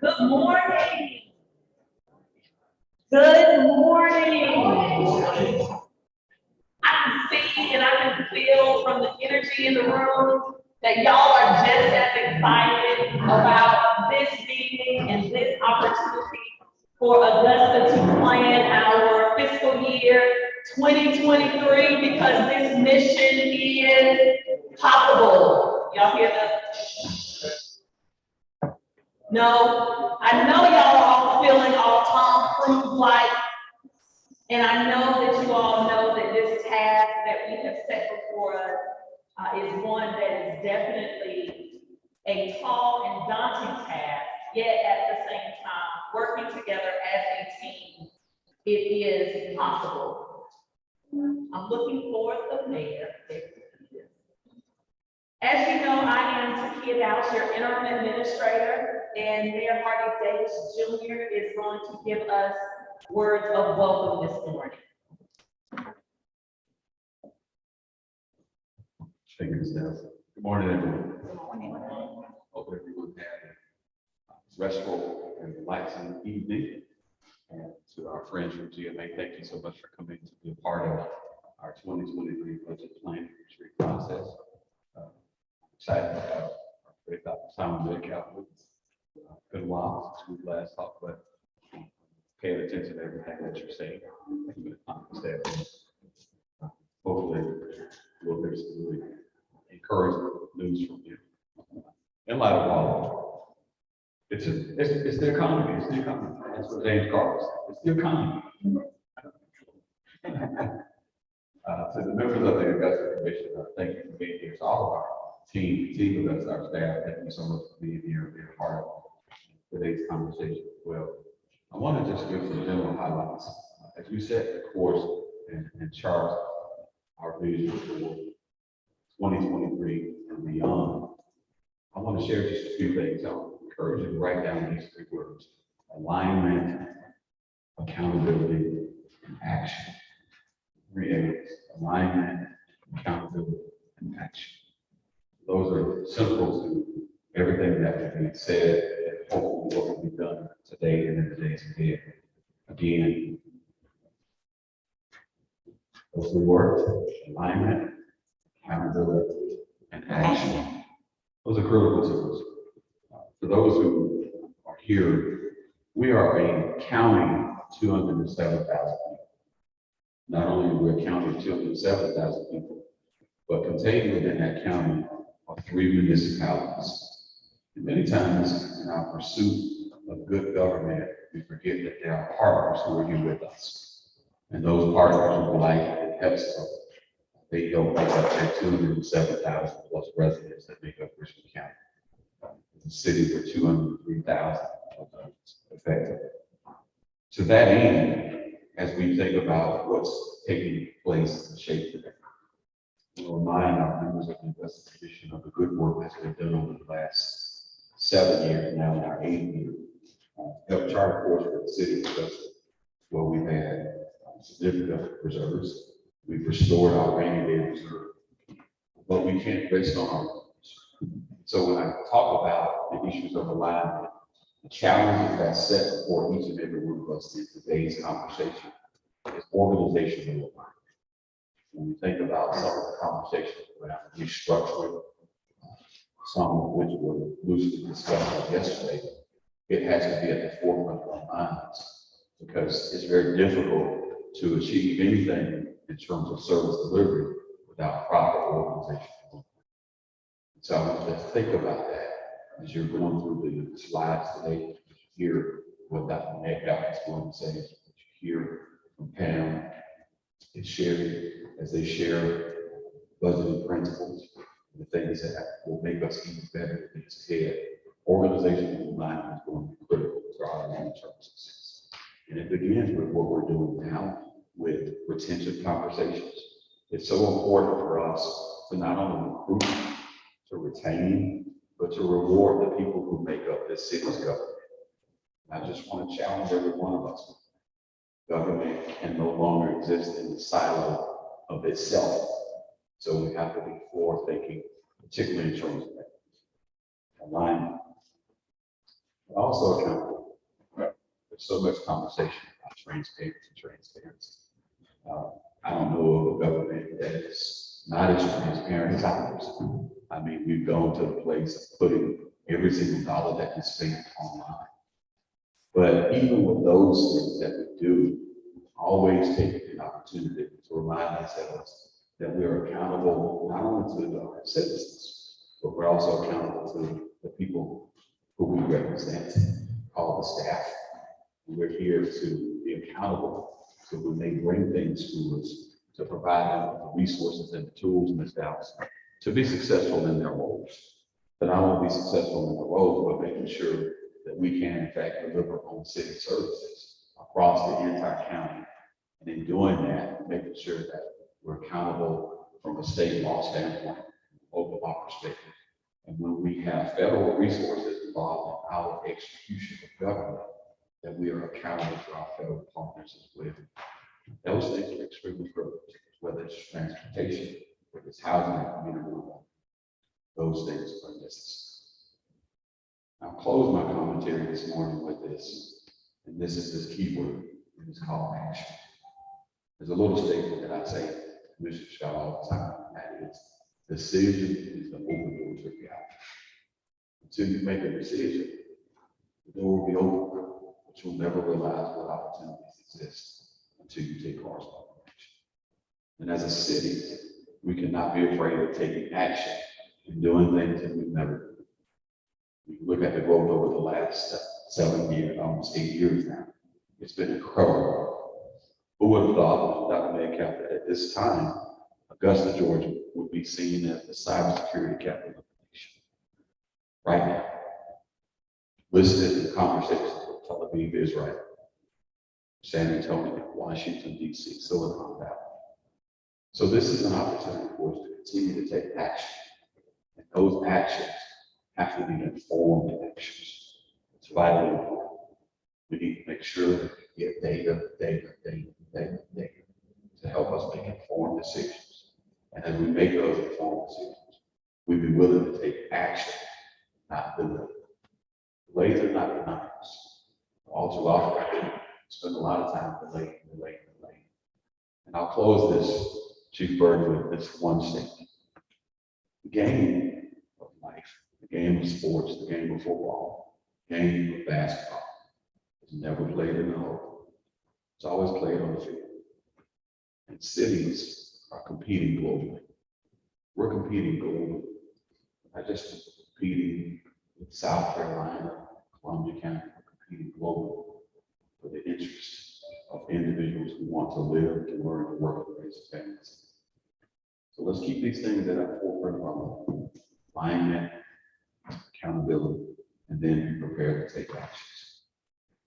Good morning. Good morning. I can see and I can feel from the energy in the room that y'all are just as excited about this meeting and this opportunity for Augusta to plan our fiscal year 2023 because this mission is possible. Y'all hear that? No, I know y'all are all feeling all Tom Cruise-like, and I know that you all know that this task that we have set before us is one that is definitely a tall and daunting task, yet at the same time, working together as a team, it is possible. I'm looking for the mayor. As you know, I am Takia Dowse, your interim administrator, and Mayor Hardy Davis Jr. is going to give us words of welcome this morning. Thank you, Ms. Nelson. Good morning, everyone. Good morning. Hope everyone had a restful and relaxing evening. And to our friends from GMA, thank you so much for coming to be a part of our 2023 budget planning retreat process. Excited to have our great Dr. Simon Metcalf with us. Been a while since we last talked, but paying attention to everything that you're saying. Hopefully, we'll get some really encouraging news from you. In light of all, it's the economy. It's the economy. That's what James Carter said. It's the economy. To the members of the Augusta Commission, thank you for being here. To all of our team of us, our staff, thank you so much for being here and being a part of today's conversation as well. I want to just give some general highlights. As we set the course and chart our vision for 2023 and beyond, I want to share just a few things. I'll encourage you to write down these 3 words: alignment, accountability, and action. 3 areas: alignment, accountability, and action. Those are central to everything that will be said and hopefully what will be done today and in the days ahead. Again, those 3 words: alignment, accountability, and action. Those are critical to us. For those who are here, we are a county of 207,000 people. Not only are we a county of 207,000 people, but contained within that county are 3 municipalities. And many times in our pursuit of good government, we forget that there are partners who are here with us. And those partners are like HEPSA. They help make up their 207,000 plus residents that make up Richmond County. The city with 203,000 effective. To that end, as we think about what's taking place in shape today, we'll remind our members of the investigation of the good work that's been done over the last 7 years, now in our 8th year. Help chart a course for the city of Augusta, where we've had significant reserves. We've restored our rainy day reserve, but we can't rest on our reserves. So when I talk about the issues of alignment, the challenges that set before each and every one of us in today's conversation is organizational alignment. When we think about some of the conversations around restructuring, some of which were loosely discussed yesterday, it has to be at the forefront of our minds, because it's very difficult to achieve anything in terms of service delivery without proper organization. So I want you to think about that as you're going through the slides today. Hear what Dr. Metcalf is going to say, what you hear from Pam and Sherry as they share budgeting principles, the things that will make us even better in this head. Organizational alignment is going to be critical to our long-term success. And it begins with what we're doing now with retention conversations. It's so important for us to not only recruit, to retain, but to reward the people who make up this city's government. And I just want to challenge every one of us. Government can no longer exist in the silo of itself. So we have to be forward-thinking, particularly in terms of alignment, but also accountable. There's so much conversation about transparency. I don't know of a government that is not as transparent as ours. I mean, we've gone to the place of putting every single dollar that we spend online. But even with those things that we do, always take an opportunity to remind ourselves that we are accountable not only to our citizens, but we're also accountable to the people who we represent, called the staff. And we're here to be accountable. So when they bring things to us, to provide them with the resources and the tools and the styles to be successful in their roles. But not only be successful in their roles, but making sure that we can in fact deliver on city services across the entire county. And in doing that, making sure that we're accountable from a state law standpoint, local law perspective. And when we have federal resources involved in our execution of government, that we are accountable to our federal partners as well. Those things are extremely critical, whether it's transportation, whether it's housing and community development. Those things are necessary. I'll close my commentary this morning with this, and this is this key word, and it's called action. There's a little statement that I say to Mr. Scott all the time, and that is, decision is the open door to reality. Until you make a decision, the door will be open, but you'll never realize what opportunities exist until you take corresponding action. And as a city, we cannot be afraid of taking action and doing things that we've never done. You look at the growth over the last 7 years, almost 8 years now. It's been incredible. Who would have thought, Dr. Metcalf, that at this time, Augusta, Georgia would be seen as the cybersecurity capital of the nation. Right now, listed in conversations with Tel Aviv, Israel, San Antonio, Washington, D.C., Silicon Valley. So this is an opportunity for us to continue to take action. And those actions have to be informed actions. It's vitally important. We need to make sure that we get data to help us make informed decisions. And as we make those informed decisions, we be willing to take action, not delay. Delays are not denials. All too often, we spend a lot of time delaying. And I'll close this, Chief Bird, with this one statement. The game of life, the game of sports, the game of football, the game of basketball is never played in the hole. It's always played on the field. And cities are competing globally. We're competing globally. Not just competing with South Carolina, Columbia County, we're competing globally for the interests of individuals who want to live, to learn, to work, and raise families. So let's keep these things at our forefront of our mind. Alignment, accountability, and then be prepared to take actions.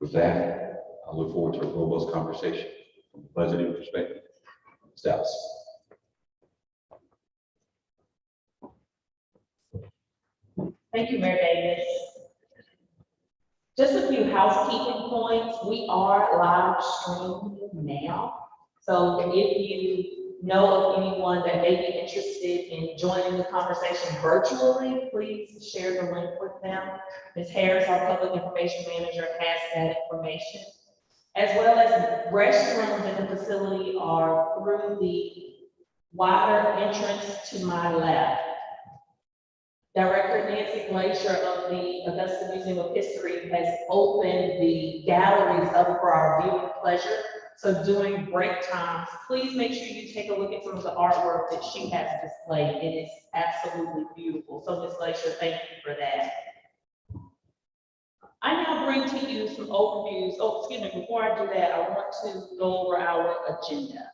With that, I look forward to a robust conversation from a budgeting perspective. Steps. Thank you, Mayor Davis. Just a few housekeeping points. We are live streaming now. So if you know of anyone that may be interested in joining the conversation virtually, please share the link with them. Ms. Harris, our public information manager, has that information. As well as restrooms in the facility are through the wider entrance to my left. Director Nancy Glacier of the Augusta Museum of History has opened the galleries up for our viewing pleasure. So during break times, please make sure you take a look at some of the artwork that she has displayed. It is absolutely beautiful. So Ms. Glacier, thank you for that. I now bring to you some overviews. Oh, excuse me, before I do that, I want to go over our agenda.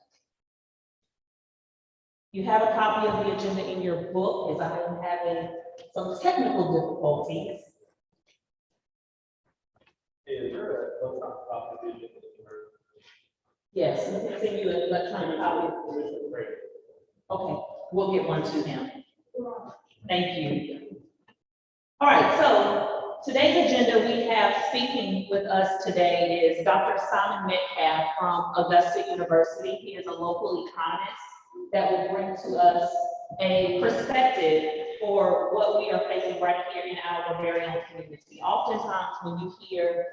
You have a copy of the agenda in your book, as I am having some technical difficulties. Is there a electronic copy of the agenda? Yes, we can send you an electronic copy. Okay, we'll get one to him. Thank you. All right, so today's agenda, we have speaking with us today is Dr. Simon Metcalf from Augusta University. He is a local economist that will bring to us a perspective for what we are facing right here in our very own community. Oftentimes when you hear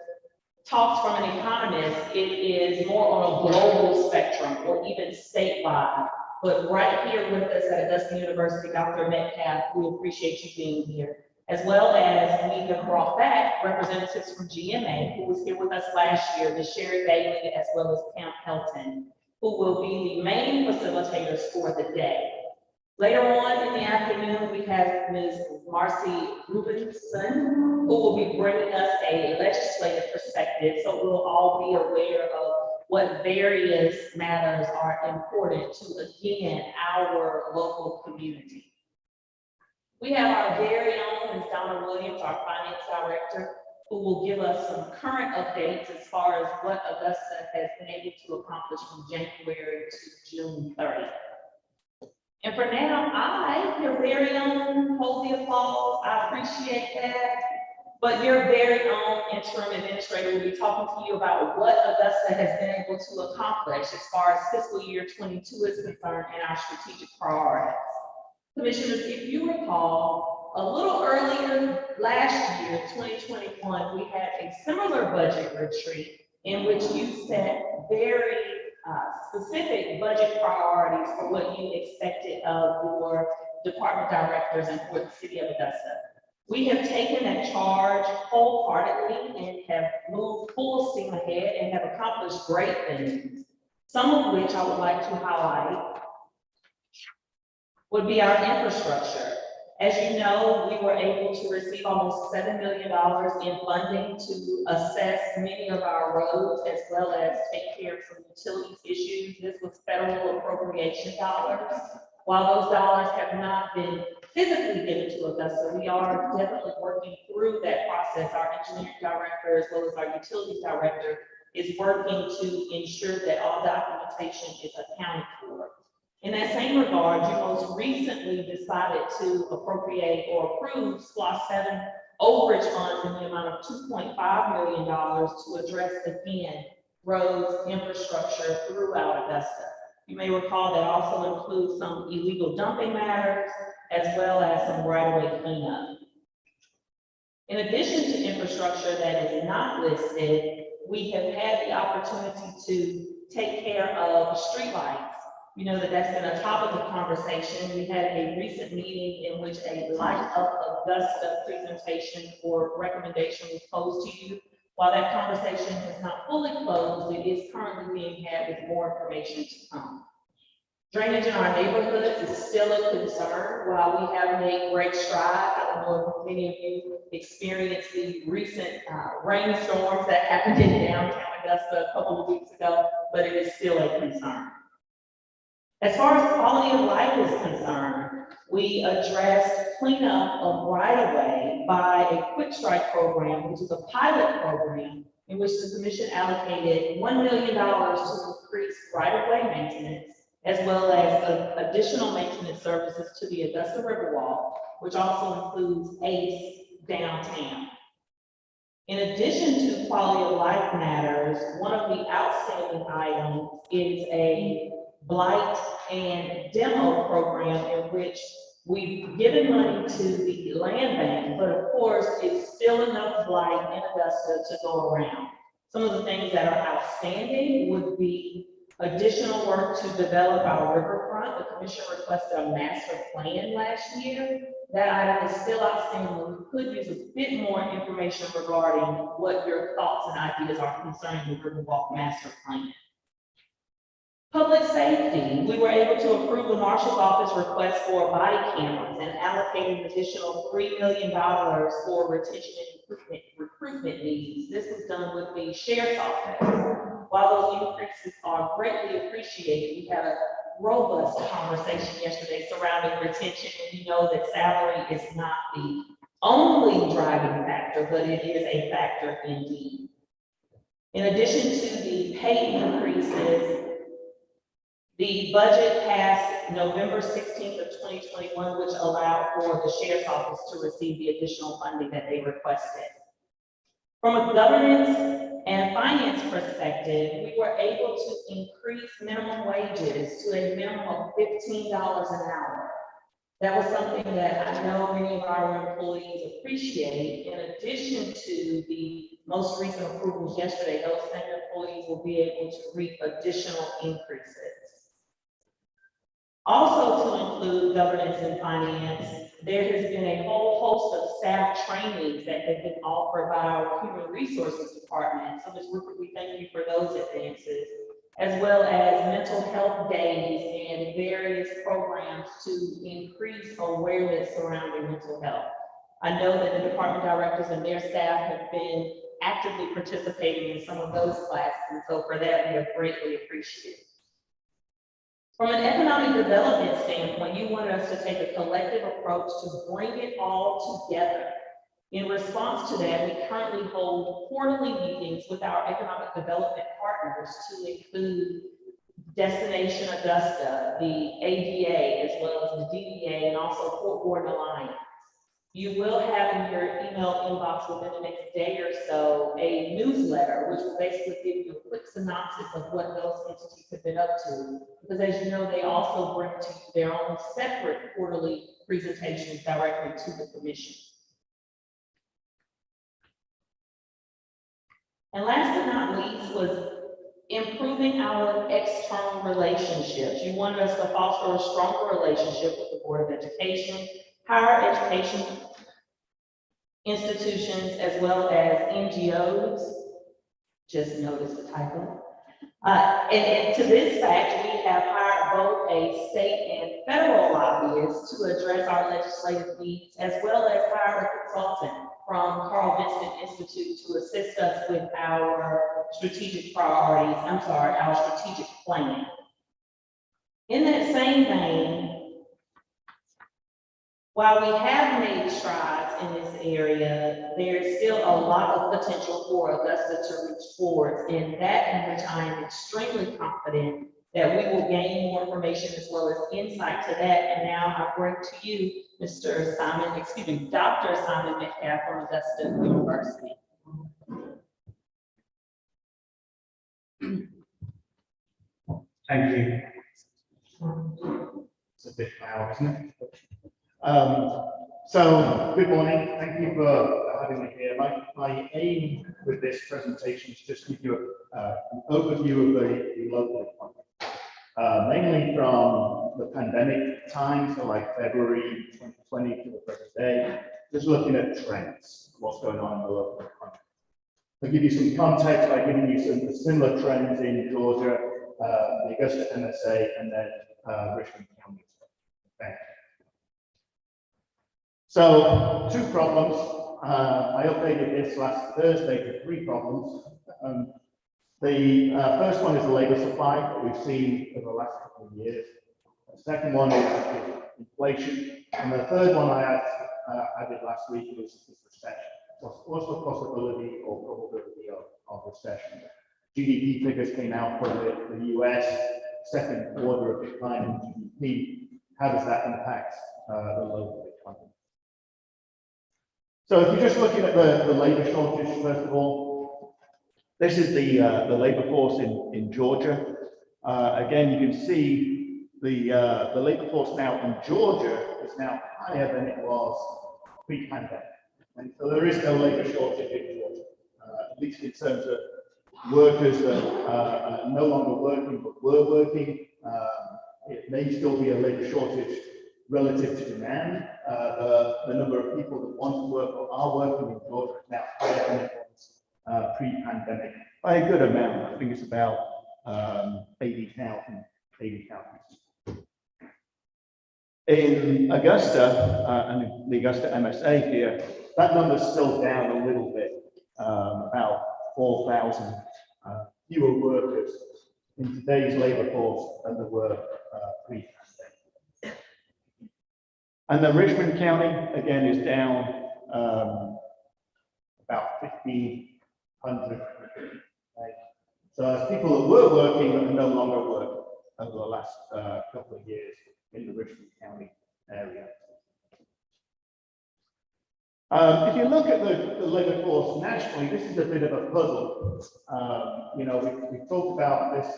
talks from an economist, it is more on a global spectrum or even statewide. But right here with us at Augusta University, Dr. Metcalf, we appreciate you being here. As well as we have brought back representatives from GMA, who was here with us last year, Ms. Sherry Bailey, as well as Pam Pelton, who will be the main facilitators for the day. Later on in the afternoon, we have Ms. Marcy Rubinson, who will be bringing us a legislative perspective, so we'll all be aware of what various matters are important to, again, our local community. We have our very own Ms. Donna Williams, our finance director, who will give us some current updates as far as what Augusta has been able to accomplish from January to June 30th. And for now, I, your very own, hold the applause. I appreciate that. But your very own interim administrator will be talking to you about what Augusta has been able to accomplish as far as fiscal year 22 is concerned and our strategic priorities. Commissioners, if you recall, a little earlier last year, 2021, we had a similar budget retreat in which you set very specific budget priorities for what you expected of your department directors and for the city of Augusta. We have taken that charge wholeheartedly and have moved full steam ahead and have accomplished great things, some of which I would like to highlight would be our infrastructure. As you know, we were able to receive almost $7 million in funding to assess many of our roads as well as take care of some utilities issues. This was federal appropriation dollars. While those dollars have not been physically given to Augusta, we are definitely working through that process. Our engineering director as well as our utilities director is working to ensure that all documentation is accounted for. In that same regard, you most recently decided to appropriate or approve SPLOST 7 overage funds in the amount of $2.5 million to address, again, roads infrastructure throughout Augusta. You may recall that also includes some illegal dumping matters as well as some right-of-way cleanup. In addition to infrastructure that is not listed, we have had the opportunity to take care of streetlights. You know that's been a topic of conversation. We had a recent meeting in which a Light Up Augusta presentation or recommendation was posed to you. While that conversation has not fully closed, it is currently being had with more information to come. Drainage in our neighborhoods is still a concern. While we have made great strides, I don't know if many of you experienced the recent rainstorms that happened in downtown Augusta a couple of weeks ago, but it is still a concern. As far as quality of life is concerned, we addressed cleanup of right-of-way by a quick strike program, which is a pilot program in which the commission allocated $1 million to increase right-of-way maintenance, as well as additional maintenance services to the Augusta Riverwalk, which also includes ACE downtown. In addition to quality of life matters, one of the outstanding items is a blight and demo program in which we've given money to the land bank, but of course, it's still enough blight in Augusta to go around. Some of the things that are outstanding would be additional work to develop our riverfront. The commission requested a master plan last year. That item is still outstanding. We could use a bit more information regarding what your thoughts and ideas are concerning the Riverwalk master plan. Public safety, we were able to approve the Marshal's Office request for body cameras and allocate an additional $3 million for retention and recruitment needs. This was done with the Sheriff's Office. While those increases are greatly appreciated, we had a robust conversation yesterday surrounding retention, and you know that salary is not the only driving factor, but it is a factor indeed. In addition to the pay increases, the budget passed November 16th of 2021, which allowed for the Sheriff's Office to receive the additional funding that they requested. From a governance and finance perspective, we were able to increase minimum wages to a minimum of $15 an hour. That was something that I know many of our employees appreciate. In addition to the most recent approvals yesterday, those same employees will be able to reap additional increases. Also to include governance and finance, there has been a whole host of staff trainings that have been offered by our Human Resources Department. So Ms. Rupert, we thank you for those advances, as well as mental health days and various programs to increase awareness surrounding mental health. I know that the department directors and their staff have been actively participating in some of those classes, and so for that, we are greatly appreciative. From an economic development standpoint, you wanted us to take a collective approach to bring it all together. In response to that, we currently hold quarterly meetings with our economic development partners to include Destination Augusta, the ADA, as well as the DDA, and also Fort Gordon Alliance. You will have in your email inbox within the next day or so a newsletter, which will basically give you a quick synopsis of what those entities have been up to. Because as you know, they also bring to you their own separate quarterly presentations directly to the commission. And last but not least was improving our external relationships. You wanted us to foster a stronger relationship with the Board of Education, higher education institutions, as well as NGOs. Just notice the typo. And to this fact, we have hired both a state and federal lobbyist to address our legislative needs, as well as hire a consultant from Carl Vincent Institute to assist us with our strategic priorities, our strategic plan. In that same vein, While we have made strides in this area, there's still a lot of potential for Augusta to reach forward, and that in which I am extremely confident that we will gain more information as well as insight to that. And now I bring to you Dr. Simon Metcalf from Augusta University. Thank you. It's a bit loud, isn't it? So, good morning. Thank you for having me here. My aim with this presentation is just to give you an overview of the local economy, mainly from the pandemic time, so like February 2020 to the present day, just looking at trends, what's going on in the local economy. I'll give you some context by giving you some similar trends in Georgia, the Augusta MSA, and then Richmond County. Okay. So, two problems. I updated this last Thursday to 3 problems. The first one is the labor supply that we've seen over the last couple of years. The second one is inflation. And the third one I added last week was recession. What's the possibility or probability of recession? GDP figures came out for the US, second quarter of decline in GDP. How does that impact the local economy? So if you're just looking at the labor shortage, first of all, this is the labor force in Georgia. Again, you can see the labor force now in Georgia is now higher than it was pre-pandemic. And so there is no labor shortage in Georgia, at least in terms of workers that are no longer working but were working. It may still be a labor shortage relative to demand. The number of people that want to work or are working in Georgia is now higher than it was pre-pandemic by a good amount. I think it's about 80,000. In Augusta, and the Augusta MSA here, that number's still down a little bit, about 4,000 fewer workers in today's labor force than there were pre-pandemic. And then Richmond County, again, is down about 1,500. Right? So as people that were working are no longer working over the last couple of years in the Richmond County area. If you look at the labor force nationally, this is a bit of a puzzle. You know, we've talked about this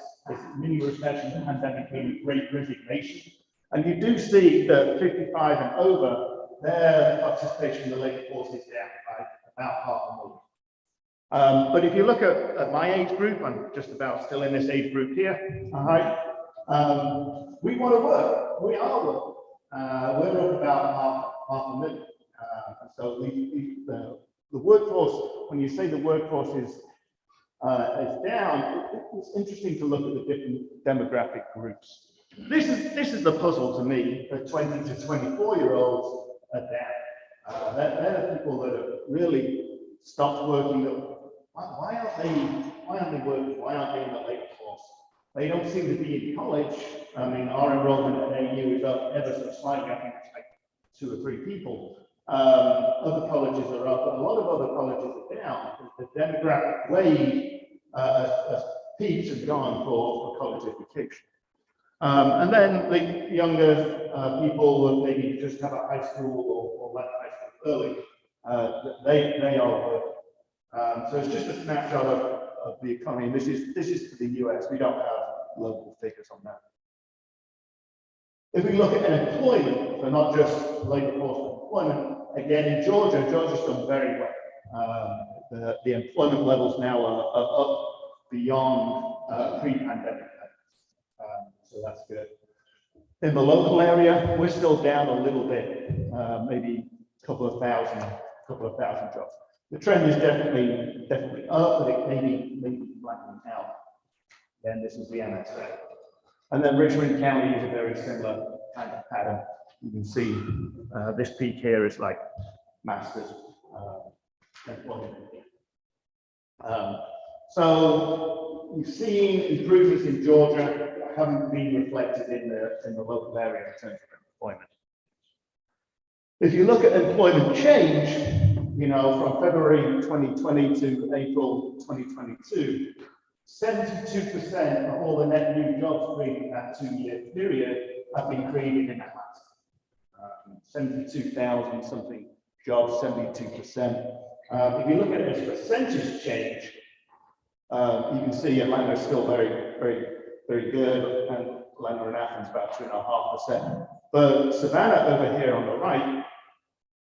mini recession, the pandemic being great resignation. And you do see that 55 and over, their participation in the labor force is down by about 500,000. But if you look at my age group, I'm just about still in this age group here, all right? We want to work, we are working. We're up about half a million. So the workforce, when you say the workforce is down, it's interesting to look at the different demographic groups. This is the puzzle to me. The 20 to 24-year-olds are down. They're the people that have really stopped working. Why aren't they working? Why aren't they in the labor force? They don't seem to be in college. I mean, our enrollment at AU is up ever so slightly. I think it's like 2 or 3 people. Other colleges are up, but a lot of other colleges are down. The demographic wave has peaked and gone for college education. And then the younger people that maybe just have a high school or left high school early, they are working. So it's just a snapshot of the economy. This is for the US. We don't have local figures on that. If we look at employment, so not just labor force employment, again in Georgia's done very well. The employment levels now are up beyond pre-pandemic. So that's good. In the local area, we're still down a little bit, maybe a couple of thousand jobs. The trend is definitely up, but it may be flattening out. Then this is the MSA. And then Richmond County is a very similar kind of pattern. You can see this peak here is like masters employment. So you've seen improvements in Georgia that haven't been reflected in the local area in terms of employment. If you look at employment change, you know, from February 2020 to April 2022, 72% of all the net new jobs created in that 2-year period have been created in Atlanta. 72,000 something jobs, 72%. If you look at this percentage change, you can see Atlanta is still very good, and Atlanta and Athens about 2.5%. But Savannah over here on the right,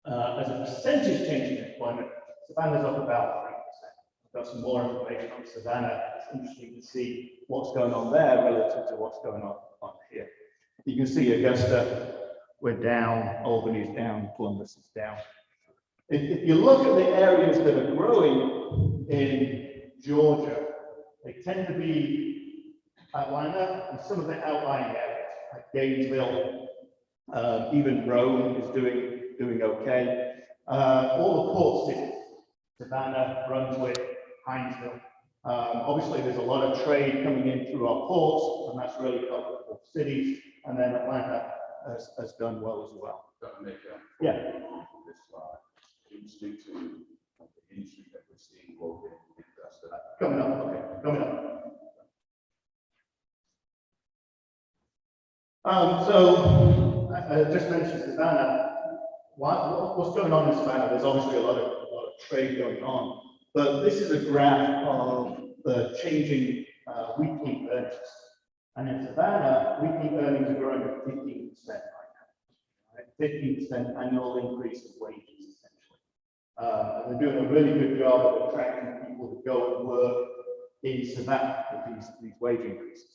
as a percentage change in employment, Savannah's up about 3%. I've got some more information on Savannah. It's interesting to see what's going on there relative to what's going on here. You can see Augusta, we're down, Albany's down, Columbus is down. If you look at the areas that are growing in Georgia, they tend to be Atlanta and some of the outlying areas, like Gainesville, even Rome is doing okay. All the port cities, Savannah, Brunswick, Hinesville. Obviously, there's a lot of trade coming in through our ports, and that's really helped the port cities. And then Atlanta has done well as well. Yeah. This slide, it's due to the industry that we're seeing both in Augusta. Coming up, okay, coming up. So I just mentioned Savannah. What's going on in Savannah? There's obviously a lot of trade going on, but this is a graph of the changing weekly earnings. And in Savannah, weekly earnings are growing at 15% right now. Right? 15% annual increase in wages, essentially. And they're doing a really good job of attracting people to go and work in Savannah with these wage increases.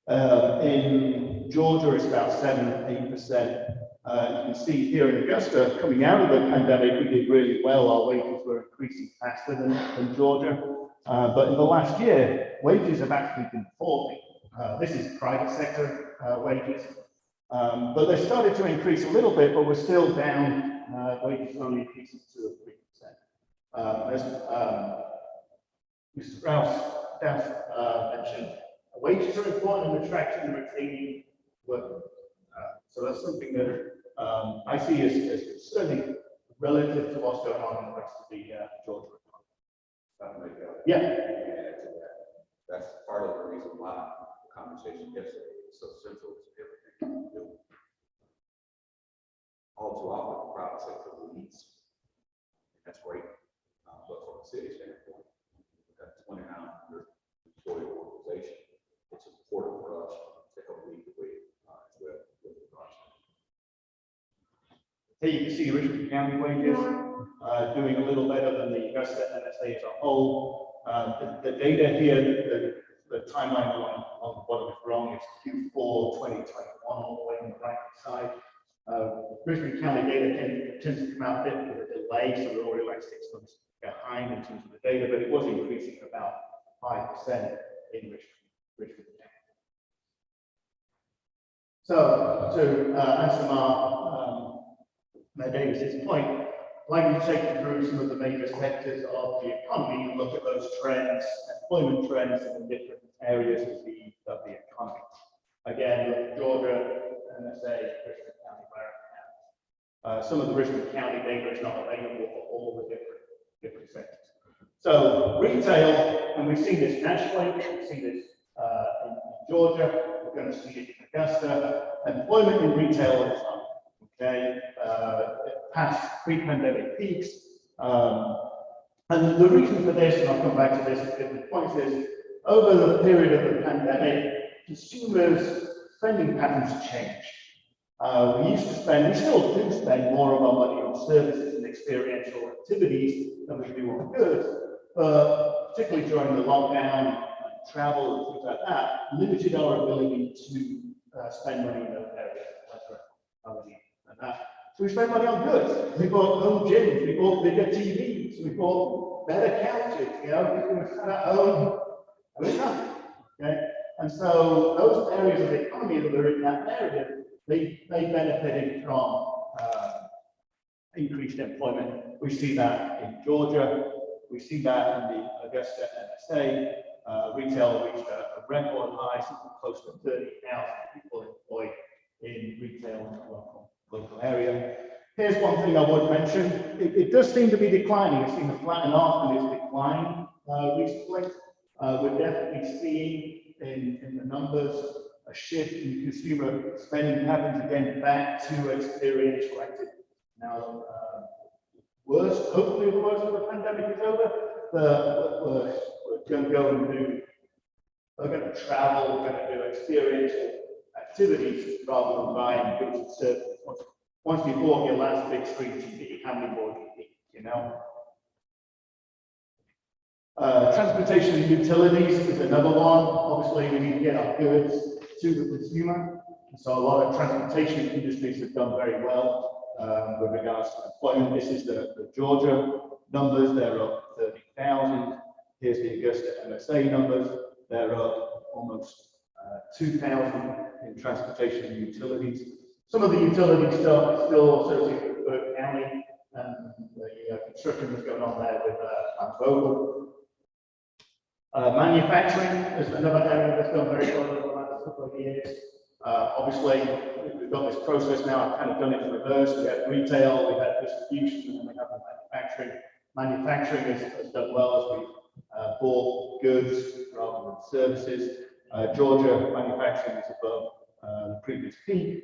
In Georgia, it's about 7-8%. You can see here in Augusta, coming out of the pandemic, we did really well. Our wages were increasing faster than Georgia. But in the last year, wages have actually been falling. This is private sector wages. But they started to increase a little bit, but we're still down. Wages only increasing 2 or 3%. As Mr. Rouse mentioned, wages are important in attracting and retaining workers. So that's something that I see as concerning relative to what's going on in the rest of the Georgia economy. Yeah. That's part of the reason why the conversation yesterday is so central to everything we do. All too often, the private sector leads. That's great. But from a city standpoint, we've got 2,900 employee organization. It's important for us to help lead the way as well with the process. Here you can see Richmond County wages doing a little better than the Augusta MSA as a whole. The data here, the timeline on what was wrong is Q4 2021 all the way on the right side. Richmond County data tends to come out a bit with a delay, so we're already like 6 months behind in terms of the data, but it was increasing about 5% in Richmond County. So to answer Matt Davis's point, I'd like you to take you through some of the major sectors of the economy and look at those trends, employment trends in the different areas of the economy. Again, look at Georgia, MSA, Richmond County, where it has. Some of the Richmond County data is not available for all the different sectors. So retail, and we've seen this nationally, we've seen this in Georgia, we're going to see it in Augusta. Employment in retail is up. Okay, past pre-pandemic peaks. And the reason for this, and I'll come back to this at different points, is over the period of the pandemic, consumers' spending patterns changed. We used to spend, we still do spend more of our money on services and experiential activities than we do on goods, but particularly during the lockdown and travel and things like that, limited our ability to spend money in those areas, and that. So we spent money on goods. We bought home gyms, we bought bigger TVs, we bought better couches, you know, people were sat at home, doing nothing. Okay? And so those areas of the economy that were in that area, they benefited from increased employment. We see that in Georgia, we see that in the Augusta MSA. Retail reached a record high, something close to 30,000 people employed in retail in the local area. Here's one thing I would mention. It does seem to be declining. It's seen to flatten off and it's declined recently. We're definitely seeing in the numbers a shift in consumer spending patterns again back to experiential activity. Now, hopefully the worst of the pandemic is over. We're going to go and do, we're going to travel, we're going to do experiential activities rather than buying goods and services. Once you bought your last big screen TV, how many more do you need, you know? Transportation and utilities is another one. Obviously, we need to get our goods to the consumer. So a lot of transportation industries have done very well with regards to employment. This is the Georgia numbers. They're up 30,000. Here's the Augusta MSA numbers. They're up almost 2,000 in transportation and utilities. Some of the utility stuff is still associated with Burke County and the construction that's going on there with Vogel. Manufacturing is another area that's done very well over the last couple of years. Obviously, we've got this process now. I've kind of done it in reverse. We had retail, we had distribution, and we have the manufacturing. Manufacturing has done well as we bought goods rather than services. Georgia manufacturing is above the previous peak.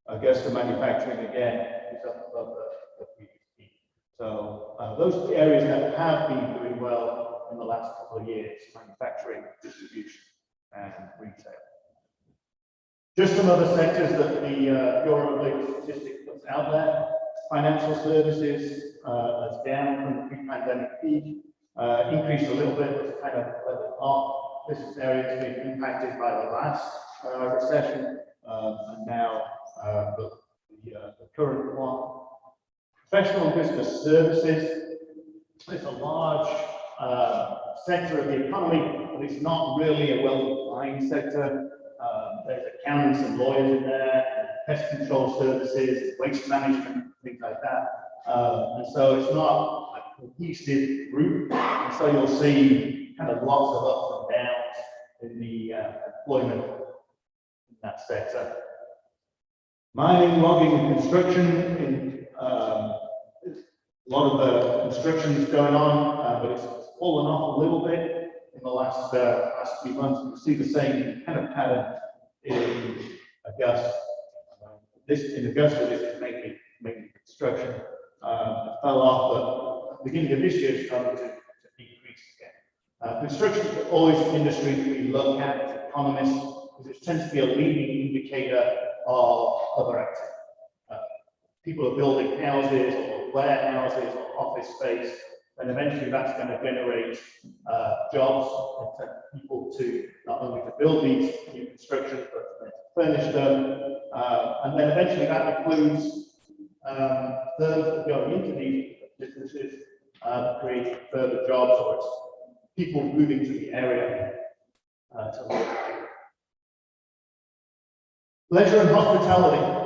Augusta manufacturing again is up above the previous peak. So those areas that have been doing well in the last couple of years: manufacturing, distribution, and retail. Just some other sectors that the Bureau of Labor Statistics puts out there. Financial services is down from the pre-pandemic peak, increased a little bit, but kind of leveled off. This is areas being impacted by the last recession, and now the current one. Professional business services is a large sector of the economy, but it's not really a well-defined sector. There's accountants and lawyers in there, pest control services, waste management, things like that. And so it's not a cohesive group. And so you'll see kind of lots of ups and downs in the employment in that sector. Mining, logging, and construction. A lot of the construction is going on, but it's fallen off a little bit in the last few months. You see the same kind of pattern in Augusta. In Augusta, this is mainly construction. It fell off, but at the beginning of this year, it started to decrease again. Construction is always an industry that we look at as economists, because it tends to be a leading indicator of other activity. People are building houses or warehouses or office space, and eventually that's going to generate jobs and people to not only to build these new constructions, but to furnish them. And then eventually that includes firms that go into these businesses, creating further jobs, or it's people moving to the area to live. Leisure and hospitality.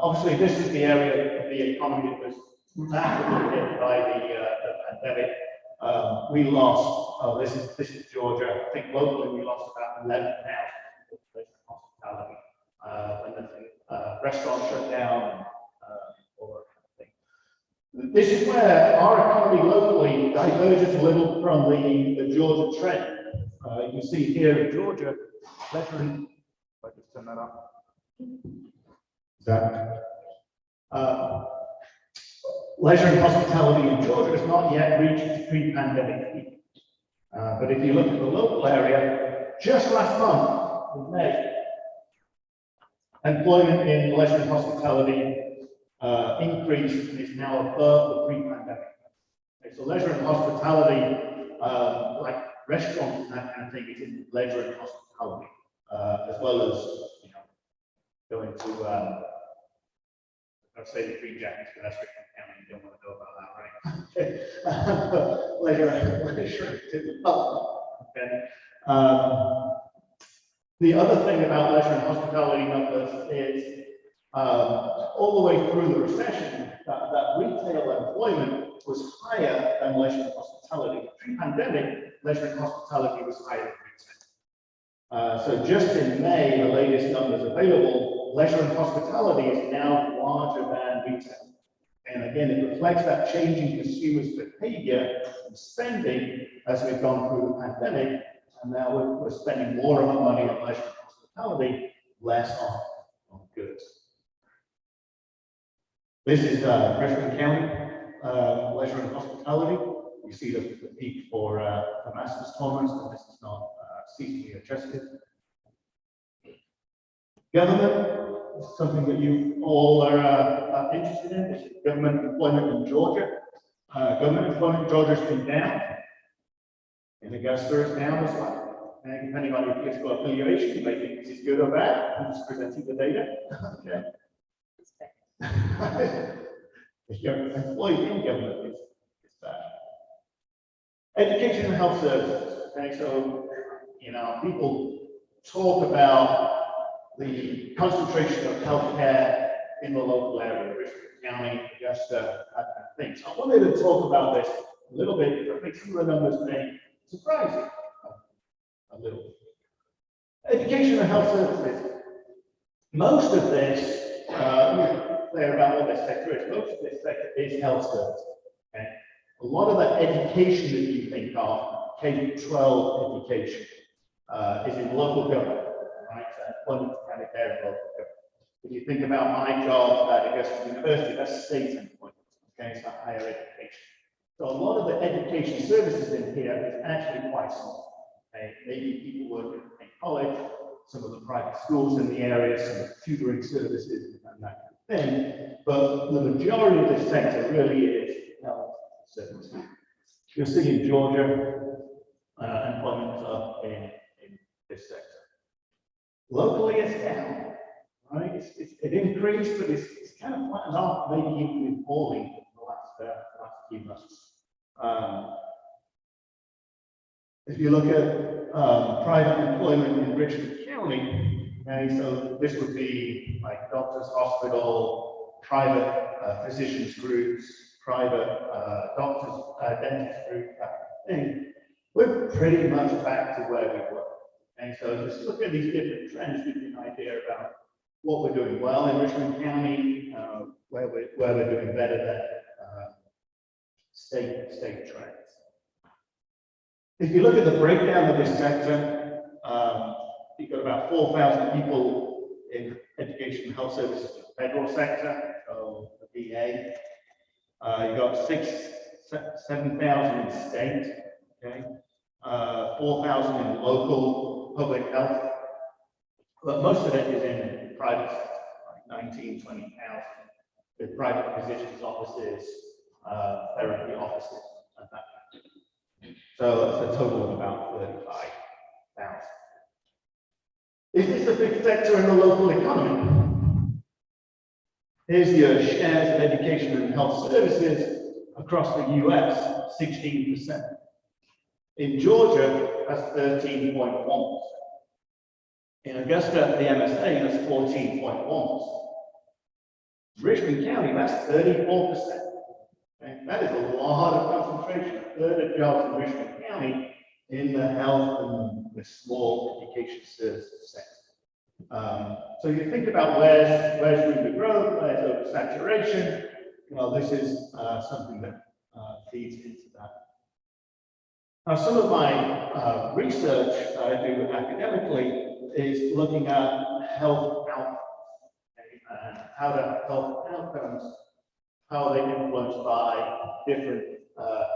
Obviously, this is the area of the economy that was rapidly hit by the pandemic. We lost, this is Georgia. I think locally we lost about 11,000 leisure and hospitality when the restaurants shut down, all that kind of thing. This is where our economy locally diverges a little from the Georgia trend. You can see here in Georgia, leisure and, if I just turn that up. Leisure and hospitality in Georgia has not yet reached its pre-pandemic peak. But if you look at the local area, just last month, in May, employment in leisure and hospitality increased and is now above the pre-pandemic. Okay, so leisure and hospitality, like restaurants and that kind of thing, is in leisure and hospitality, as well as, you know, going to I'll say the Green Jackets, but that's Richmond County. You don't want to know about that, right? Leisure. Okay. The other thing about leisure and hospitality numbers is all the way through the recession, that retail employment was higher than leisure and hospitality. Pre-pandemic, leisure and hospitality was higher than retail. So just in May, the latest numbers available, leisure and hospitality is now larger than retail. And again, it reflects that change in consumers' behavior and spending as we've gone through the pandemic. And now we're spending more of our money on leisure and hospitality, less on goods. This is Richmond County leisure and hospitality. You see the peak for Masters tournaments, and this is not seasonally adjusted. Government, this is something that you all are interested in. This is government employment in Georgia. Government employment in Georgia has been down. In Augusta is down as well. And depending on your political affiliation, you may think this is good or bad. I'm just presenting the data. Okay. If you're employed in government, it's bad. Education and health services. Okay, so people talk about the concentration of healthcare in the local area, Richmond County, Augusta, that kind of thing. So I wanted to talk about this a little bit, but I think some of the numbers may surprise you a little bit. Education and health services. Most of this, clear about what this sector is. Most of this sector is health services. Okay? A lot of the education that you think of, K-12 education, is in local government, right? So employment kind of there in local government. If you think about my job at Augusta University, that's state employment, okay? So higher education. So a lot of the education services in here is actually quite small. Okay? Maybe people work in college, some of the private schools in the area, some of the tutoring services and that kind of thing. But the majority of this sector really is health services. You'll see in Georgia, employment is up in this sector. Locally, it's down, right? It increased, but it's kind of flattened off, maybe even been falling the last few months. If you look at private employment in Richmond County, okay, so this would be like doctors, hospital, private physicians groups, private doctors, dentist group, that kind of thing. We're pretty much back to where we were. And so just look at these different trends, give you an idea about what we're doing well in Richmond County, where we're doing better than state trends. If you look at the breakdown of this sector, you've got about 4,000 people in education and health services in the federal sector, so the VA. You've got 7,000 in state, okay? 4,000 in local public health, but most of it is in private sector, like 19, 20,000, with private physicians' offices, therapy offices, and that kind of thing. So it's a total of about 35,000. Is this a big sector in the local economy? Here's your shares of education and health services across the US, 16%. In Georgia, that's 13.1%. In Augusta, the MSA, that's 14.1%. Richmond County, that's 34%. Okay? That is a lot of concentration. A third of jobs in Richmond County in the health and the small education services sector. So you think about where's room to grow, where's oversaturation. Well, this is something that feeds into that. Now, some of my research that I do academically is looking at health outcomes, okay? And how the health outcomes, how are they influenced by different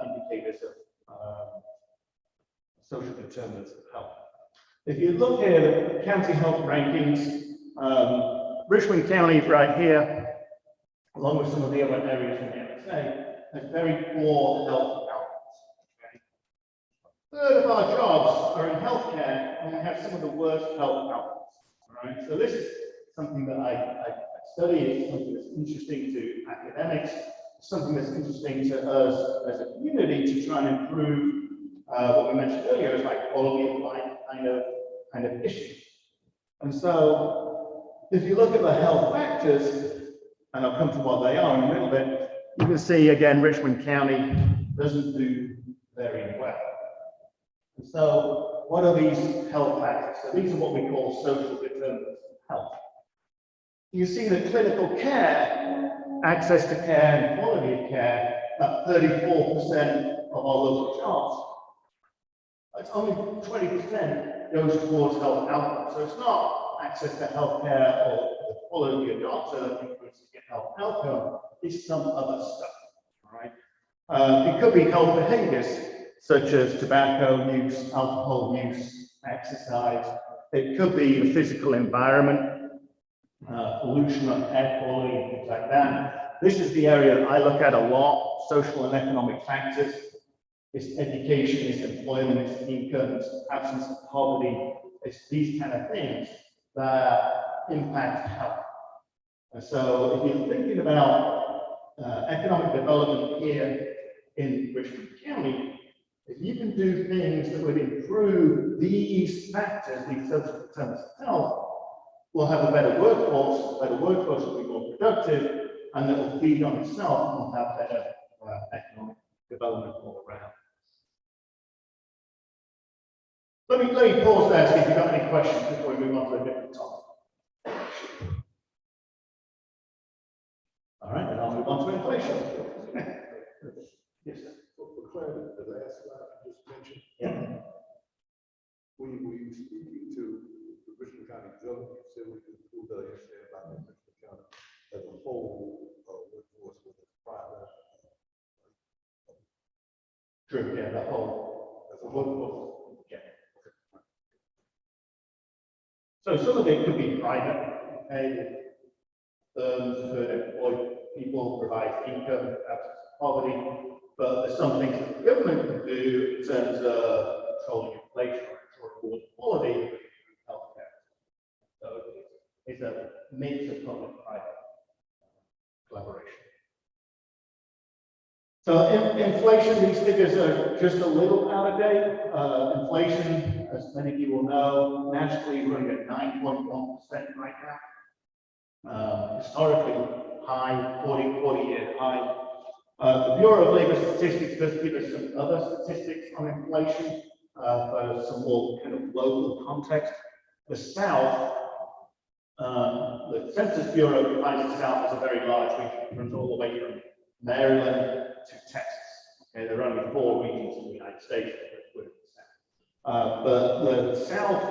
indicators of social determinants of health. If you look at county health rankings, Richmond County is right here, along with some of the other areas in the MSA, has very poor health outcomes. Okay? A third of our jobs are in healthcare, and we have some of the worst health outcomes. All right? So this is something that I study. It's something that's interesting to academics, something that's interesting to us as a community to try and improve what we mentioned earlier is like quality of life kind of issues. And so if you look at the health factors, and I'll come to what they are in a little bit, you can see again Richmond County doesn't do very well. And so what are these health factors? So these are what we call social determinants of health. you see that clinical care, access to care and quality of care, at 34% of our local charts. It's only 20% goes towards health outcomes. So it's not access to healthcare or the quality of doctor that improves the health outcome. It's some other stuff. All right. It could be health behaviors such as tobacco use, alcohol use, exercise. It could be the physical environment, pollution and air quality, and things like that. This is the area that I look at a lot, social and economic factors. It's education, it's employment, it's income, it's absence of poverty. It's these kind of things that impact health. And so if you're thinking about economic development here in Richmond County, if you can do things that would improve these factors, these social determinants of health, we'll have a better workforce will be more productive, and that will feed on itself, and we'll have better economic development all around. Let me pause there, see if you've got any questions before we move on to a different topic. All right, then I'll move on to inflation. Yes, sir. For clarity, the last slide you just mentioned. Yeah. We were speaking to the Richmond County government, you said we could improve that yesterday about the Richmond County as a whole, workforce with the private. True, yeah, the whole, As a whole. yeah. So some of it could be private, okay? Firms could employ people, provide income, absence of poverty, but there's some things that the government can do in terms of controlling inflation or ensuring quality of healthcare. So it's a mix of public-private collaboration. So inflation, these figures are just a little out of date. Inflation, as many of you will know, nationally running at 9.1% right now. Historically high, 40-year high. The Bureau of Labor Statistics does give us some other statistics on inflation for some more kind of local context. The South, the Census Bureau defines the South as a very large region. It runs all the way from Maryland to Texas. Okay, there are only 4 regions in the United States that are in the South. But the South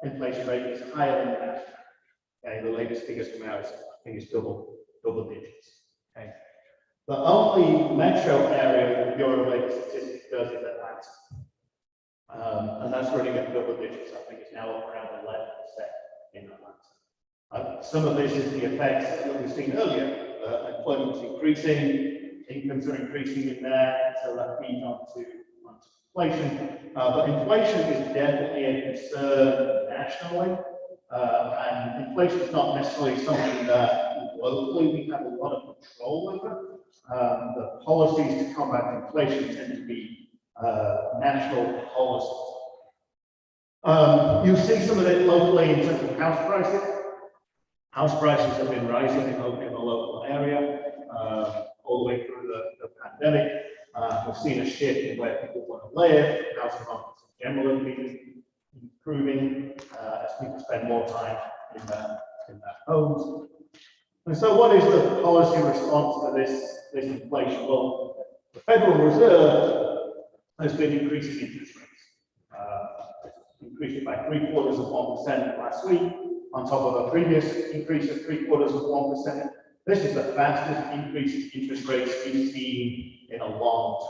inflation rate is higher than the national. Okay, the latest figures come out, I think it's double digits. Okay. The only metro area that the Bureau of Labor Statistics does is Atlanta. And that's running at double digits. I think it's now up around 11% in Atlanta. Some of this is the effects that we've seen earlier. Employment is increasing, incomes are increasing in there, so that feeds onto inflation. But inflation is definitely a concern nationally. And inflation is not necessarily something that locally we have a lot of control over. The policies to combat inflation tend to be national policies. You see some of it locally in terms of house prices. House prices have been rising in the local area all the way through the pandemic. We've seen a shift in where people want to live. Housing markets in general have been improving as people spend more time in their homes. And so what is the policy response to this inflation? Well, the Federal Reserve has been increasing interest rates. Increased it by 0.75% last week, on top of a previous increase of 0.75%. This is the fastest increase in interest rates we've seen in a long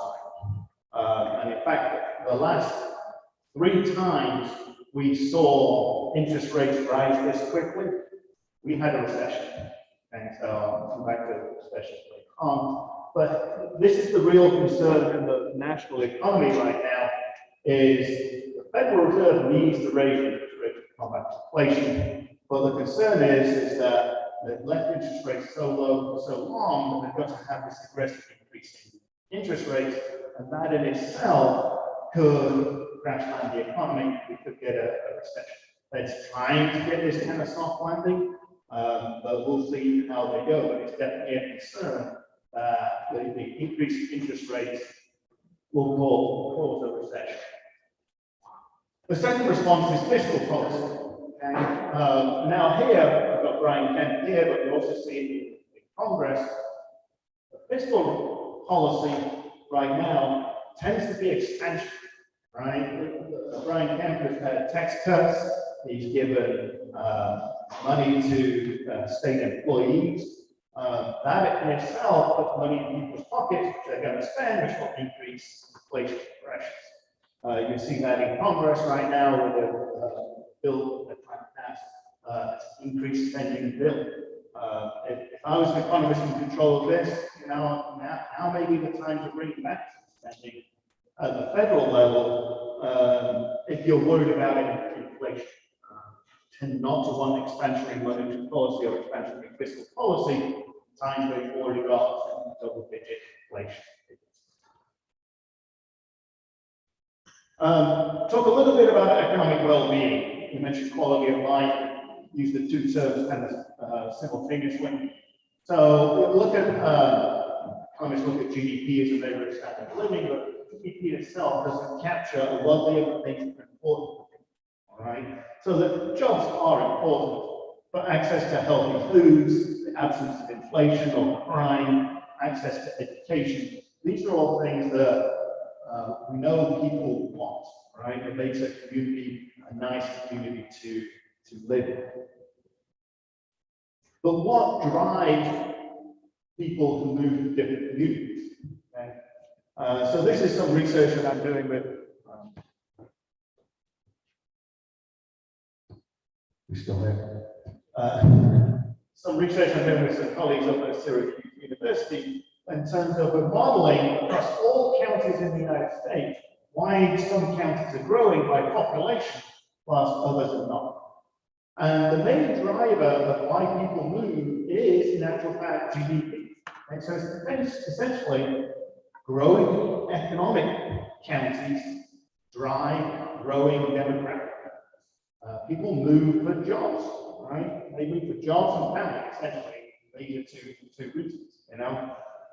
time. And in fact, the last 3 times we saw interest rates rise this quickly, we had a recession. And so I'll come back to the recession later on. But this is the real concern in the national economy right now, is the Federal Reserve needs to raise interest rates to combat inflation. But the concern is that they've left interest rates so low for so long that they've got to have this aggressive increase in interest rates, and that in itself could crash land the economy. We could get a recession. It's trying to get this kind of soft landing, but we'll see how they go. But it's definitely a concern that the increase in interest rates will cause a recession. The second response is fiscal policy. Okay? Now here, I've got Brian Kemp here, but you also see it in Congress. The fiscal policy right now tends to be expansion, right? Brian Kemp has had tax cuts. He's given money to state employees. That in itself puts money in people's pockets, which they're going to spend, which will increase inflation pressures. You see that in Congress right now with a bill that trying to pass increased spending bill. If I was an economist in control of this, now may be the time to bring back some spending at the federal level if you're worried about inflation. Tend not to want expansionary monetary policy or expansionary fiscal policy times where you've already got double-digit inflation. Talk a little bit about economic well-being. You mentioned quality of life. Use the two terms kind of simultaneously. So look at economists look at GDP as a measure of standard of living, but GDP itself doesn't capture a lot of the other things that are important. All right. So the jobs are important, but access to healthy foods, the absence of inflation or crime, access to education, these are all things that we know people want, right? It makes a community a nice community to live in. But what drives people to move to different communities? Okay? So this is some research that I'm doing with we still there? Some research I'm doing with some colleagues up at Syracuse University in terms of modeling across all counties in the United States why some counties are growing by population whilst others are not. And the main driver of why people move is, in actual fact, GDP. And so it's essentially growing economic counties drive growing demographic. People move for jobs, right? They move for jobs and family, essentially. These are two reasons,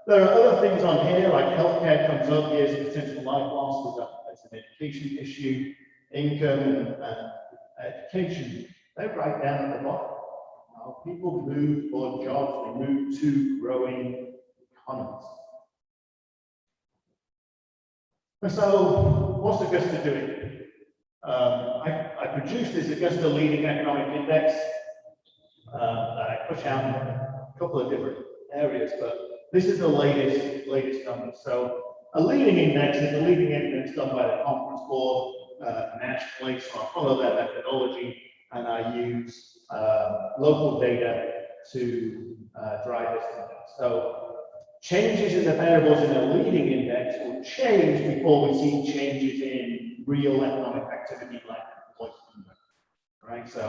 There are other things on here, like healthcare comes up, years of potential life loss, that's an education issue, income and education. They're right down at the bottom. People move for jobs, they move to growing economies. And so, what's Augusta doing? I produced this Augusta Leading Economic Index that I push out in a couple of different areas, but this is the latest number. So a leading index is a leading index done by the conference board nationally, so I follow their methodology and I use local data to drive this index. So changes in the variables in a leading index will change before we see changes in real economic activity like employment. Right? So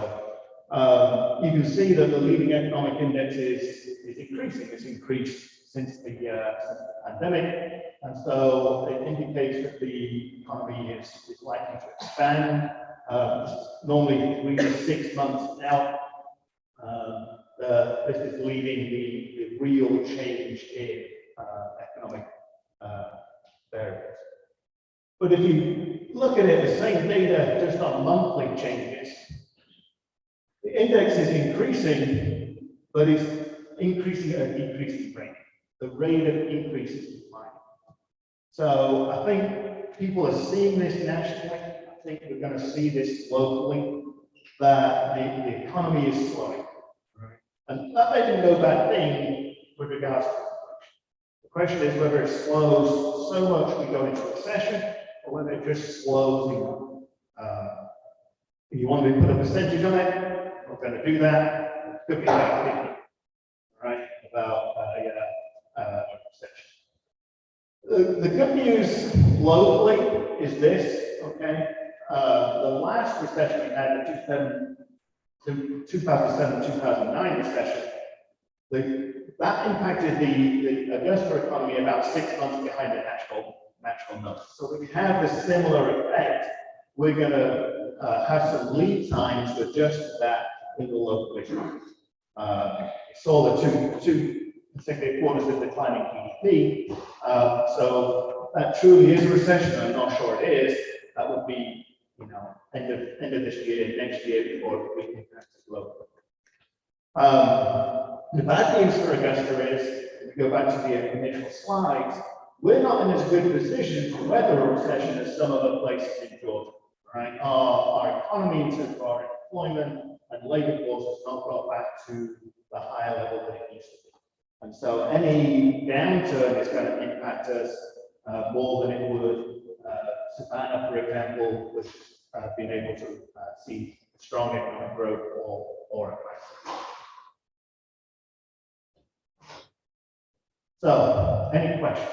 you can see that the leading economic index is increasing. It's increased since the pandemic, and so it indicates that the economy is likely to expand. Normally 3 to 6 months out. This is leading the real change in economic variables. But if you look at it, the same data just on monthly changes, the index is increasing, but it's increasing at a decreasing rate. The rate of increase is declining. So I think people are seeing this nationally. I think we're going to see this locally, that the economy is slowing. Right? And that may be no bad thing with regards to inflation. The question is whether it slows so much we go into recession, or whether it just slows enough. If you want me to put a percentage on it, we're going to do that. It could be about 50, right? About a recession. The good news locally is this, okay? The last recession we had, the 2007-2009 recession, that impacted the Augusta economy about 6 months behind the national numbers. So if we have a similar effect, we're going to have some lead time to adjust to that in the local economy. Saw the two consecutive quarters of declining GDP. So that truly is a recession. I'm not sure it is. That would be, end of this year, next year before we impact it locally. The bad news for Augusta is, if we go back to the initial slides, we're not in as good a position to weather a recession as some other places in Georgia, right? Our economy in terms of our employment and labor force has not got back to the higher level that it used to be. And so any downturn is going to impact us more than it would Savannah, for example, which being able to see strong economic growth or a crisis. So, any questions?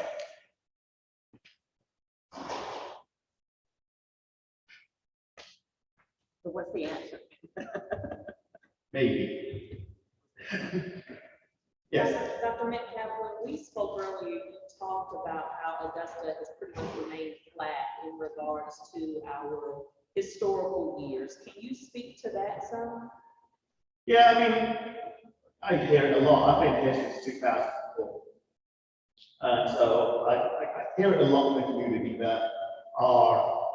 So what's the answer? Maybe. Yes. Dr. Metcalf, when we spoke earlier, you talked about how Augusta has pretty much remained flat in regards to our historical years. Can you speak to that some? Yeah, I mean, I hear it a lot. I've been here since 2004. So I hear it a lot in the community that our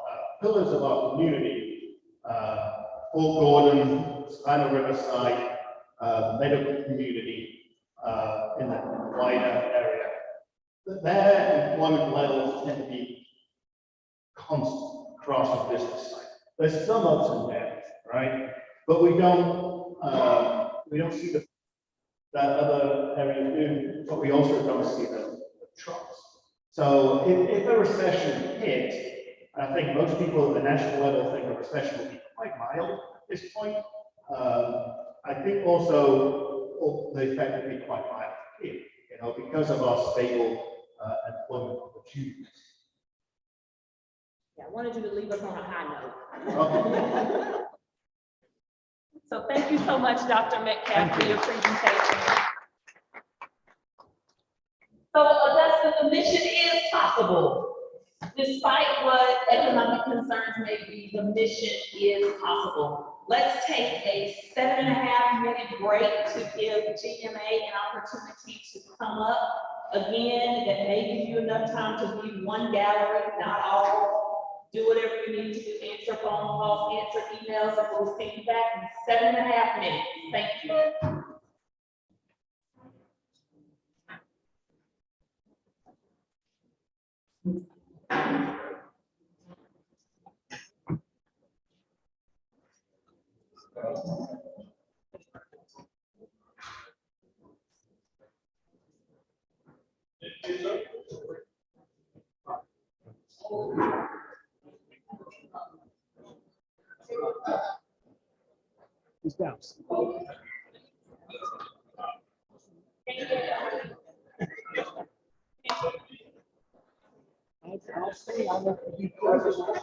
pillars of our community, Fort Gordon, Savannah Riverside, medical community, in the wider area, that their employment levels tend to be constant across the business cycle. There's some ups and downs, right? But we don't see that other areas do, but we also don't see the troughs. So if a recession hits, I think most people at the national level think a recession will be quite mild at this point. I think also the effect will be quite mild here, you know, because of our stable employment opportunities. Yeah, I wanted you to leave us on a high note. Okay. So thank you so much, Dr. Metcalf, for your presentation. So Augusta, the mission is possible. Despite what economic concerns may be, the mission is possible. Let's take a 7.5-minute break to give GMA an opportunity to come up. Again, that may give you enough time to view one gallery, not all. Do whatever you need to do, answer phone calls, answer emails, and we'll see you back in 7.5 minutes. Thank you. He's down. I'll say I'm going to be president.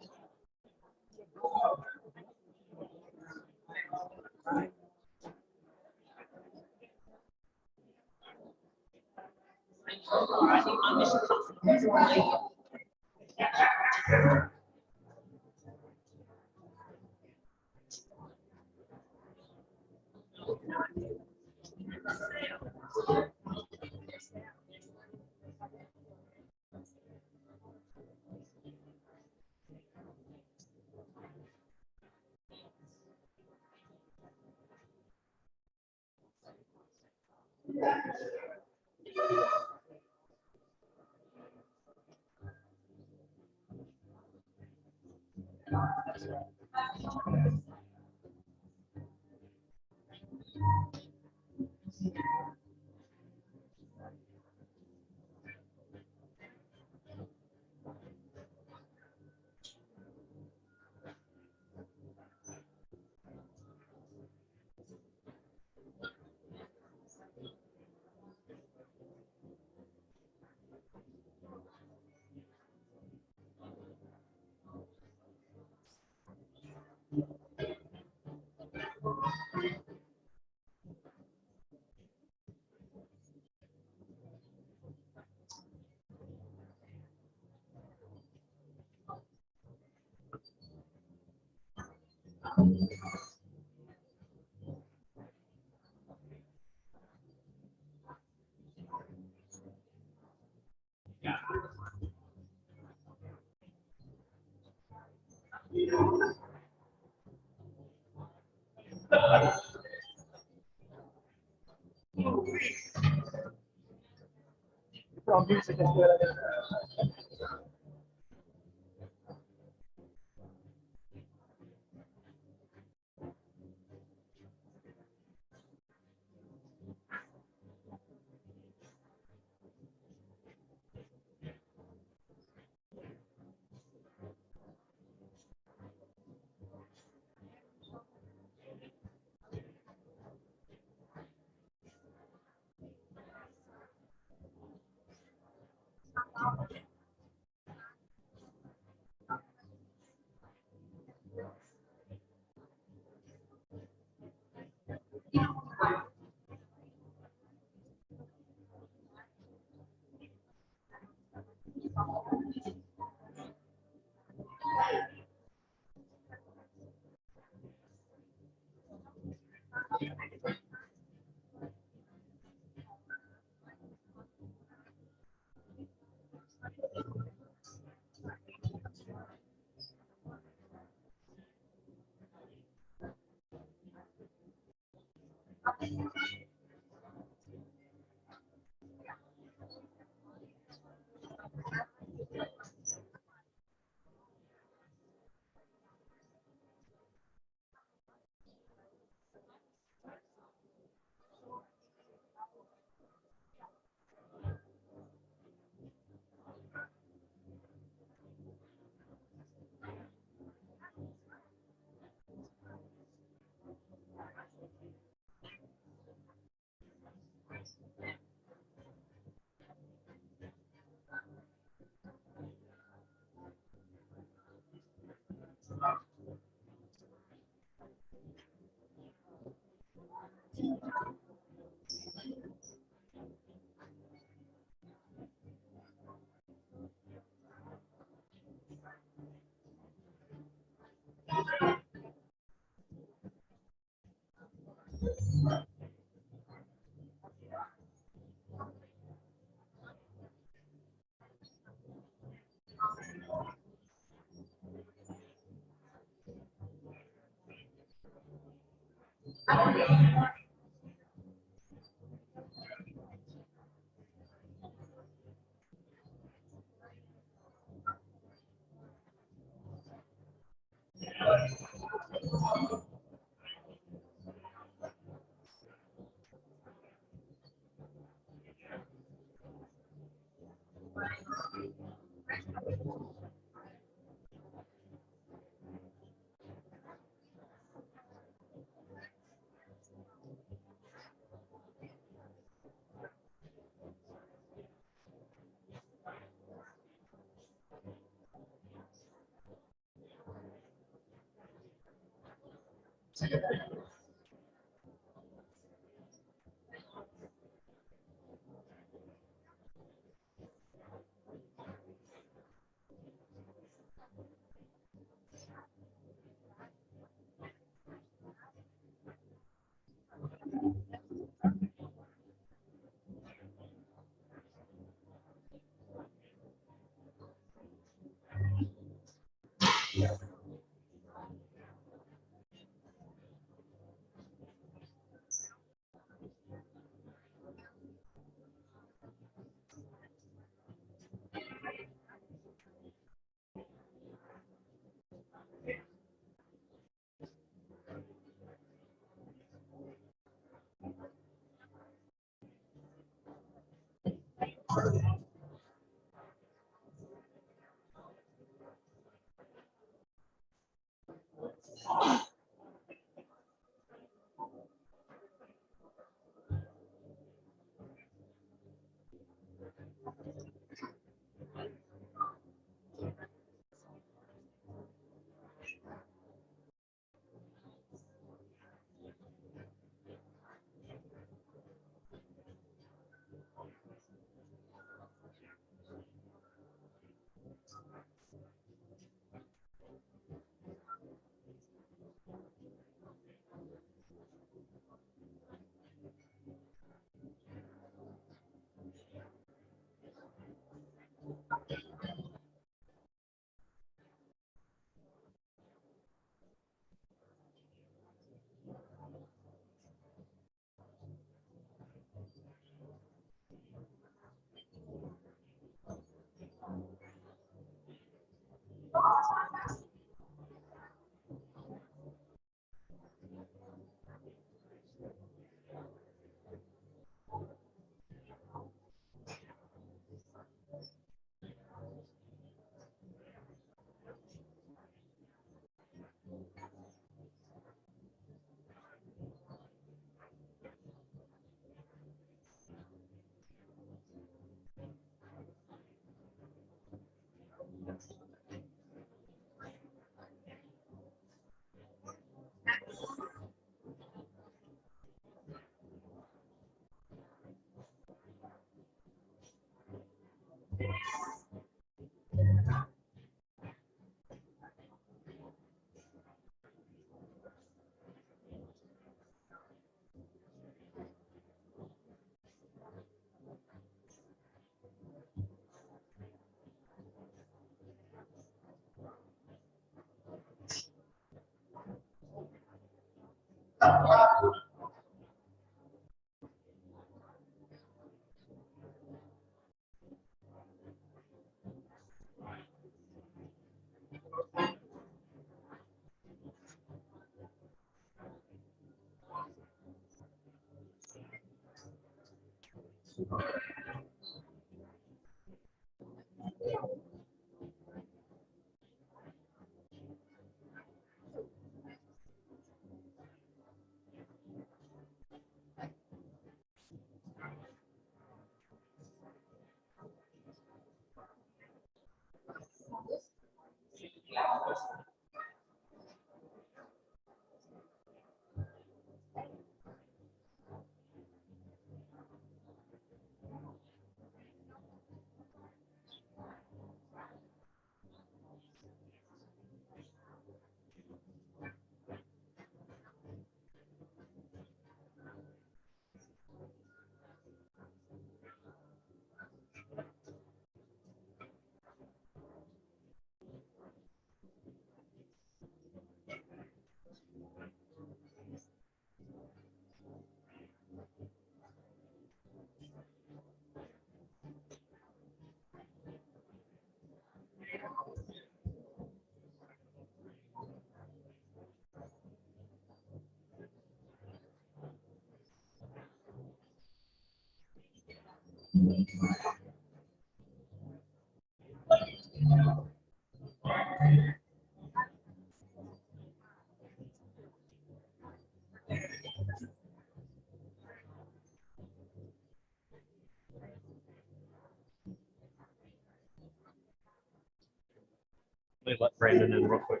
Let me let Brandon in real quick.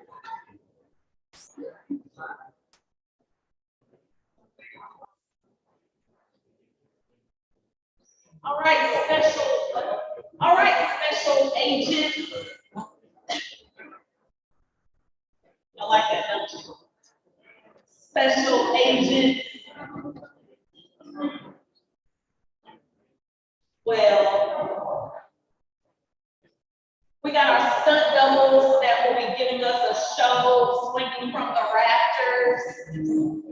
All right, special agent. I like that, don't you? Special agent. Well, we got our stunt doubles that will be giving us a show swinging from the rafters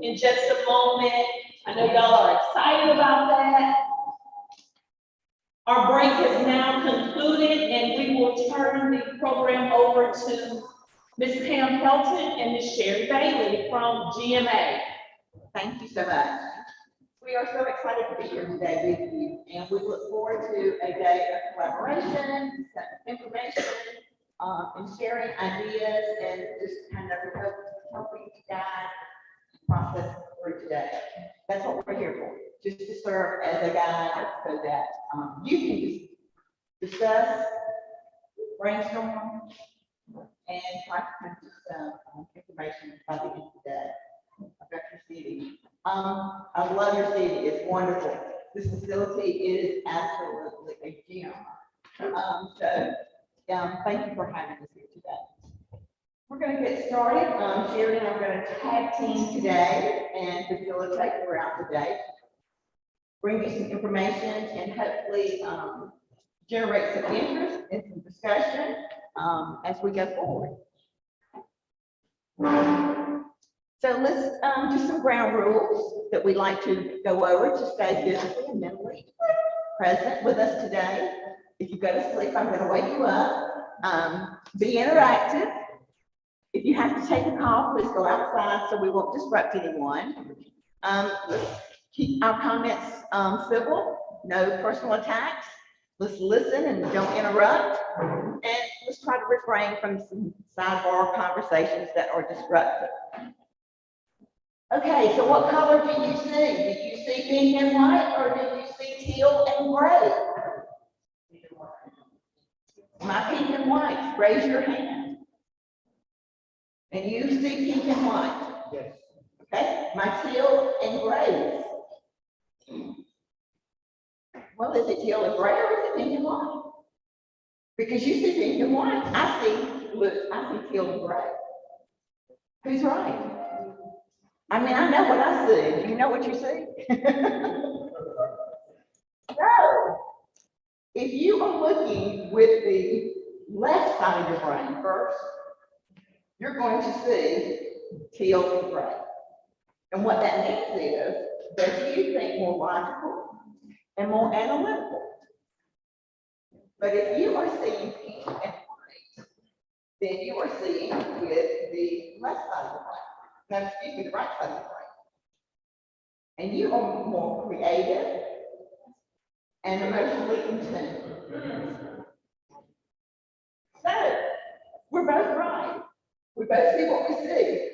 in just a moment. I know y'all are excited about that. Our break has now concluded, and we will turn the program over to Ms. Pam Pelton and Ms. Sherry Bailey from GMA. Thank you so much. We are so excited to be here today with you, and we look forward to a day of collaboration, information, and sharing ideas, and just kind of helping to guide the process through today. That's what we're here for, just to serve as a guide so that you can discuss, brainstorm, and try to come to some information by the end of the day about your city. I love your city. It's wonderful. This facility is absolutely a gem. Thank you for having us here today. We're going to get started. Sherry and I are going to tag team today and facilitate throughout the day. Bring you some information and hopefully generate some interest and some discussion as we go forward. So let's do some ground rules that we'd like to go over to stay physically and mentally present with us today. If you go to sleep, I'm going to wake you up. Be interactive. If you have to take a call, please go outside so we won't disrupt anyone. Let's keep our comments civil, no personal attacks. Let's listen and don't interrupt. And let's try to refrain from some sidebar conversations that are disruptive. Okay, so what color do you see? Did you see pink and white, or did you see teal and gray? My pink and white, raise your hand. And you see pink and white? Yes. Okay, my teal and gray. Well, is it teal and gray or is it pink and white? Because you see pink and white, I see teal and gray. Who's right? I mean, I know what I see. Do you know what you see? So, if you are looking with the left side of your brain first, you're going to see teal and gray. And what that means is that you think more logical and more analytical. But if you are seeing pink and white, then you are seeing with the left side of the brain. No, excuse me, the right side of the brain. And you are more creative, and emotionally in tune. So, we're both right. We both see what we see.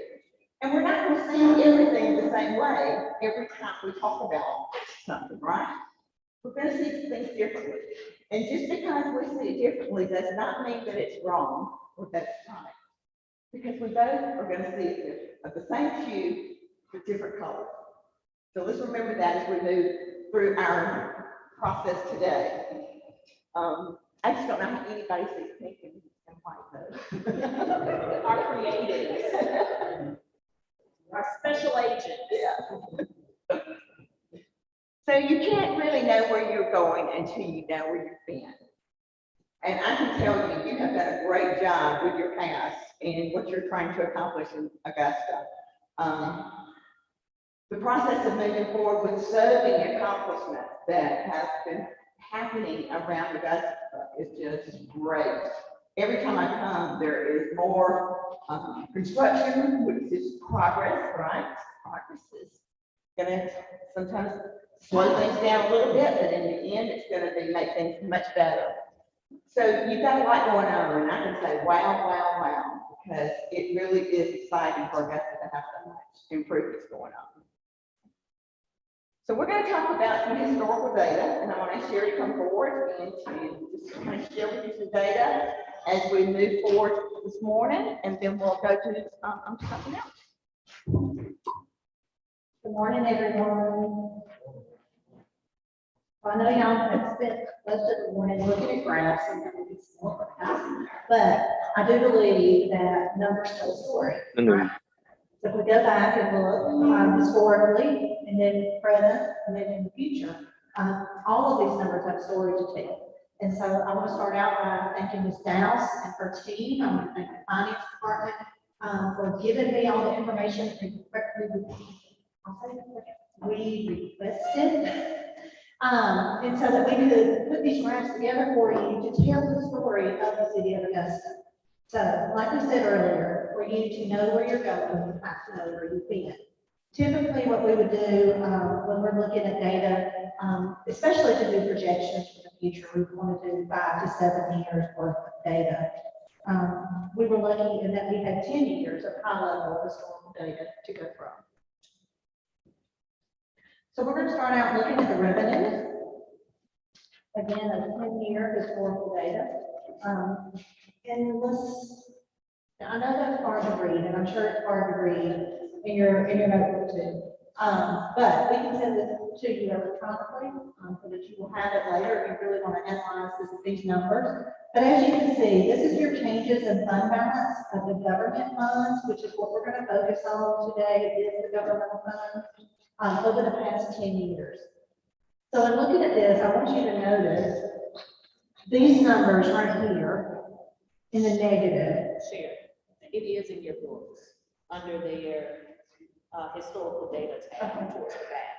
And we're not going to see everything the same way every time we talk about something, right? We're going to see things differently. And just because we see it differently does not mean that it's wrong or that it's right. Because we both are going to see it of the same hue with different colors. So let's remember that as we move through our process today. I just don't know how anybody sees pink and white though. Our creatives, our special agent. Yeah. So you can't really know where you're going until you know where you've been. And I can tell you, you have done a great job with your past and what you're trying to accomplish in Augusta. The process of moving forward with so many accomplishments that have been happening around Augusta is just great. Every time I come, there is more construction, which is progress, right? Progress is gonna sometimes slow things down a little bit, but in the end, it's gonna make things much better. So you've got a lot going on, and I can say, wow, wow, wow, because it really is exciting for Augusta to have so much improvements going on. So we're going to talk about some historical data, and I want to Sherry come forward and to just kind of share with you some data as we move forward this morning, and then we'll go to something else. Good morning, everyone. I know y'all have spent most of the morning looking at graphs and but I do believe that numbers tell a story. Right? So if we go back and look historically, and then present, and then in the future, all of these numbers have a story to tell. And so I want to start out by thanking Ms. Dowse and her team. I want to thank the finance department for giving me all the information we requested. And so that we could put these graphs together for you to tell the story of the city of Augusta. So, like we said earlier, for you to know where you're going, you have to know where you've been. Typically, what we would do when we're looking at data, especially to do projections for the future, we want to do 5 to 7 years worth of data. We were lucky in that we had 10 years of high-level historical data to go from. So we're going to start out looking at the revenues. Again, a 10-year historical data. And I know that's hard to read, and I'm sure it's hard to read in your notebook too. But we can send this to you electronically so that you will have it later if you really want to analyze these numbers. But as you can see, this is your changes in fund balance of the government funds, which is what we're going to focus on today, is the governmental funds. Over the past 10 years. So in looking at this, I want you to notice these numbers right here in the negative. Share. It is in your books under their historical data tab towards the back.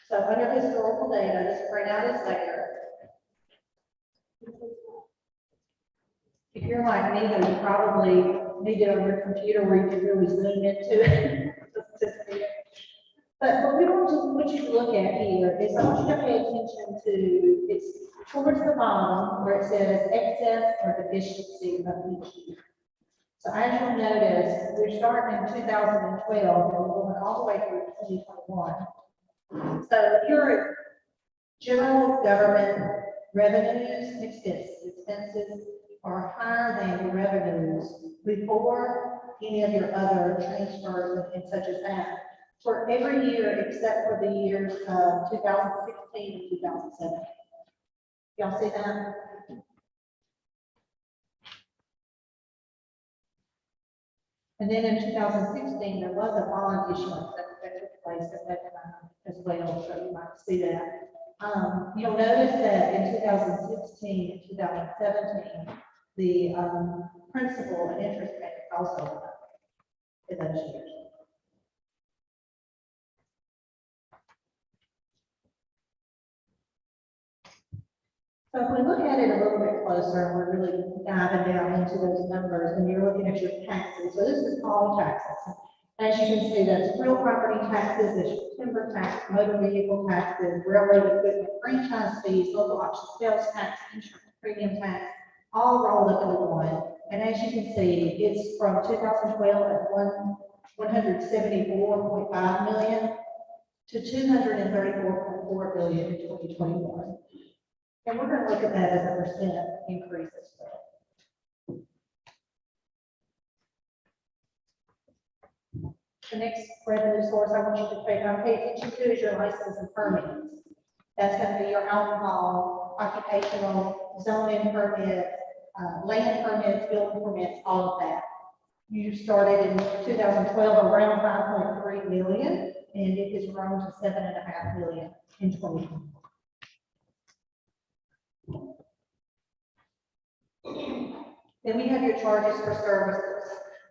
So under historical data, this printout is there. If you're like me, though, you probably need it on your computer where you can really zoom into it. But what we want you to look at here is I want you to pay attention to, it's towards the bottom where it says excess or deficiency of each year. So as you'll notice, we're starting in 2012 and we're going all the way through 2021. So your general government revenues, expenses are higher than your revenues before any of your other transfers and such as that. For every year except for the years of 2016 and 2017. Y'all see that? And then in 2016, there was a bond issuance that took place at that time as well, so you might see that. You'll notice that in 2016 and 2017, the principal and interest payments also went up in those years. So if we look at it a little bit closer, and we're really diving down into those numbers, and you're looking at your taxes. So this is all taxes. As you can see, that's real property taxes, there's timber tax, motor vehicle taxes, railroad equipment, franchise fees, local option sales tax, insurance premium tax, all rolled up into one. And as you can see, it's from 2012 at 174.5 million to 234.4 billion in 2021. And we're going to look at that as a percent increase as well. The next revenue source I want you to pay attention to is your license and permits. That's going to be your alcohol, occupational, zoning permits, land permits, building permits, all of that. You started in 2012 around 5.3 million, and it has grown to 7.5 million in 2020. Then we have your charges for services.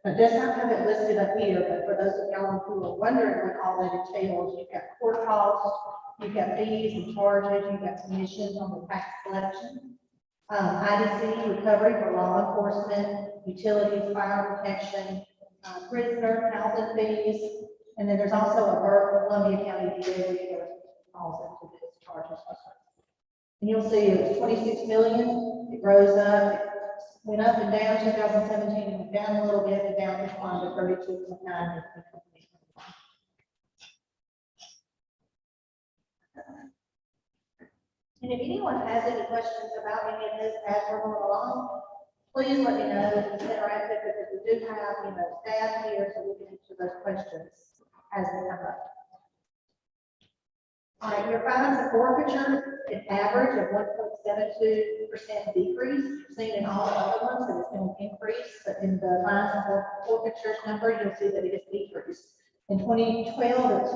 It does not have it listed up here, but for those of y'all who are wondering what all that entails, you've got court costs, you've got fees and charges, you've got commissions on the tax collection, IDC recovery for law enforcement, utilities, fire protection, prisoner housing fees, and then there's also a Burke Columbia County DA which falls into this charges. And you'll see it was 26 million. It rose up. Went up and down 2017, and went down a little bit, and down to 32.9. And if anyone has any questions about any of this as we're going along, please let me know. It's interactive because we do have, staff here, so we can answer those questions as they come up. All right, your fines and forfeiture, an average of 1.72% decrease. You've seen in all the other ones that it's been an increase, but in the fines and forfeitures number, you'll see that it has decreased. In 2012, it was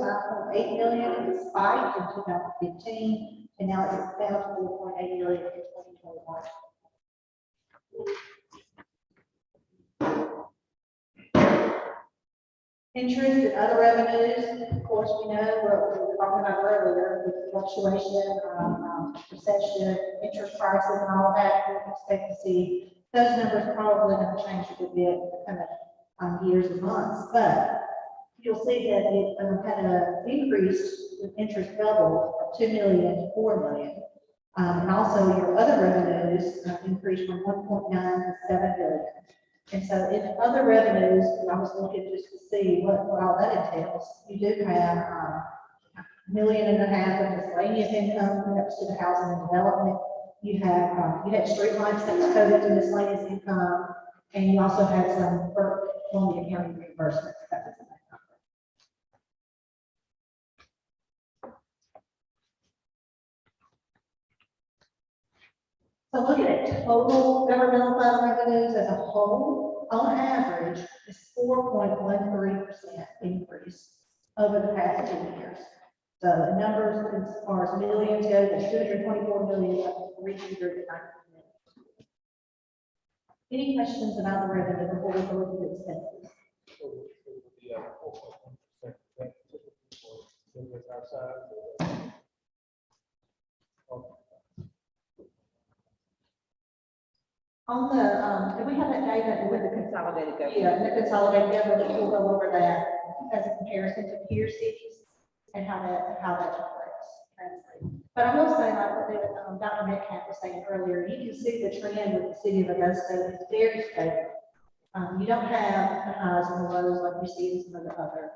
5.8 million. It spiked in 2015, and now it's down to 4.8 million in 2021. Interest and other revenues, of course, we know we were talking about earlier with fluctuation, recession, interest prices, and all of that. We expect to see those numbers probably going to change a good bit in the coming years and months. But you'll see that it had an increase with interest doubled from 2 million to 4 million. And also your other revenues increased from 1.9 to 7 billion. And so in other revenues, I was looking just to see what all that entails. You do have $1.5 million of miscellaneous income connected to the housing and development. You had street lights that was coded to miscellaneous income, and you also had some Burke Columbia County reimbursements that was in that number. So looking at total governmental fund revenues as a whole, on average, is 4.13% increase over the past 2 years. So the numbers as far as millions go, there's 224 million up to 390 million. Any questions about the revenue before we go into the expenses? On the, do we have that data with the consolidated government? Yeah, the consolidated government, we'll go over that as a comparison to peer cities and how that translates. But I will say, like what Dr. Metcalf was saying earlier, you can see the trend with the city of Augusta is very stable. You don't have the highs and the lows like we see in some of the other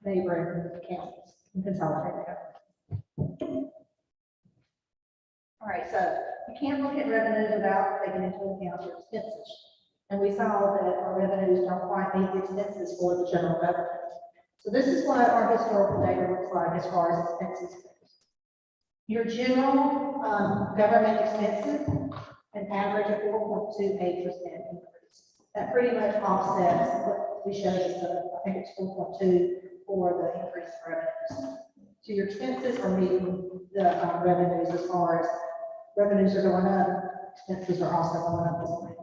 neighboring counties and consolidated government. All right, so you can't look at revenues without taking into account your expenses. And we saw that our revenues don't quite meet the expenses for the general government. So this is what our historical data looks like as far as expenses goes. Your general government expenses, an average of 4.28% increase. That pretty much offsets what we showed as I think it's 4.2 for the increased revenues. So your expenses are meeting the revenues as far as revenues are going up, expenses are also going up as well.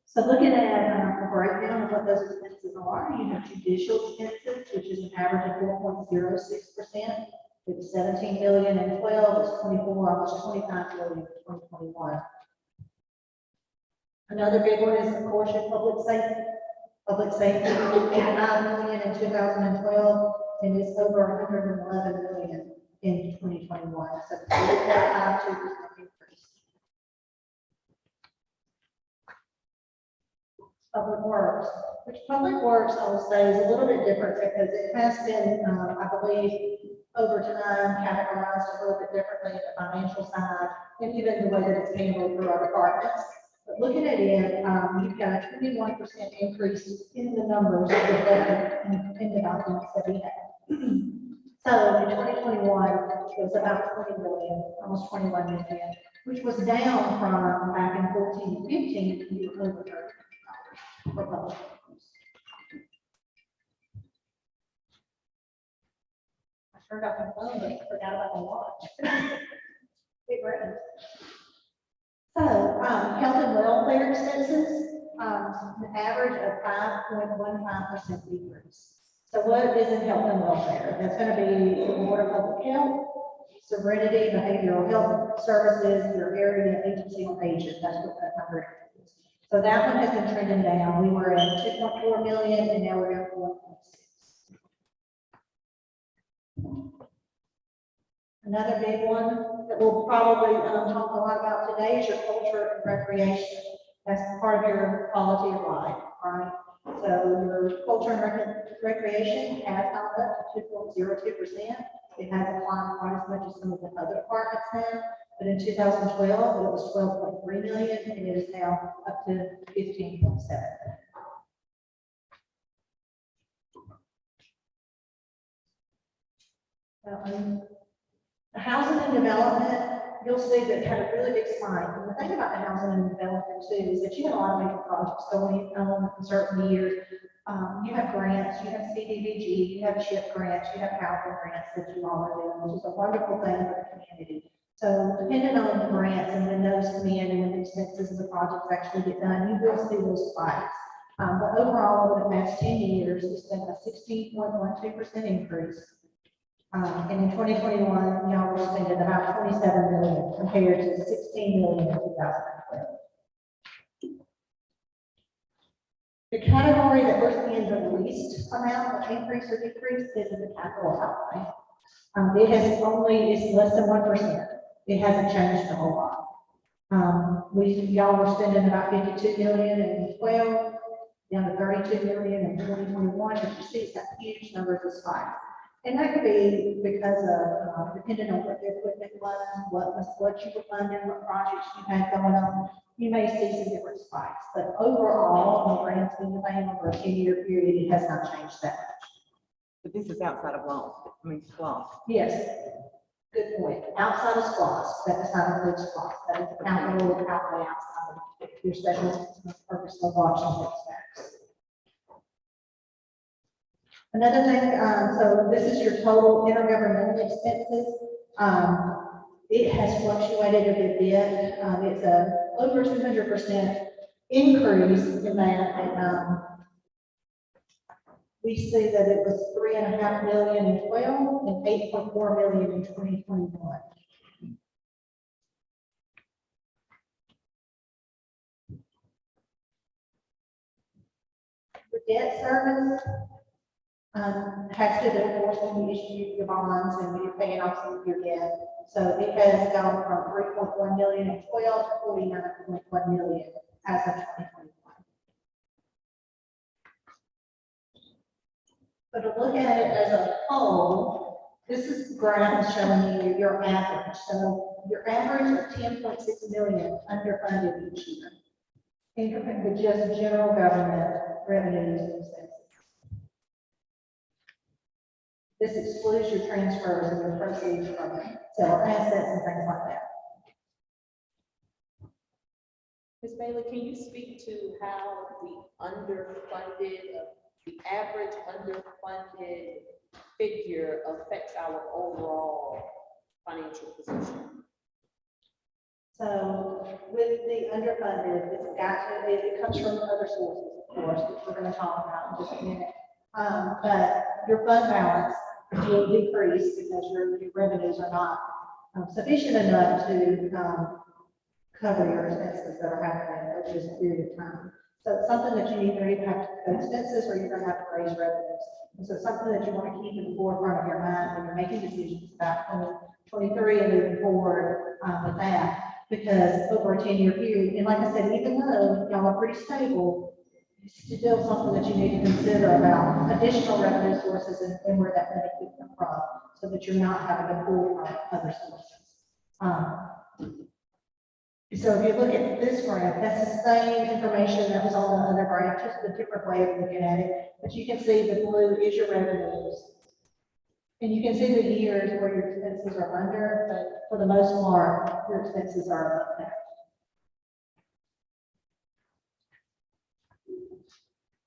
So looking at a breakdown of what those expenses are, you have judicial expenses, which is an average of 4.06%. It was 17 million in 12, it's 24, almost 25 million in 2021. Another big one is, of course, your public safety. Public safety, 89 million in 2012, and it's over 111 million in 2021. So it's a 2% increase. Public Works, which Public Works, I will say, is a little bit different because it has been, I believe, over time categorized a little bit differently in the financial side, and even the way that it's handled through our departments. But looking at it, you've got a 21% increase in the numbers reflected in the documents that we have. So in 2021, it was about 20 million, almost 21 million, which was down from back in 14, 15, we were over 30 for public works. I sure got my phone, but forgot about my watch. It rains. So, health and welfare expenses, an average of 5.15% decrease. So what is in health and welfare? That's going to be the Board of Public Health, Serenity, Behavioral Health Services, your area agency on agent. That's what that number is. So that one has been trending down. We were at 2.4 million, and now we're at 1.6. Another big one that we'll probably talk a lot about today is your culture and recreation. That's part of your quality of life, right? So your culture and recreation has gone up to 2.02%. It hasn't climbed quite as much as some of the other departments have, but in 2012, it was 12.3 million, and it is now up to 15.7. The housing and development, you'll see that had a really big spike. And the thing about the housing and development too is that you have a lot of major projects going on in certain years. You have grants, you have CDBG, you have CHIP grants, you have housing grants that you all are doing, which is a wonderful thing for the community. So depending on the grants and when those come in and when the expenses of the projects actually get done, you will see those spikes. But overall, over the past 10 years, it's been a 16.12% increase. And in 2021, y'all were spending about 27 million compared to 16 million in 2012. The category that we're seeing the least amount of increase or decrease is in the capital outlay. It's less than 1%. It hasn't changed a whole lot. Y'all were spending about 52 million in 12, down to 32 million in 2021, but you see it's got huge numbers of spikes. And that could be because of, depending on what the equipment was, what you were funding, what projects you had going on, you may see some different spikes. But overall, in the grand scheme of things, over a 10-year period, it has not changed that much. But this is outside of loans, SLOSS. Yes, good point. Outside of SLOSS, that does not include SLOSS. That is the capital outlay outside of your special purpose of watching tax. Another thing, so this is your total intergovernmental expenses. It has fluctuated a good bit. It's a over 200% increase in that. And, we see that it was 3.5 million in 12 and 8.4 million in 2021. The debt service has to do, of course, when you issue your bonds and when you're paying off some of your debt. So it has gone from 3.1 million in 12 to 49.1 million as of 2021. But to look at it as a whole, this is the graph showing you your average. So your average of 10.6 million underfunded each year. Income with just general government revenues and expenses. This excludes your transfers and your proceeds from sale of assets and things like that. Ms. Bailey, can you speak to how the average underfunded figure affects our overall financial position? So with the underfunded, it comes from other sources, of course, which we're going to talk about in just a minute. But your fund balance will decrease because your revenues are not sufficient enough to cover your expenses that are happening over this period of time. So it's something that you either have to cut expenses or you're gonna have to raise revenues. And so it's something that you want to keep in the forefront of your mind when you're making decisions about 2023 and moving forward with that. Because over a 10-year period, and like I said, even though y'all are pretty stable, it's still something that you need to consider about additional revenue sources and where that money could come from, so that you're not having to pull from other sources. So if you look at this graph, that's the same information that was on the other graph, just a different way of looking at it. But you can see the blue is your revenues. And you can see the years where your expenses are under, but for the most part, your expenses are up there.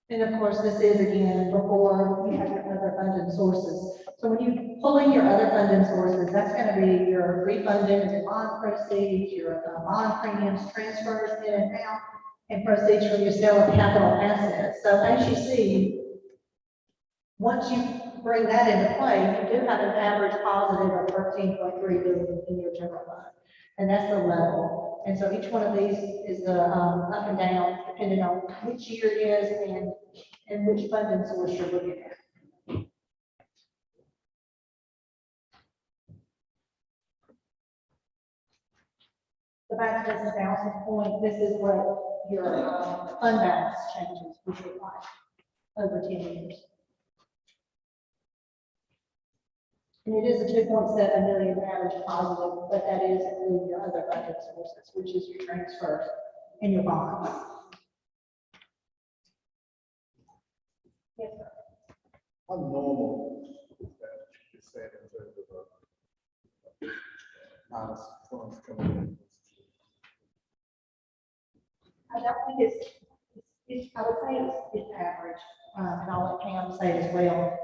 And of course, this is again before you have your other funding sources. So when you pull in your other funding sources, that's going to be your refunding of bond proceeds, your bond premiums, transfers in and out, and proceeds from your sale of capital assets. So as you see, once you bring that into play, you do have an average positive of 13.3 billion in your general fund, and that's the level. And so each one of these is the up and down, depending on which year it is and which funding source you're looking at. So back to Mrs. Allison's point, this is what your fund balance changes would look like over 10 years. And it is a 2.7 million average positive, but that is including your other funding sources, which is your transfers and your bonds. Yes, sir. How normal is that you said in terms of minus funds coming in? I don't think I would say it's average, and I'll let Pam say as well.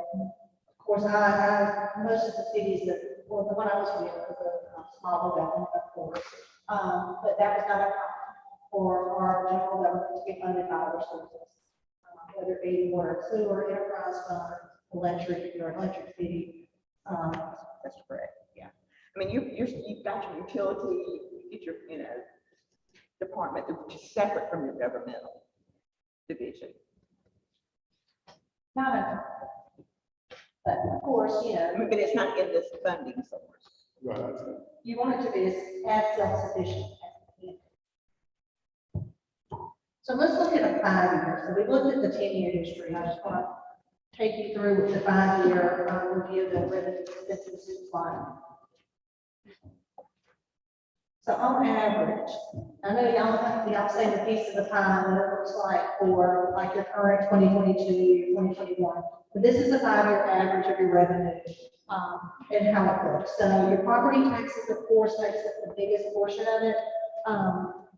Of course, most of the cities that, well, the one I was with was a small government, of course, but that was not a for our general government to get funded by other sources, whether it be water, sewer, enterprise fund, electric, your electric city. That's correct, yeah. I mean, you've got your utility, you get your, department, which is separate from your governmental division. Not a, but of course, I mean, but it's not in this funding source. Right, I understand. you want it to be as self-sufficient as it can. So let's look at a 5 year. So we looked at the 10-year history. I just want to take you through the 5-year review of the revenue expenses slide. So on average, I know y'all seen the piece of the pie that it looks like for like your current 2022, 2021. But this is a 5-year average of your revenue and how it looks. So your property taxes, of course, makes up the biggest portion of it.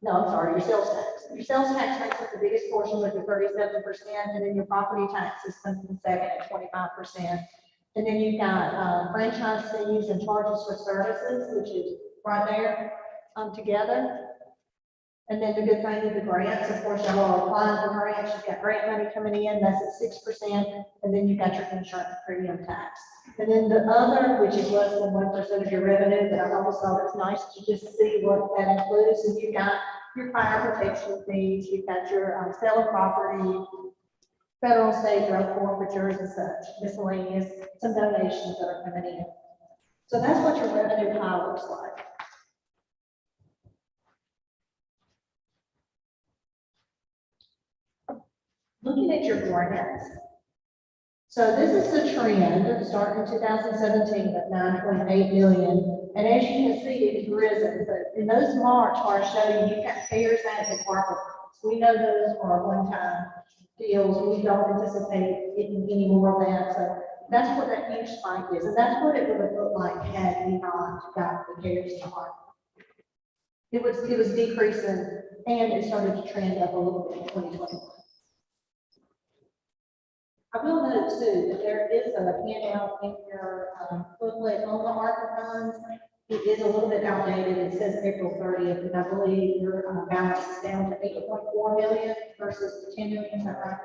No, I'm sorry, your sales tax. Your sales tax makes up the biggest portion with your 37%, and then your property taxes comes in second at 25%. And then you've got franchise fees and charges for services, which is right there together. And then the good thing is the grants, of course, y'all are applying for grants, you've got grant money coming in, that's at 6%, and then you've got your insurance premium tax. And then the other, which is less than 1% of your revenue, but I always thought it's nice to just see what that includes. And you've got your fire protection fees, you've got your sale of property, federal, state, road forfeitures and such, miscellaneous, some donations that are coming in. So that's what your revenue pie looks like. Looking at your grants. So this is the trend starting in 2017 at 9.8 million. And as you can see, it has risen. But in those March where I showed you, you've got CARES Act and ARPA. We know those are one-time deals. We don't anticipate getting any more of that. So that's what that huge spike is. And that's what it would have looked like had we not got the CARES and ARPA. It was decreasing and it started to trend up a little bit in 2021. I will note too that there is a handout in your booklet on the ARPA funds. It is a little bit outdated. It says April 30th, and I believe your balance is down to 8.4 million versus the 10 million. Is that right?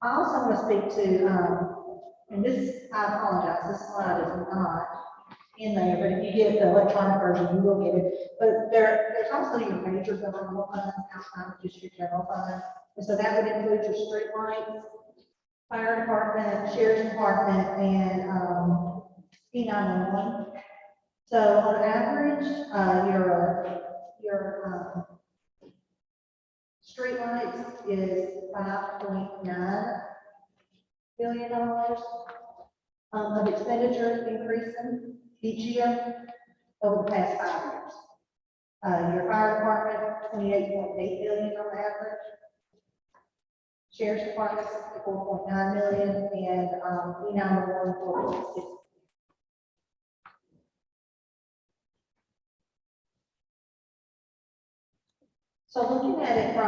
I also want to speak to and this, I apologize, this slide is not in there, but if you get the electronic version, you will get it. But there's also your major governmental funds outside of just your general fund. And so that would include your street lights, fire department, sheriff's department, and, E911. So on average, your street lights is $5.9 billion of expenditure increasing each year over the past 5 years. Your fire department, 28.8 billion on average. Sheriff's department, 64.9 million, and E911, 4.6. So looking at it from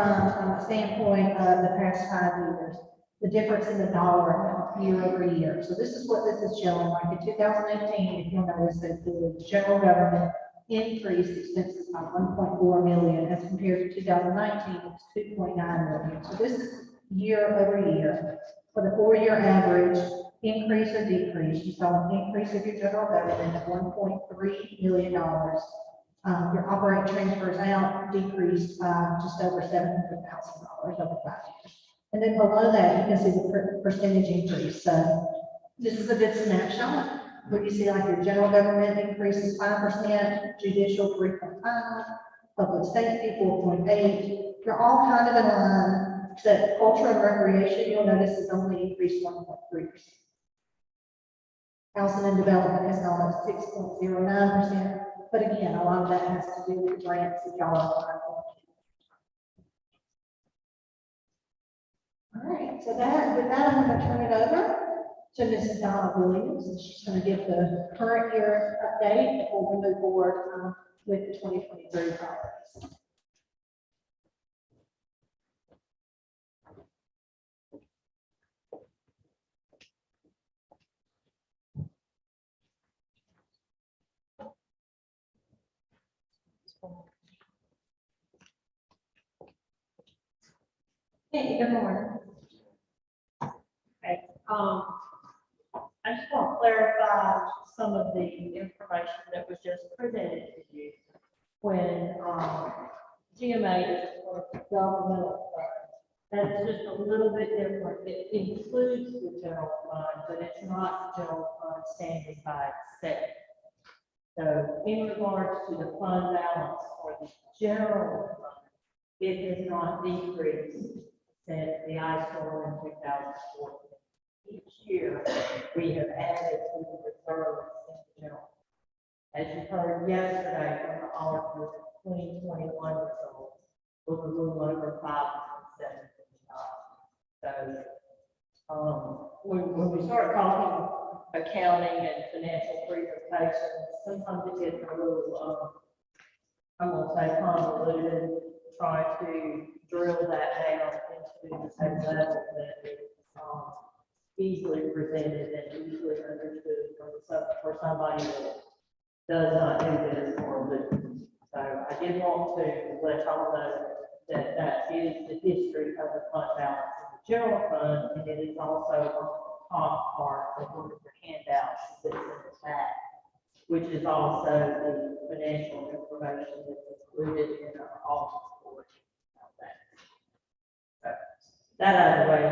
a standpoint of the past 5 years, the difference in the dollar amount year over year. So this is what this is showing, like in 2018, if you'll notice that the general government increased expenses by 1.4 million as compared to 2019, it's 2.9 million. So this is year over year. For the 4-year average, increase or decrease, you saw an increase of your general government of $1.3 million. Your operating transfers out decreased by just over $700,000 over 5 years. And then below that, you can see the percentage increase. So this is a good snapshot where you see like your general government increases 5%, judicial 3.5, public safety 4.8. You're all kind of in line, except culture and recreation, you'll notice is only increased 1.3%. Housing and development has gone up 6.09%. But again, a lot of that has to do with grants that y'all are applying for. All right, so with that, I'm going to turn it over to Mrs. Donna Williams, and she's going to give the current year update before we move forward with the 2023 priorities. Hey, good morning. Okay, I just want to clarify some of the information that was just presented to you. When, GMA is for governmental funds, that's just a little bit different. It includes the general fund, but it's not the general fund standing by itself. So in regards to the fund balance for the general fund, it has not decreased since the ice storm in 2014. Each year, we have added to the reserves in the general. As you heard yesterday from the auditor, the 2021 results was a little over $5.7 million. So, when we start talking accounting and financial presentation, sometimes it gets a little, I'm going to say convoluted, try to drill that down into the same level that it's easily presented and easily understood for somebody that does not do this for a living. So I did want to let y'all know that that is the history of the fund balance in the general fund, and it is also on the top part of one of the handouts that's in the back, which is also the financial information that's included in our office report. That out of the way,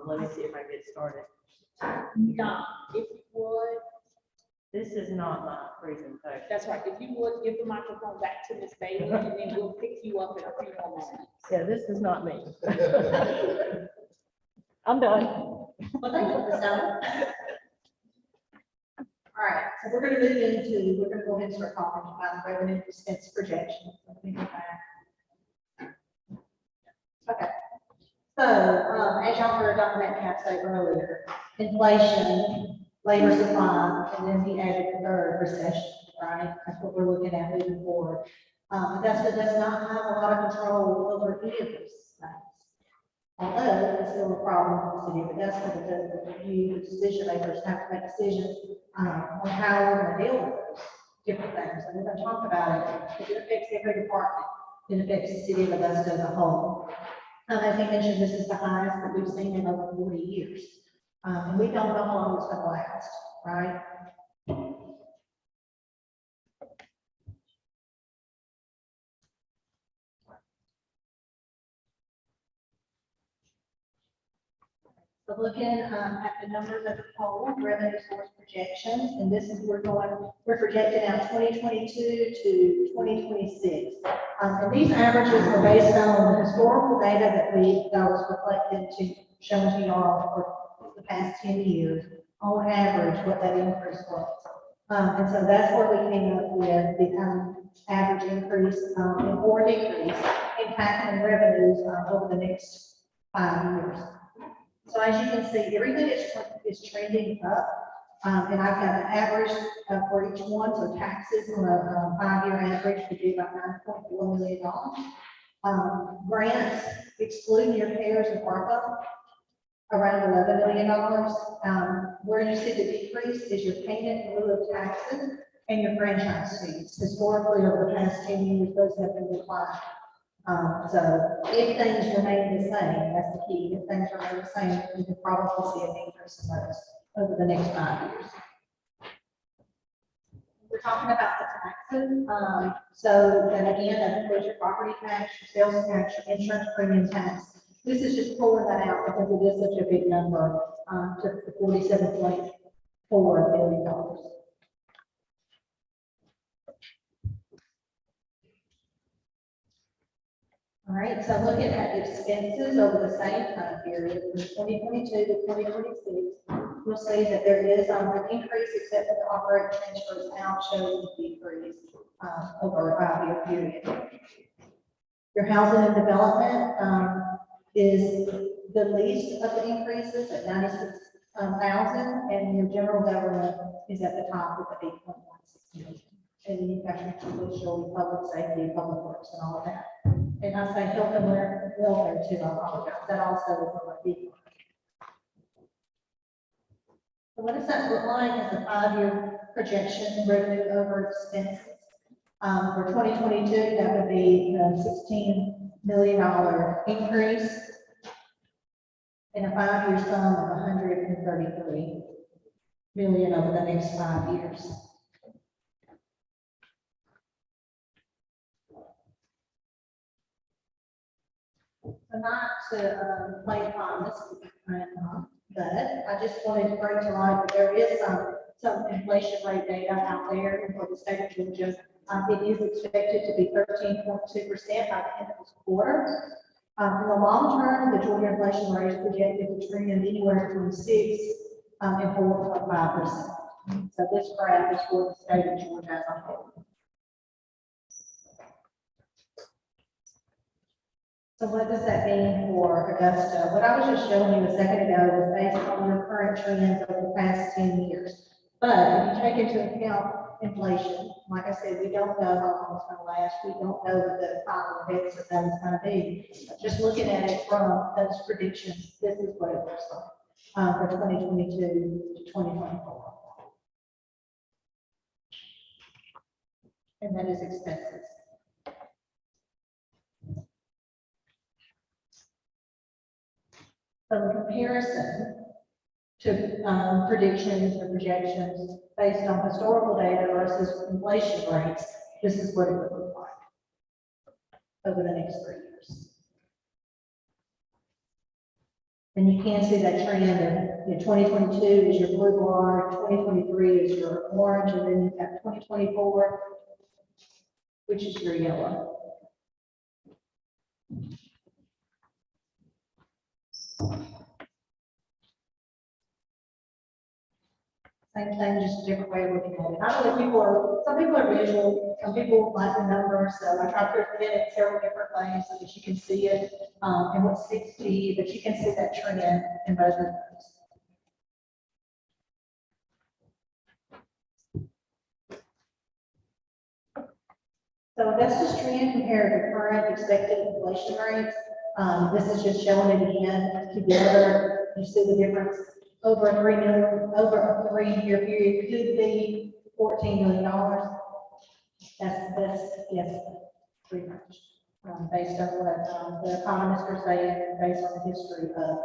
let me see if I get started. Don, if you would, This is not my presentation. that's right, if you would give the microphone back to Ms. Bailey, and then we'll pick you up in a few more moments. Yeah, this is not me. I'm done. Well, thank you, Ms. Donna. All right, so we're going to go ahead and start talking about the revenue expense projections. Let me go back. Okay. So, as y'all heard Dr. Metcalf say earlier, inflation, labor supply, and then he added the third, recession, right? That's what we're looking at moving forward. Augusta does not have a lot of control over any of those things. Although it's still a problem in the city of Augusta because the decision makers have to make decisions on how we're going to deal with those different things. And we're going to talk about it. It affects every department. It affects the city of Augusta as a whole. As he mentioned, this is the highest that we've seen in over 40 years. And we don't know how long it's gonna last, right? So looking at the numbers of the poll, revenue source projections, and this is, we're projecting out 2022 to 2026. And these averages are based on the historical data that was reflected shown to y'all for the past 10 years, on average, what that increase was. And so that's where we came up with the average increase or decrease impacting revenues over the next 5 years. So as you can see, everything is trending up. And I've got an average for each one. So taxes on a 5-year average would be about $9.4 million. Grants, excluding your CARES and ARPA, around $11 million. Where you see the decrease is your payment in lieu of taxes and your franchise fees. Historically, over the past 10 years, those have been declined. So if things remain the same, that's the key. If things remain the same, we could probably see an increase in those over the next 5 years. We're talking about the taxes. So then again, that includes your property tax, your sales tax, your insurance premium tax. This is just pulling that out because it is such a big number to $47.4 billion. All right, so looking at expenses over the same time period, from 2022 to 2026, we'll see that there is an increase, except for the operating transfers now shows a decrease over a 5-year period. Your housing and development is the least of the increases at 96,000, and your general government is at the top with the 8.16 million. And then you've got your judicial, public safety, public works, and all of that. And I say health and welfare too, I apologize, that also is on my vehicle. So what does that look like as a 5-year projection, revenue over expenses? For 2022, that would be a $16 million increase, and a 5-year sum of $133 million over the next 5 years. So not to play promise, but I just wanted to bring to light that there is some inflation rate data out there for the state of Georgia. It is expected to be 13.2% by the end of this quarter. In the long term, the Georgia inflation rate is projected to trend anywhere between 6 and 4.5%. So this graph is for the state of Georgia as a whole. So what does that mean for Augusta? What I was just showing you a second ago was based on your current trends over the past 10 years. But if you take into account inflation, like I said, we don't know how long it's going to last. We don't know what the final effects of that is going to be. But just looking at it from those predictions, this is what it looks like for 2022 to 2024. And that is expenses. So in comparison to predictions or projections based on historical data versus inflation rates, this is what it would look like over the next 3 years. And you can see that trend in 2022 is your blue bar, 2023 is your orange, and then you've got 2024, which is your yellow. Same thing, just a different way of looking at it. I know that some people are visual, some people like the numbers, so I try to present it several different ways so that you can see it and what sticks to you, but you can see that trend in both of those. So Augusta's trend compared to current expected inflation rates. This is just showing it again together. You see the difference over a 3-year period could be $14 million. That's yes, pretty much based on what the economists are saying and based on the history of.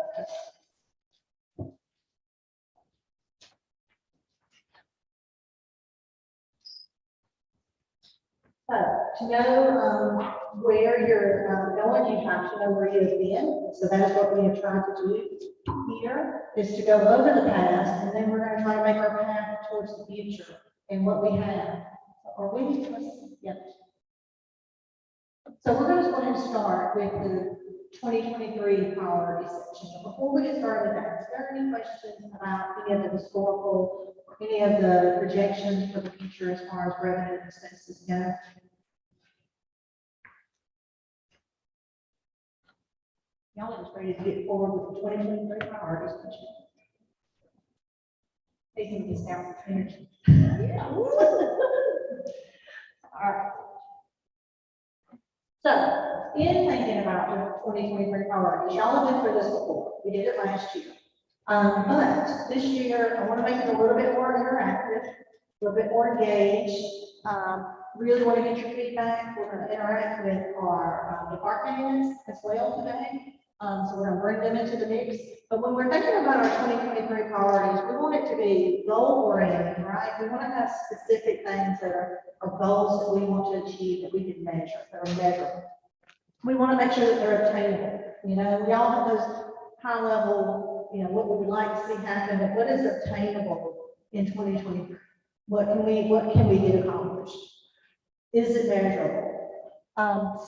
To know, where you're, going, you have to know where you've been. So that is what we have tried to do here, is to go over the past, and then we're gonna try to make our path towards the future and what we have. Are we, yep. So we're gonna go ahead and start with the 2023 priority section. But before we get started with that, is there any questions about any of the historical or any of the projections for the future as far as revenue and expenses go? Y'all are just ready to get forward with the 2023 priorities. Taking this down for energy. Yeah. All right. So, in thinking about the 2023 priorities, y'all have been through this before. We did it last year. But this year, I want to make it a little bit more interactive, a little bit more engaged. Really want to get your feedback. We're going to interact with our department heads as well today. So we're going to bring them into the mix. But when we're thinking about our 2023 priorities, we want it to be goal-oriented, right? We want to have specific things that are goals that we want to achieve that we can measure, that are measurable. We want to make sure that they're obtainable. You know, we all have those high-level, you know, what we would like to see happen, but what is obtainable in 2023? What can we get accomplished? Is it measurable?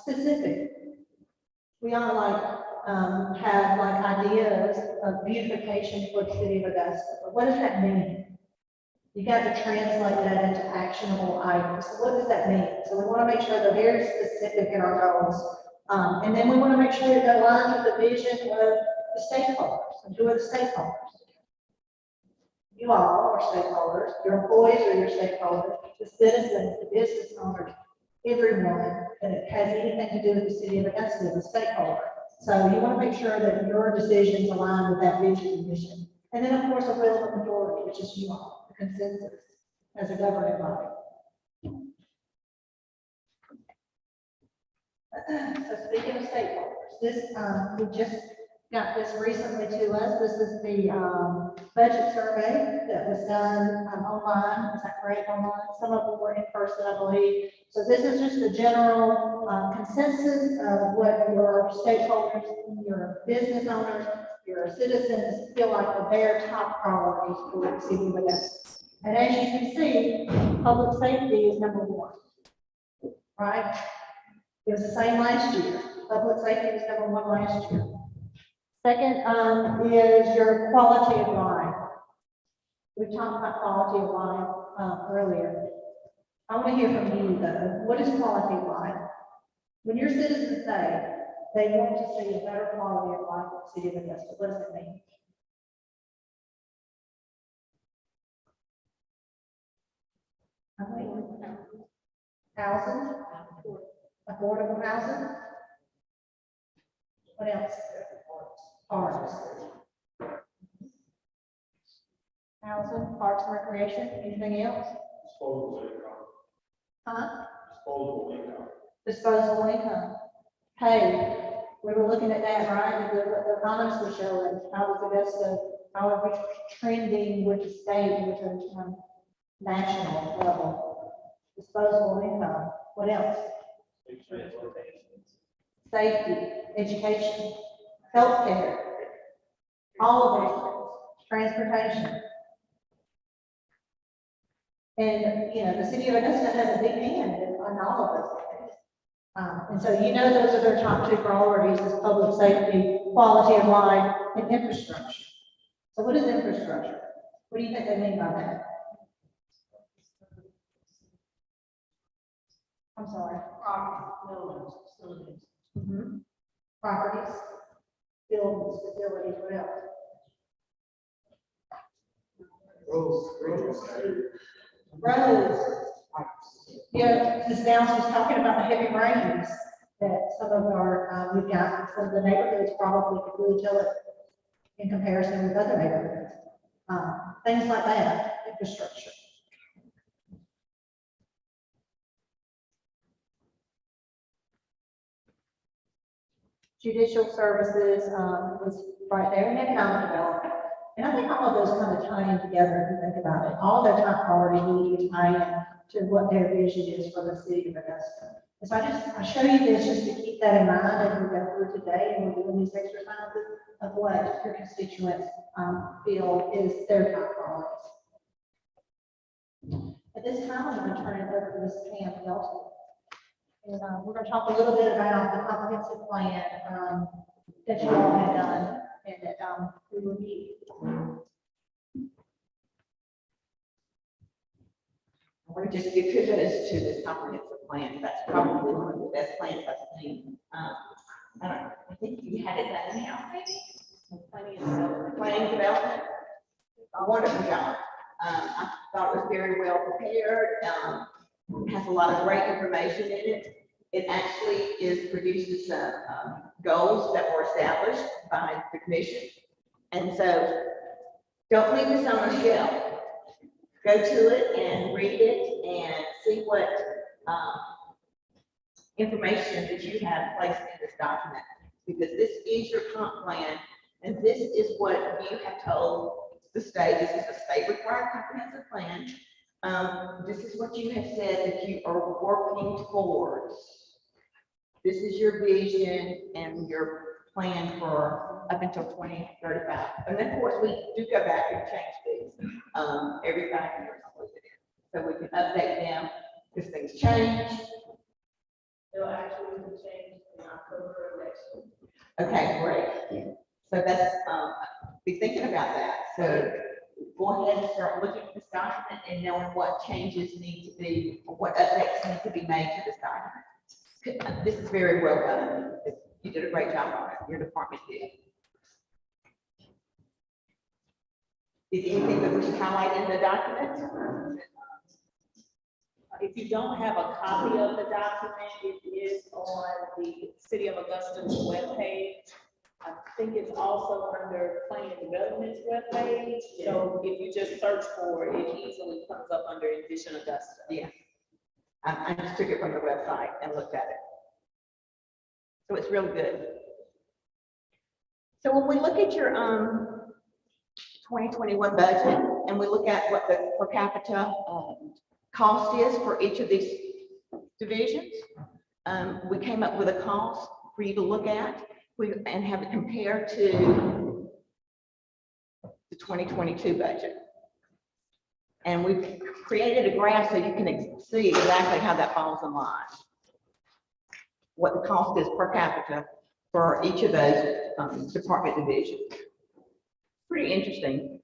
Specific. We all have ideas of beautification for the city of Augusta, but what does that mean? You got to translate that into actionable items. So what does that mean? So we want to make sure they're very specific in our goals. And then we want to make sure that it aligns with the vision of the stakeholders. And who are the stakeholders? You all are stakeholders. Your employees are your stakeholders. The citizens, the business owners, everyone that has anything to do with the city of Augusta is a stakeholder. So you want to make sure that your decisions align with that vision and mission. And then, of course, a relevant majority, which is you all, the consensus as a governing body. So speaking of stakeholders, this, we just got this recently to us. This is the budget survey that was done online. Is that correct? Online? Some of them were in person, I believe. So this is just the general consensus of what your stakeholders, your business owners, your citizens feel like are their top priorities for the city of Augusta. And as you can see, public safety is number one, right? It was the same last year. Public safety was number one last year. Second is your quality of life. We talked about quality of life earlier. I want to hear from you though. What is quality of life? When your citizens say they want to see a better quality of life in the city of Augusta, what does it mean? Housing, affordable housing. What else? Parks. Housing, parks and recreation, anything else? Disposable income. Huh? Disposable income. Disposable income. Hey, we were looking at that, right? The economists were showing how was Augusta, how are we trending with the state, with the national level. Disposable income. What else? Safety, education, healthcare, all of those things, transportation. And, you know, the city of Augusta has a big hand on all of those things. And so, you know, those are their top two priorities is public safety, quality of life, and infrastructure. So what is infrastructure? What do you think they mean by that? I'm sorry. Buildings, facilities. Properties, buildings, facilities, what else? Roads. Yeah, Ms. Downs was talking about the heavy rains that some of our, we've got, some of the neighborhoods probably could really tell it in comparison with other neighborhoods. Things like that, infrastructure. Judicial services was right there in economic development. And I think all of those kind of tie in together if you think about it. All their top priority need to tie in to what their vision is for the city of Augusta. And so I show you this just to keep that in mind as we go through today and we're doing these exercises of what your constituents feel is their top priorities. At this time, I'm going to turn it over to Ms. Pam Hilton. And we're going to talk a little bit about the comprehensive plan that you all have done and that we reviewed. I want to just give kudos to this comprehensive plan. That's probably one of the best plans I've seen. I don't know, I think you had it done in-house, maybe? Planning development. A wonderful job. I thought it was very well prepared. It has a lot of great information in it. It actually produces goals that were established by the commission. And so don't leave this on a shelf. Go to it and read it and see what information that you have placed in this document. Because this is your comp plan, and this is what you have told the state. This is a state required comprehensive plan. This is what you have said that you are working towards. This is your vision and your plan for up until 2035. And then, of course, we do go back and change these every 5 years. So we can update them if things change. They'll actually change in October election. Okay, great. So that's, be thinking about that. So go ahead and start looking at this document and knowing what changes need to be, or what updates need to be made to this document. This is very well done. You did a great job on it. Your department did. Is there anything that we should highlight in the document? If you don't have a copy of the document, it is on the City of Augusta's webpage. I think it's also under Planning and Development's webpage. So if you just search for it, it easily comes up under Envision Augusta. Yeah. I just took it from the website and looked at it. So it's really good. So when we look at your 2021 budget and we look at what the per capita cost is for each of these divisions, we came up with a cost for you to look at and have it compared to the 2022 budget. And we've created a graph so you can see exactly how that falls in line. What the cost is per capita for each of those department divisions. Pretty interesting.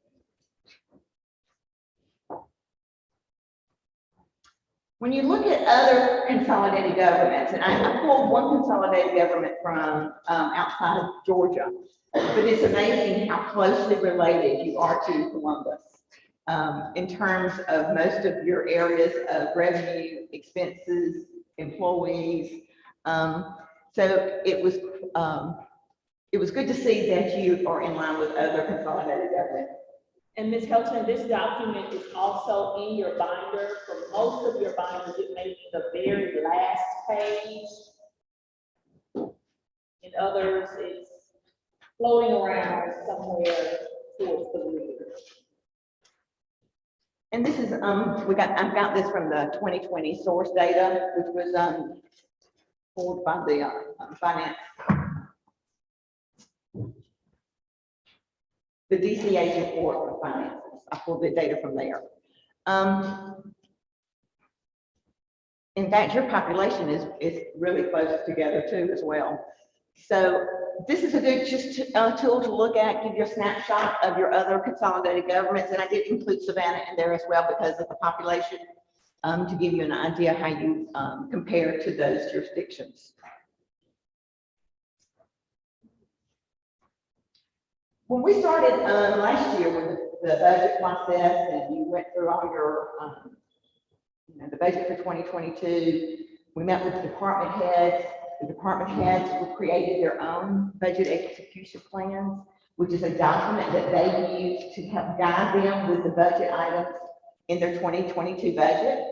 When you look at other consolidated governments, and I pulled one consolidated government from outside of Georgia, but it's amazing how closely related you are to Columbus in terms of most of your areas of revenue, expenses, employees. So it was good to see that you are in line with other consolidated government. And Ms. Hilton, this document is also in your binder. For most of your binders, it may be the very last page. In others, it's floating around somewhere towards the rear. And this is, I've got this from the 2020 source data, which was pulled by the finance. The DCA's report for finances. I pulled the data from there. In fact, your population is really close together too as well. So this is a good tool to look at, give you a snapshot of your other consolidated governments. And I did include Savannah in there as well because of the population, to give you an idea how you compare to those jurisdictions. When we started last year with the budget process and you went through all your, the budget for 2022, we met with the department heads. The department heads created their own budget execution plans, which is a document that they use to help guide them with the budget items in their 2022 budget.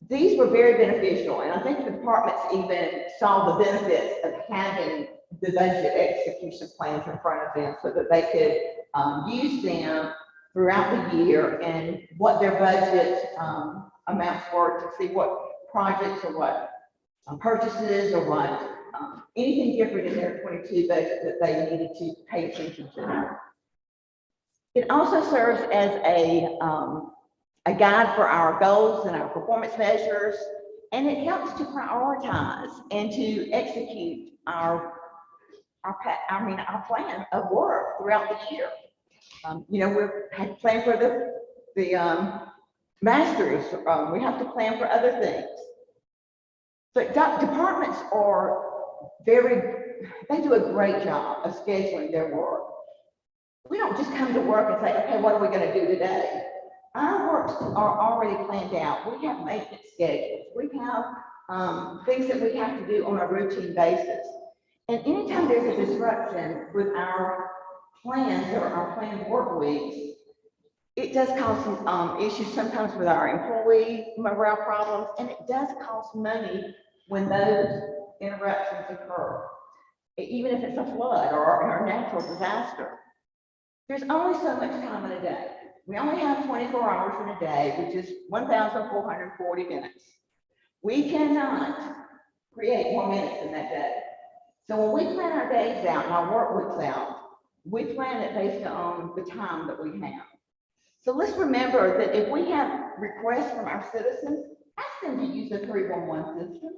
These were very beneficial, and I think the departments even saw the benefits of having the budget execution plans in front of them so that they could use them throughout the year and what their budget amounts were, to see what projects or what purchases or what anything different in their 22 budget that they needed to pay attention to. It also serves as a guide for our goals and our performance measures, and it helps to prioritize and to execute our plan of work throughout the year. You know, we're planning for the masters. We have to plan for other things. But departments are they do a great job of scheduling their work. We don't just come to work and say, okay, what are we going to do today? Our works are already planned out. We have maintenance schedules. We have things that we have to do on a routine basis. And anytime there's a disruption with our plans or our planned work weeks, it does cause some issues sometimes with our employee morale problems, and it does cost money when those interruptions occur, even if it's a flood or a natural disaster. There's only so much time in a day. We only have 24 hours in a day, which is 1,440 minutes. We cannot create more minutes in that day. So when we plan our days out and our work weeks out, we plan it based on the time that we have. So let's remember that if we have requests from our citizens, ask them to use the 311 system.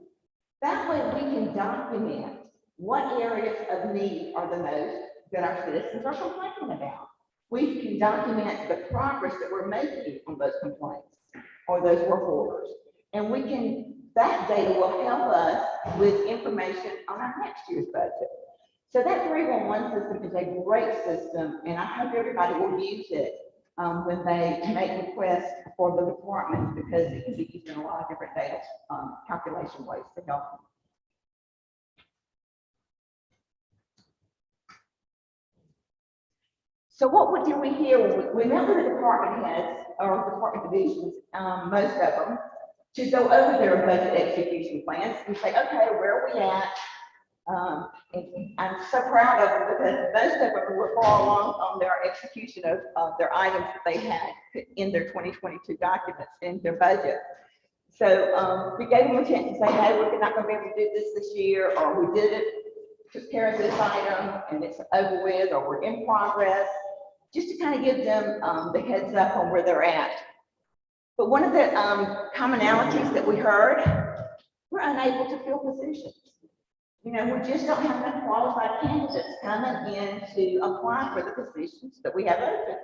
That way we can document what areas of need are the most that our citizens are complaining about. We can document the progress that we're making on those complaints or those work orders. And that data will help us with information on our next year's budget. So that 311 system is a great system, and I hope everybody will use it when they make requests for the departments, because it can be used in a lot of different data calculation ways to help them. So what do we hear? We met with the department heads or department divisions, most of them, to go over their budget execution plans and say, okay, where are we at? And I'm so proud of them because most of them were far along on their execution of their items that they had in their 2022 documents in their budget. So we gave them a chance to say, hey, we're not going to be able to do this year, or we did it, took care of this item and it's over with, or we're in progress, just to kind of give them the heads up on where they're at. But one of the commonalities that we heard, we're unable to fill positions. You know, we just don't have enough qualified candidates coming in to apply for the positions that we have open.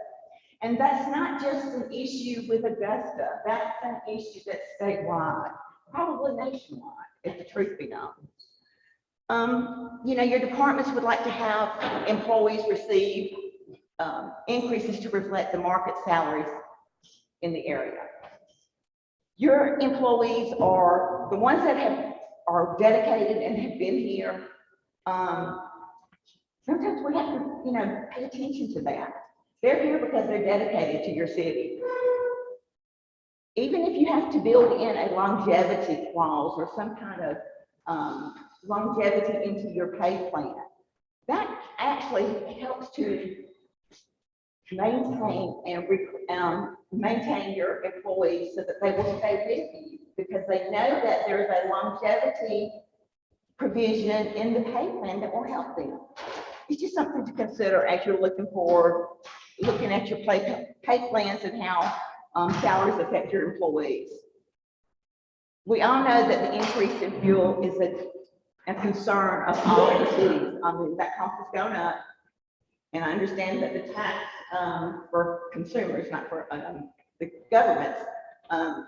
And that's not just an issue with Augusta, that's an issue that's statewide, probably nationwide, if the truth be known. You know, your departments would like to have employees receive increases to reflect the market salaries in the area. Your employees are the ones that are dedicated and have been here. Sometimes we have to, you know, pay attention to that. They're here because they're dedicated to your city. Even if you have to build in a longevity clause or some kind of longevity into your pay plan, that actually helps to maintain and maintain your employees so that they will stay with you, because they know that there's a longevity provision in the pay plan that will help them. It's just something to consider as you're looking at your pay plans and how salaries affect your employees. We all know that the increase in fuel is a concern of all the cities. I mean, that cost is going up. And I understand that the tax for consumers, not for the governments, that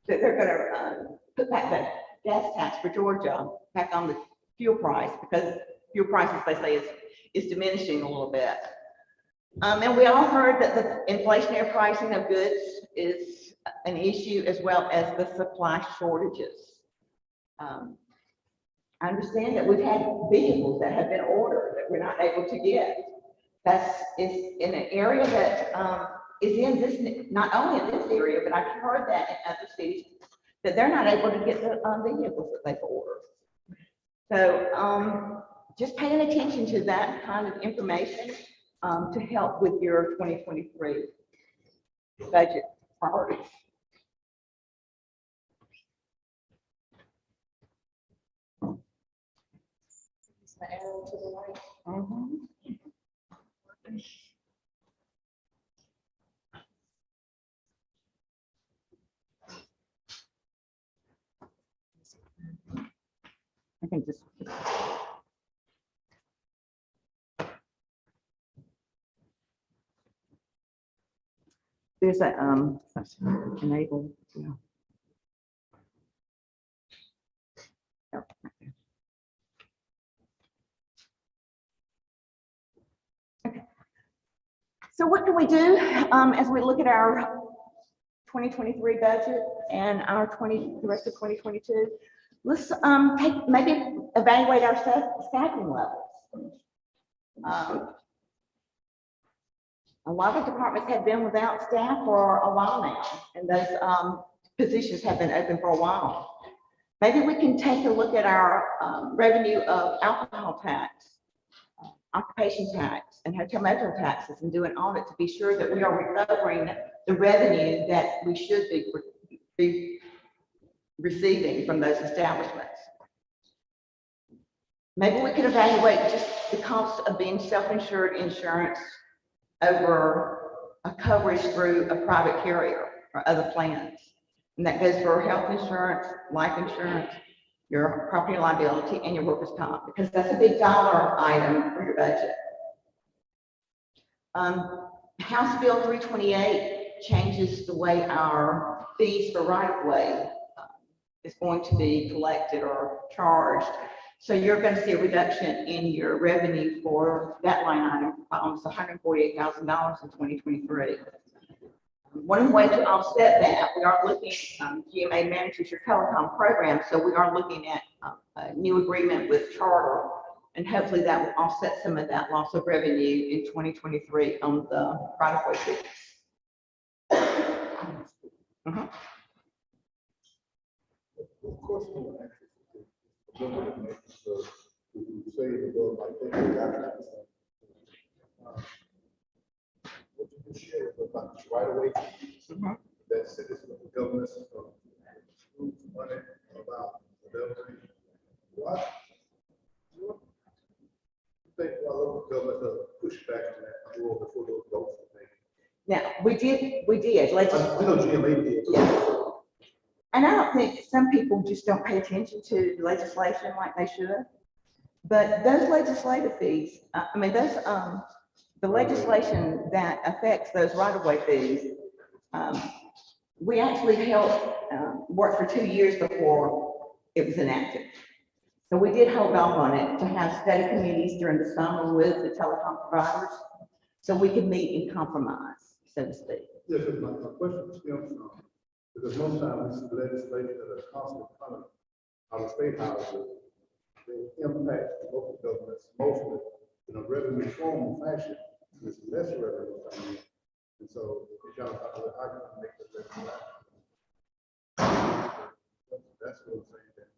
they're going to put back the gas tax for Georgia back on the fuel price, because fuel prices, they say, is diminishing a little bit. And we all heard that the inflationary pricing of goods is an issue, as well as the supply shortages. I understand that we've had vehicles that have been ordered that we're not able to get. Is in an area that is in this, not only in this area, but I've heard that in other cities, that they're not able to get the vehicles that they've ordered. So just paying attention to that kind of information to help with your 2023 budget priorities. The arrow to the right. Mhm. I can just. There's a, enable, yeah. Oh, right there. Okay. So what can we do, as we look at our 2023 budget and the rest of 2022? Let's, maybe evaluate our staffing levels. A lot of departments have been without staff for a while now, and those positions have been open for a while. Maybe we can take a look at our revenue of alcohol tax, occupation tax, and hotel motel taxes, and do an audit to be sure that we are recovering the revenue that we should be receiving from those establishments. Maybe we could evaluate just the cost of being self-insured insurance over a coverage through a private carrier or other plans. And that goes for health insurance, life insurance, your property liability, and your workers' comp, because that's a big dollar item for your budget. House Bill 328 changes the way our fees for right-of-way is going to be collected or charged. So you're going to see a reduction in your revenue for that line item by almost $148,000 in 2023. One of the ways to offset that, we are looking, GMA manages your telecom program, so we are looking at a new agreement with Charter, and hopefully that will offset some of that loss of revenue in 2023 on the right-of-way fees. Of course, we say the bill like that. What you can share about right away that citizens of the government lose money about the delivery. What you think our local government push back on that more before those votes are made? Now, we did. We know GMA did. Yeah. And I don't think some people just don't pay attention to legislation like they should. But those legislative fees, the legislation that affects those right-of-way fees, we actually helped work for 2 years before it was enacted. So we did hold off on it to have study committees during the summer with the telecom providers, so we could meet and compromise, so to speak. Yes, my question stems from, because most times we see legislation that are constantly coming out of state houses, they impact local governments mostly in a revenue form fashion, with less revenue coming in. And so, if y'all talk about how can we make the revenue happen? That's what I'm saying, that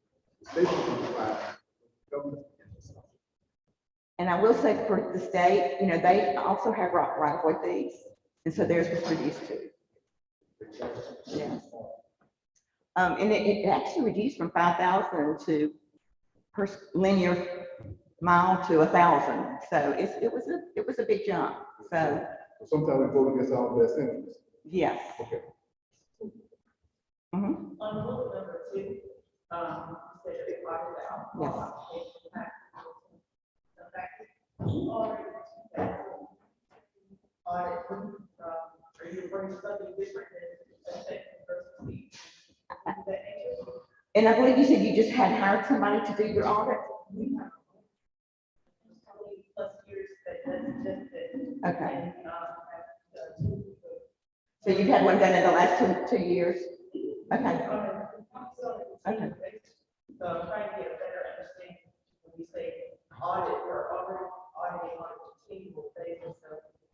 the state can provide, government can decide. And I will say for the state, they also have right-of-way fees, and so theirs was reduced too. Yes. And it actually reduced from 5,000 to per linear mile to 1,000. So it was a big jump. So Sometimes we vote against our best interests. yes. Okay. Mhm. On bullet number 2, you said that it brought it out. Yes. The fact that you already audit from, are you referring to something different than second versus speech? And I believe you said you just had hired somebody to do your audit. Plus years that's just it. Okay. And, So you've had one done in the last two years. Okay. Okay. So I'm trying to get a better understanding when you say audit, we're already auditing on a continual basis. So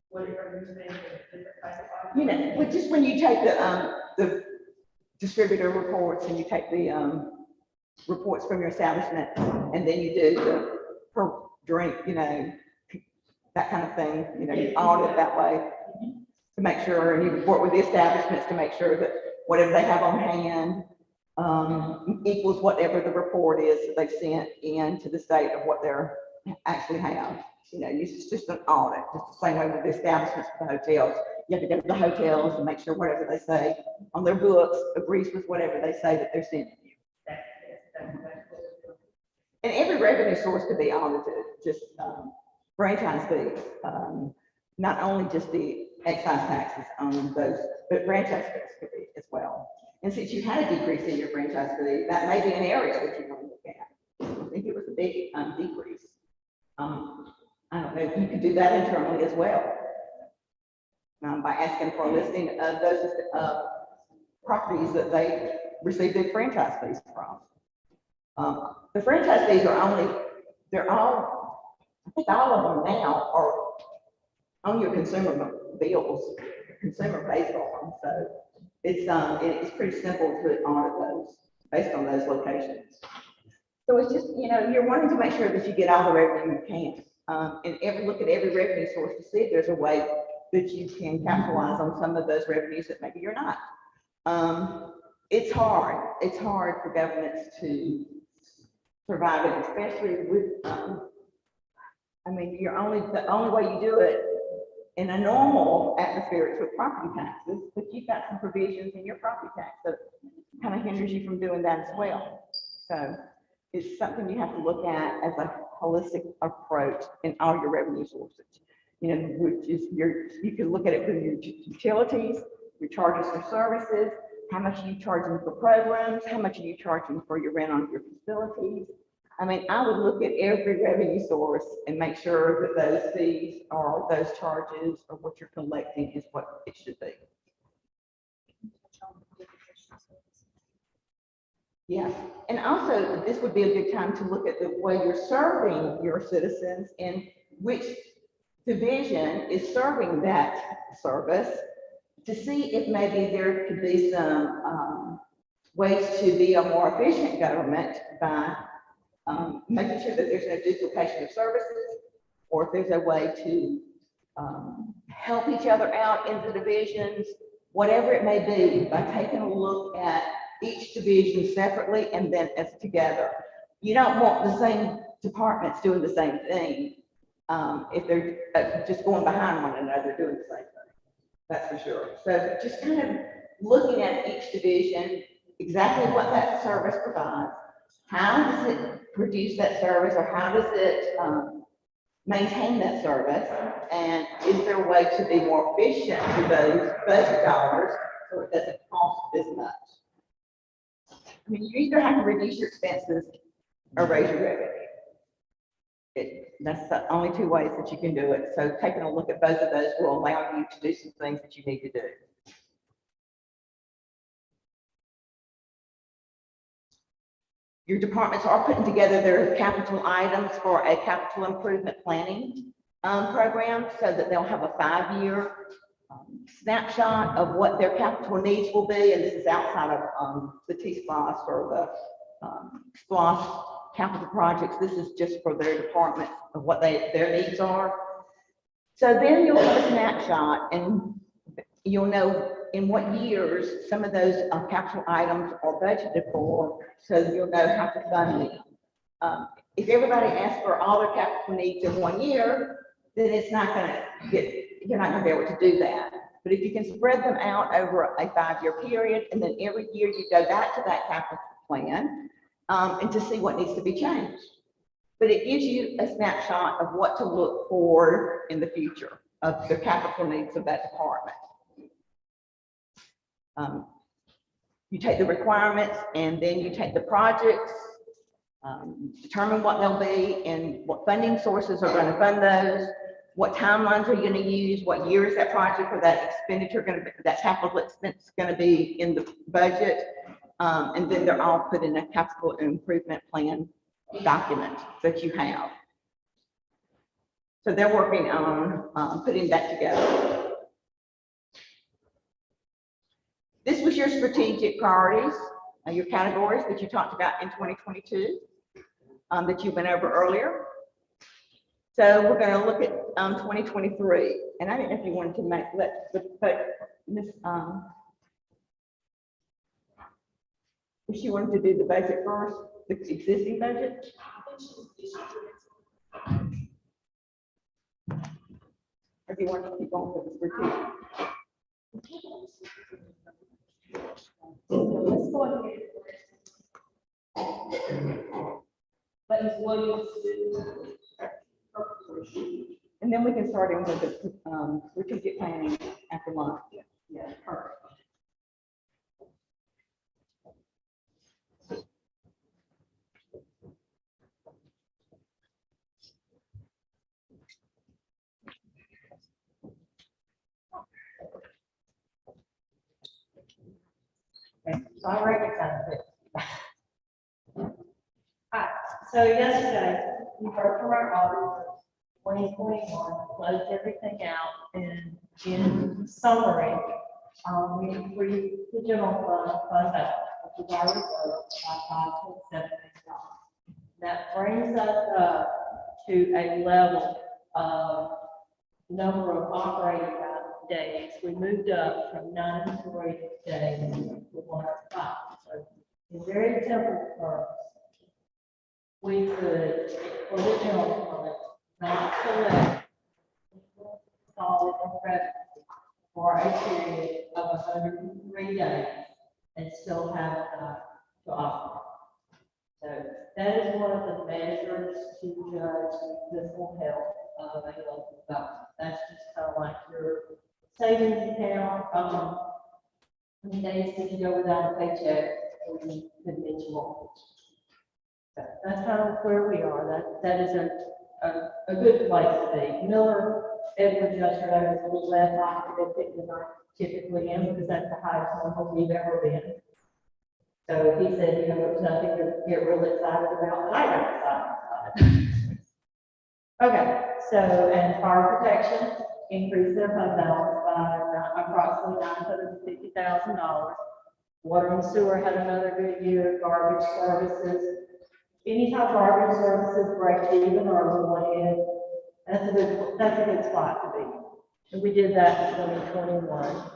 what are you saying, a different type of audit? But just when you take the distributor reports and you take the reports from your establishment, and then you do the per drink, that kind of thing, you know, you audit that way to make sure, and you work with the establishments to make sure that whatever they have on hand equals whatever the report is that they've sent in to the state of what they're actually have. You know, it's just an audit, just the same way with the establishments for the hotels. You have to go to the hotels and make sure whatever they say on their books agrees with whatever they say that they're sending you. And every revenue source could be audited, just franchise fees, not only just the excise taxes on those, but franchise fees could be as well. And since you had a decrease in your franchise fee, that may be an area that you want to look at. I think it was a big decrease. I don't know if you could do that internally as well, by asking for a listing of those properties that they receive their franchise fees from. The franchise fees are only, they're all, I think all of them now are on your consumer bills, consumer pays for them. So it's pretty simple to audit those based on those locations. So it's just, you know, you're wanting to make sure that you get all the revenue you can. And look at every revenue source to see if there's a way that you can capitalize on some of those revenues that maybe you're not. It's hard for governments to survive it, especially with, I mean, the only way you do it in a normal atmosphere is with property taxes, but you've got some provisions in your property tax that kind of hinders you from doing that as well. So it's something you have to look at as a holistic approach in all your revenue sources. You know, which is you can look at it from your utilities, your charges for services, how much are you charging for programs, how much are you charging for your rent on your facilities. I mean, I would look at every revenue source and make sure that those fees or those charges or what you're collecting is what it should be. Yeah, and also this would be a good time to look at the way you're serving your citizens and which division is serving that service to see if maybe there could be some ways to be a more efficient government by making sure that there's no duplication of services, or if there's a way to help each other out in the divisions, whatever it may be, by taking a look at each division separately and then as together. You don't want the same departments doing the same thing if they're just going behind one another doing the same thing. That's for sure. So just kind of looking at each division, exactly what that service provides, how does it produce that service, or how does it maintain that service, and is there a way to be more efficient with those budget dollars so it doesn't cost as much? I mean, you either have to reduce your expenses or raise your revenue. That's the only two ways that you can do it. So taking a look at both of those will allow you to do some things that you need to do. Your departments are putting together their capital items for a capital improvement planning program, so that they'll have a 5-year snapshot of what their capital needs will be. And this is outside of the T-SPLOST or the SPLOST capital projects. This is just for their department of what their needs are. So then you'll have a snapshot and you'll know in what years some of those capital items are budgeted for, so you'll know how to fund them. If everybody asks for all their capital needs in 1 year, then it's not going to get, you're not going to be able to do that. But if you can spread them out over a 5-year period, and then every year you go back to that capital plan and to see what needs to be changed. But it gives you a snapshot of what to look for in the future of the capital needs of that department. You take the requirements and then you take the projects, determine what they'll be and what funding sources are going to fund those, what timelines are you going to use, what year is that project or that expenditure going to be, that capital expense going to be in the budget, and then they're all put in a capital improvement plan document that you have. So they're working on putting that together. This was your strategic priorities, your categories that you talked about in 2022, that you went over earlier. So we're going to look at 2023, and I didn't know if you wanted to make, but Miss, if she wanted to do the budget first, the existing budget. Or do you want to keep going with the strategic? Let's go ahead. Let Ms. Williams do. And then we can start in with the, strategic planning after lunch. Yeah, perfect. Okay, so I recognize it. Hi, so yesterday, we heard from our auditors, 2021, closed everything out, and in summary, we increased the general fund balance, which is our reserve, by $5.7 million. That brings us up to a level of number of operating days. We moved up from 93 days to 105. So in very simple terms, we could, for the general fund, not collect solid revenue for a period of 103 days and still have enough to operate. So that is one of the measures to judge the fiscal health of a local government. That's just kind of like your savings account, how many days did you go without a paycheck, or you could get your mortgage. So that's kind of where we are. That is a good place to be. Miller Edwards yesterday was a little less optimistic than I typically am, because that's the highest number we've ever been. So he said, you know, it was nothing to get really excited about, but I got excited. Okay, so, and fire protection increased their fund balance by approximately $950,000. Water and sewer had another good year. Garbage services, anytime garbage services break even or go ahead, that's a good spot to be. And we did that in 2021.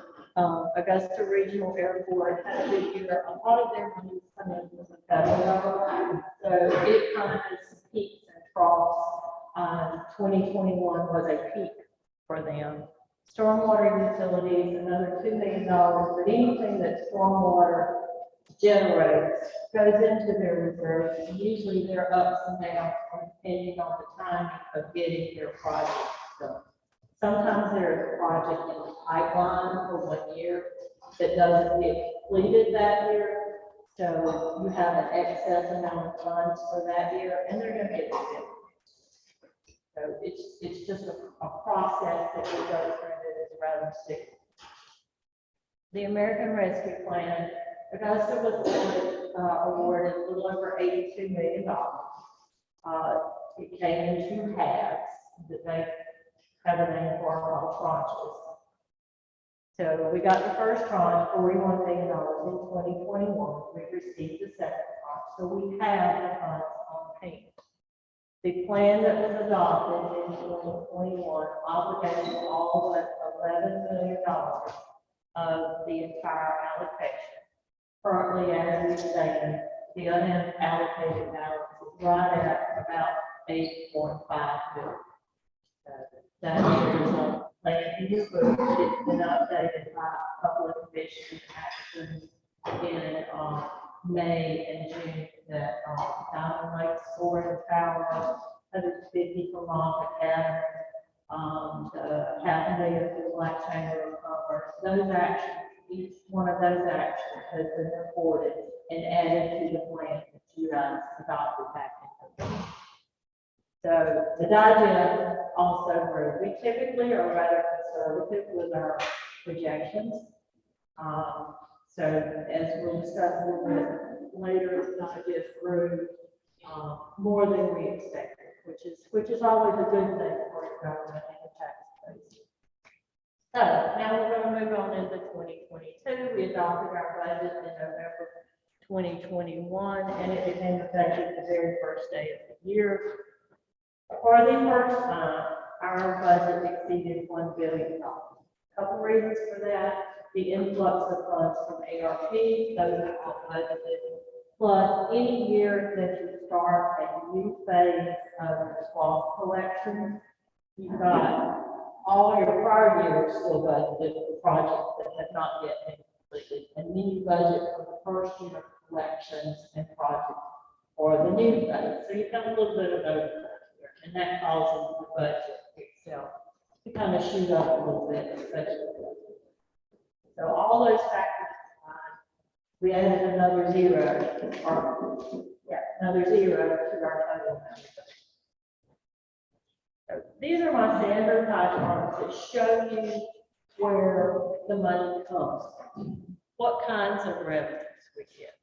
Augusta Regional Airport had a good year. A lot of their money was coming in from the federal government, so it kind of has some peaks and troughs. 2021 was a peak for them. Stormwater utilities, another $2 million, but anything that stormwater generates goes into their reserves. And usually they're ups and downs depending on the timing of getting their projects done. Sometimes there's a project in the pipeline for 1 year that doesn't get completed that year. So you have an excess amount of funds for that year, and they're going to get it. So it's just a process that we go through that is rather sticky. The American Rescue Plan, Augusta was awarded a little over $82 million. It came in two halves that they have a name for called tranches. So we got the first tranche, $41 million in 2021. We received the second tranche, so we have the funds on hand. The plan that was adopted in 2021 obligated all but $11 million of the entire allocation. Currently, as we stand, the unallocated balance is right at about $8.5 billion. That is a plan in your book, but it's been updated by a couple of commission actions in May and June that Diamond Lake Soaring Tower, 150 for Long Academy, the $500,000 for the Black Chamber of Commerce. Those actions, each one of those actions has been reported and added to the plan that you guys adopted back in November. So the digest also grew. We typically are rather conservative with our projections. So as we'll discuss a little bit later, the digest grew more than we expected, which is always a good thing for the government and the taxpayers. So now we're going to move on into 2022. We adopted our budget in November 2021, and it became effective the very first day of the year. For the first time, our budget exceeded $1 billion. Couple reasons for that: the influx of funds from ARP, those are all budgeted, plus any year that you start a new phase of your SWAP collection, you've got all your prior years still budgeted for projects that have not yet been completed, and then you budget for the first year of collections and projects or the new phase. So you've got a little bit of overlap here, and that causes the budget itself to kind of shoot up a little bit, especially. So all those factors combined, we added another zero, another zero to our total amount. So these are my standard pie charts that show you where the money comes from, what kinds of revenues we get.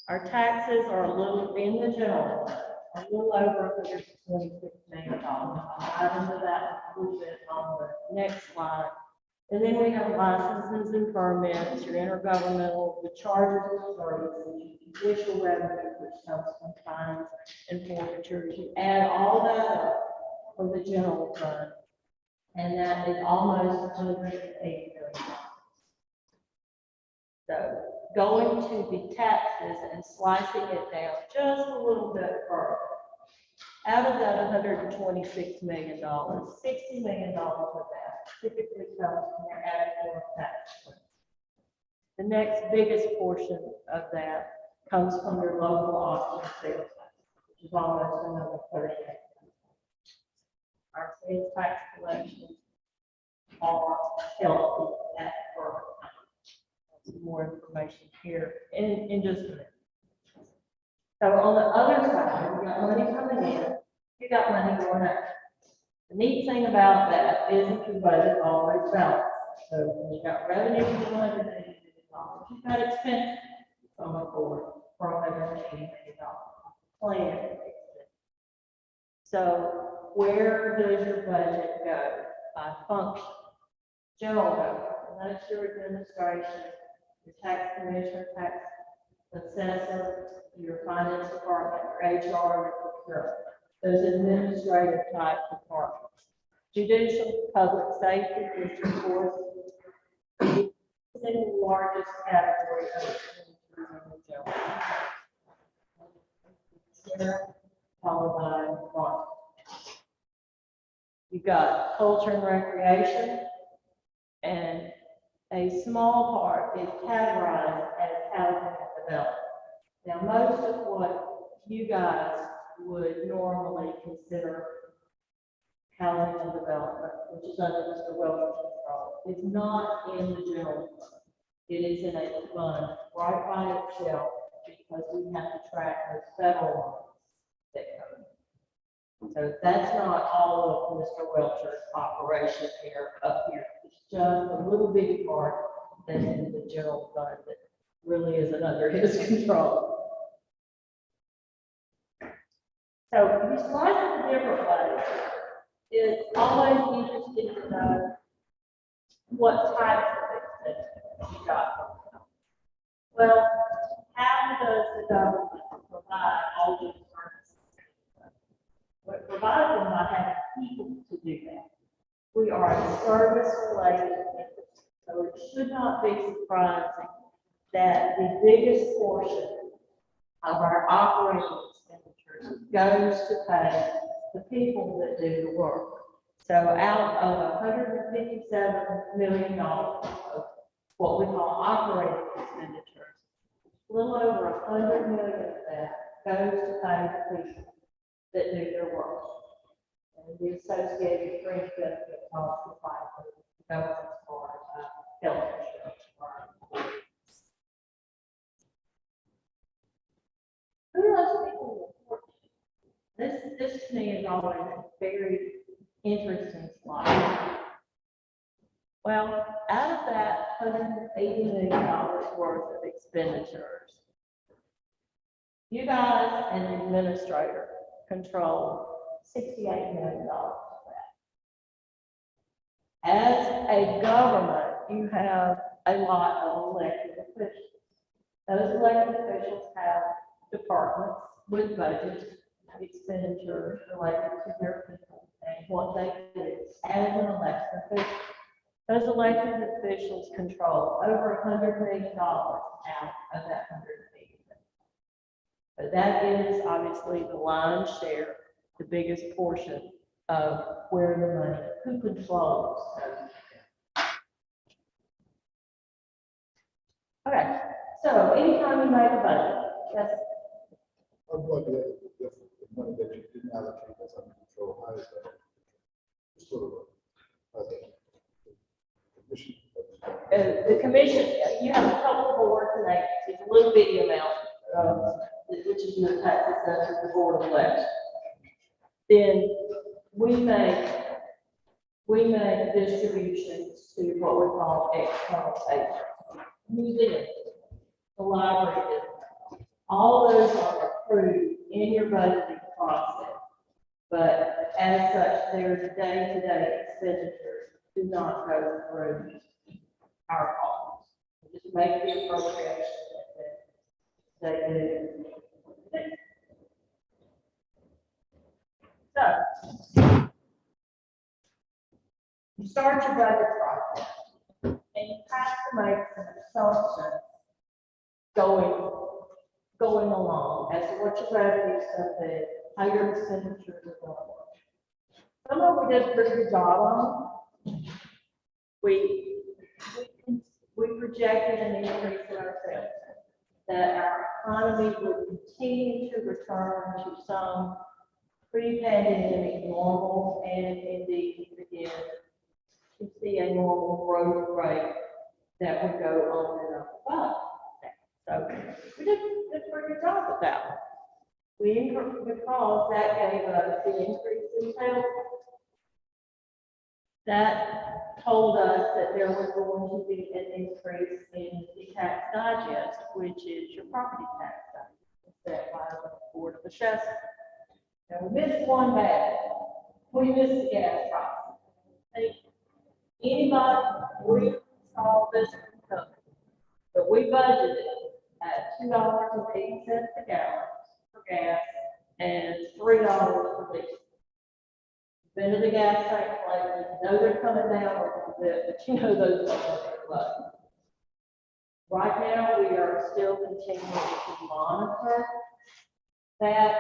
Our taxes are a little, in the general fund, a little over $126 million. I'll dive into that a little bit on the next slide. And then we have licenses and permits, your intergovernmental, the charges and services, judicial revenue, which comes from fines and forfeitures. You add all that up for the general fund, and that is almost $180 million. So going to the taxes and slicing it down just a little bit further. Out of that $126 million, $60 million of that typically comes from your ad valorem tax. The next biggest portion of that comes from your local option sales tax, which is almost another 38. Our sales tax collections are healthy at first. Some more information here in just a minute. So on the other side, you got money coming in, you got money going out. The neat thing about that is that your budget always balances. So when you got revenue of $180 million, you've got expenses on the board for $180 million. Plan expense. So where does your budget go by function? General government, and that's your administration, your tax commissioner, tax assessor, your finance department, your HR, and procurement. Those administrative type departments. Judicial, public safety, which of course is the largest category of expenditures in the general. Sheriff, followed by market. You've got culture and recreation, and a small part is categorized as housing and development. Now, most of what you guys would normally consider housing and development, which is under Mr. Welcher's control, is not in the general fund. It is in a fund right by itself because we have to track those federal ones that come in. So that's not all of Mr. Welcher's operation here up here. It's just a little bitty part that's in the general fund that really isn't under his control. So if you slice it a different way, it's always interesting to know what types of expenses you got. Well, how does the government provide all these services? Well, it provides them by having people to do that. We are a service-related entity, so it should not be surprising that the biggest portion of our operating expenditures goes to pay the people that do the work. So out of $157 million of what we call operating expenditures, a little over $100 million of that goes to pay the people that do their work. And the associated fringe benefit costs the government's part of health insurance for our employees. Who else people report to? This to me is always a very interesting slide. Well, out of that $180 million worth of expenditures, you guys and the administrator control $68 million of that. As a government, you have a lot of elected officials. Those elected officials have departments with budgets, expenditures related to their people and what they do as an elected official. Those elected officials control over $100 million out of that 100 million. But that is obviously the lion's share, the biggest portion of where the money, who controls those. Okay, so anytime you make a budget, yes, What the money that you didn't allocate that's under control, how is that? It's sort of a commission. the commission, you have a couple of boards and they, it's a little bitty amount, which is your tax assessor, the board of elections. Then we make distributions to what we call external patrons, museums, the library, all those are approved in your budgeting process. But as such, their day-to-day expenditures do not go through our office. We just make the appropriation that they do. So, you start your budget process, and you have to make some assumptions going along as to what your revenues are going to be, how your expenditures are going to work. Some of we did a pretty good job on. We projected an increase in our sales, that our economy would continue to return to some pre-pandemic normal, and indeed begin to see a normal growth rate that would go on and above that. So we did a pretty good job with that one. Because that gave us the increase in sales. That told us that there was going to be an increase in the tax digest, which is your property tax set by the Board of Assessors. Now, we missed one bad. We missed the gas price. Anybody, we saw this coming, but we budgeted at $2.80 a gallon for gas and $3 for diesel. Been to the gas tank lately, you know they're coming down a little bit, but you know those are low. Right now, we are still continuing to monitor that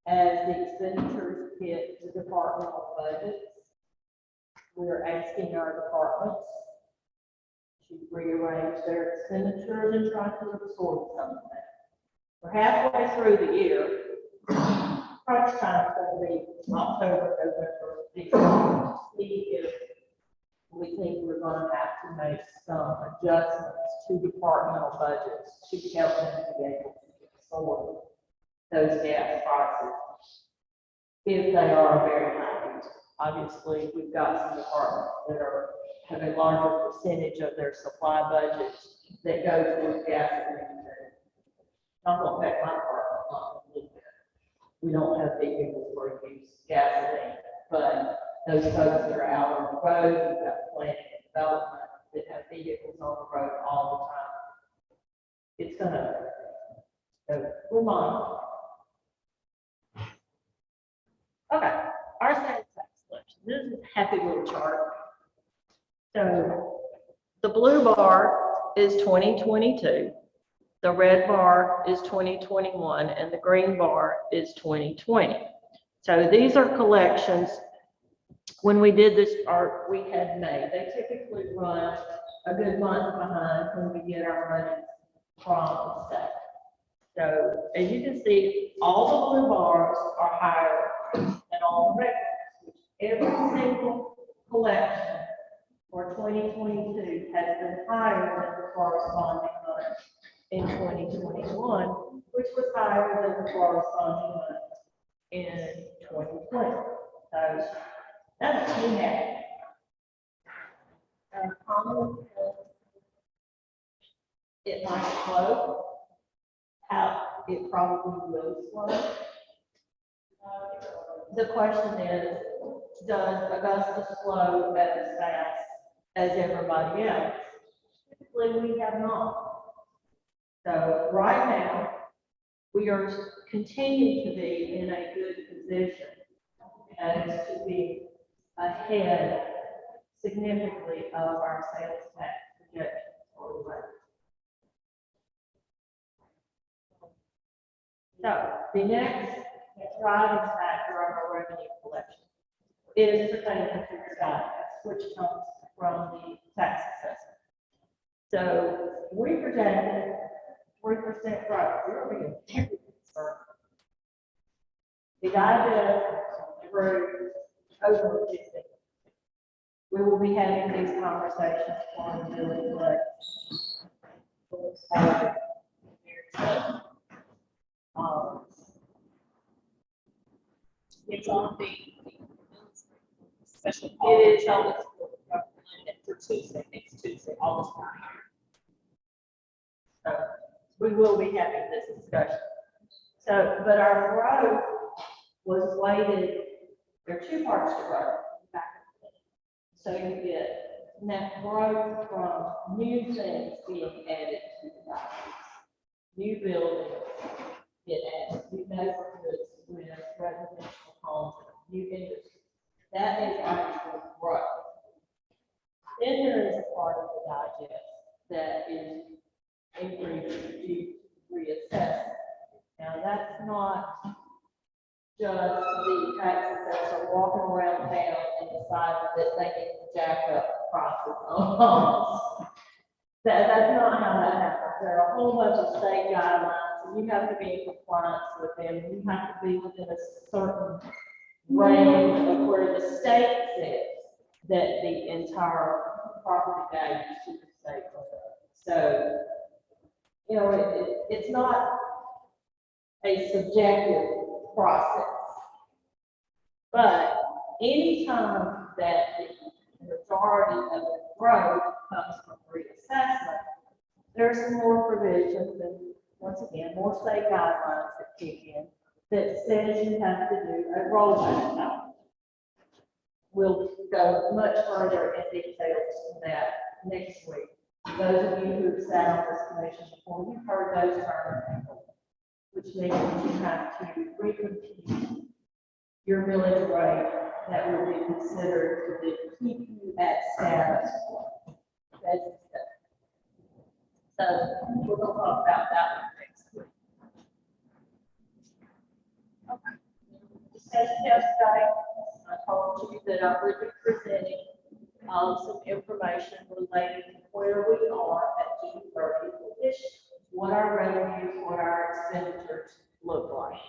as the expenditures hit the departmental budgets. We are asking our departments to rearrange their expenditures and try to absorb some of that. We're halfway through the year. Crunch time is going to be October, November, December. See if we think we're going to have to make some adjustments to departmental budgets to help them to be able to absorb those gas prices if they are very high. Obviously, we've got some departments that have a larger percentage of their supply budget that goes towards gasoline. Not going to affect my department a little bit. We don't have big inventory use gasoline, but those folks that are out on the road, we've got planning and development that have vehicles on the road all the time. It's gonna, so we're monitoring. Okay, our sales tax collection. This is a happy little chart. So the blue bar is 2022. The red bar is 2021 and the green bar is 2020. So these are collections. When we did this art, we had May. They typically run a good month behind when we get our money from the state. So as you can see, all the blue bars are higher than all the red bars. Every single collection for 2022 has been higher than the corresponding month in 2021, which was higher than the corresponding month in 2020. So that's what we had. It might slow. How it probably will slow. The question is, does Augusta slow as fast as everybody else? Typically, we have not. So right now, we are continuing to be in a good position as to be ahead significantly of our sales tax projections for the budget. So the next driving factor of our revenue collection is pertaining to the tax, which comes from the tax assessment. So we projected 3% growth. We're being very concerned. The digest grew over 50. We will be having these conversations on the budget. It's on the special. It is on the for Tuesday, next Tuesday, August 9th. So we will be having this discussion. So, but our growth was weighted, there are two parts to growth. So you get net growth from new things being added to the values. New buildings get added, new neighborhoods with residential homes, new industry. That is actual growth. Then there is a part of the digest that is increasing due to reassessment. Now, that's not just the tax assessor walking around town and deciding that they need to jack up prices on homes. That's not how that happens. There are a whole bunch of state guidelines, and you have to be in compliance with them. You have to be within a certain range of where the state says that the entire property value should be state. So, you know, it's not a subjective process. But anytime that the majority of the growth comes from reassessment, there's some more provisions and once again, more state guidelines that kick in that says you have to do a rollback now. We'll go much further in details than that next week. Those of you who have sat on this commission before, you've heard those terms before, which means that you have to recompute your millage rate that will be considered to keep you at status quo. That's the step. So we're going to talk about that one next week. Okay. Discussion yesterday, I told you that I would be presenting some information related to where we are at June 30th of this year, what our revenues, what our expenditures look like.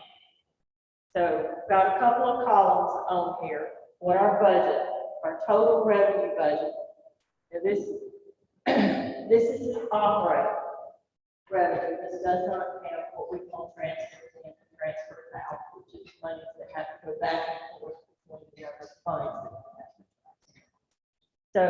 So got a couple of columns on here, what our budget, our total revenue budget. Now this is operating revenue. This does not count what we call transfers in and transfers out, which is money that have to go back and forth between the other funds that we have. So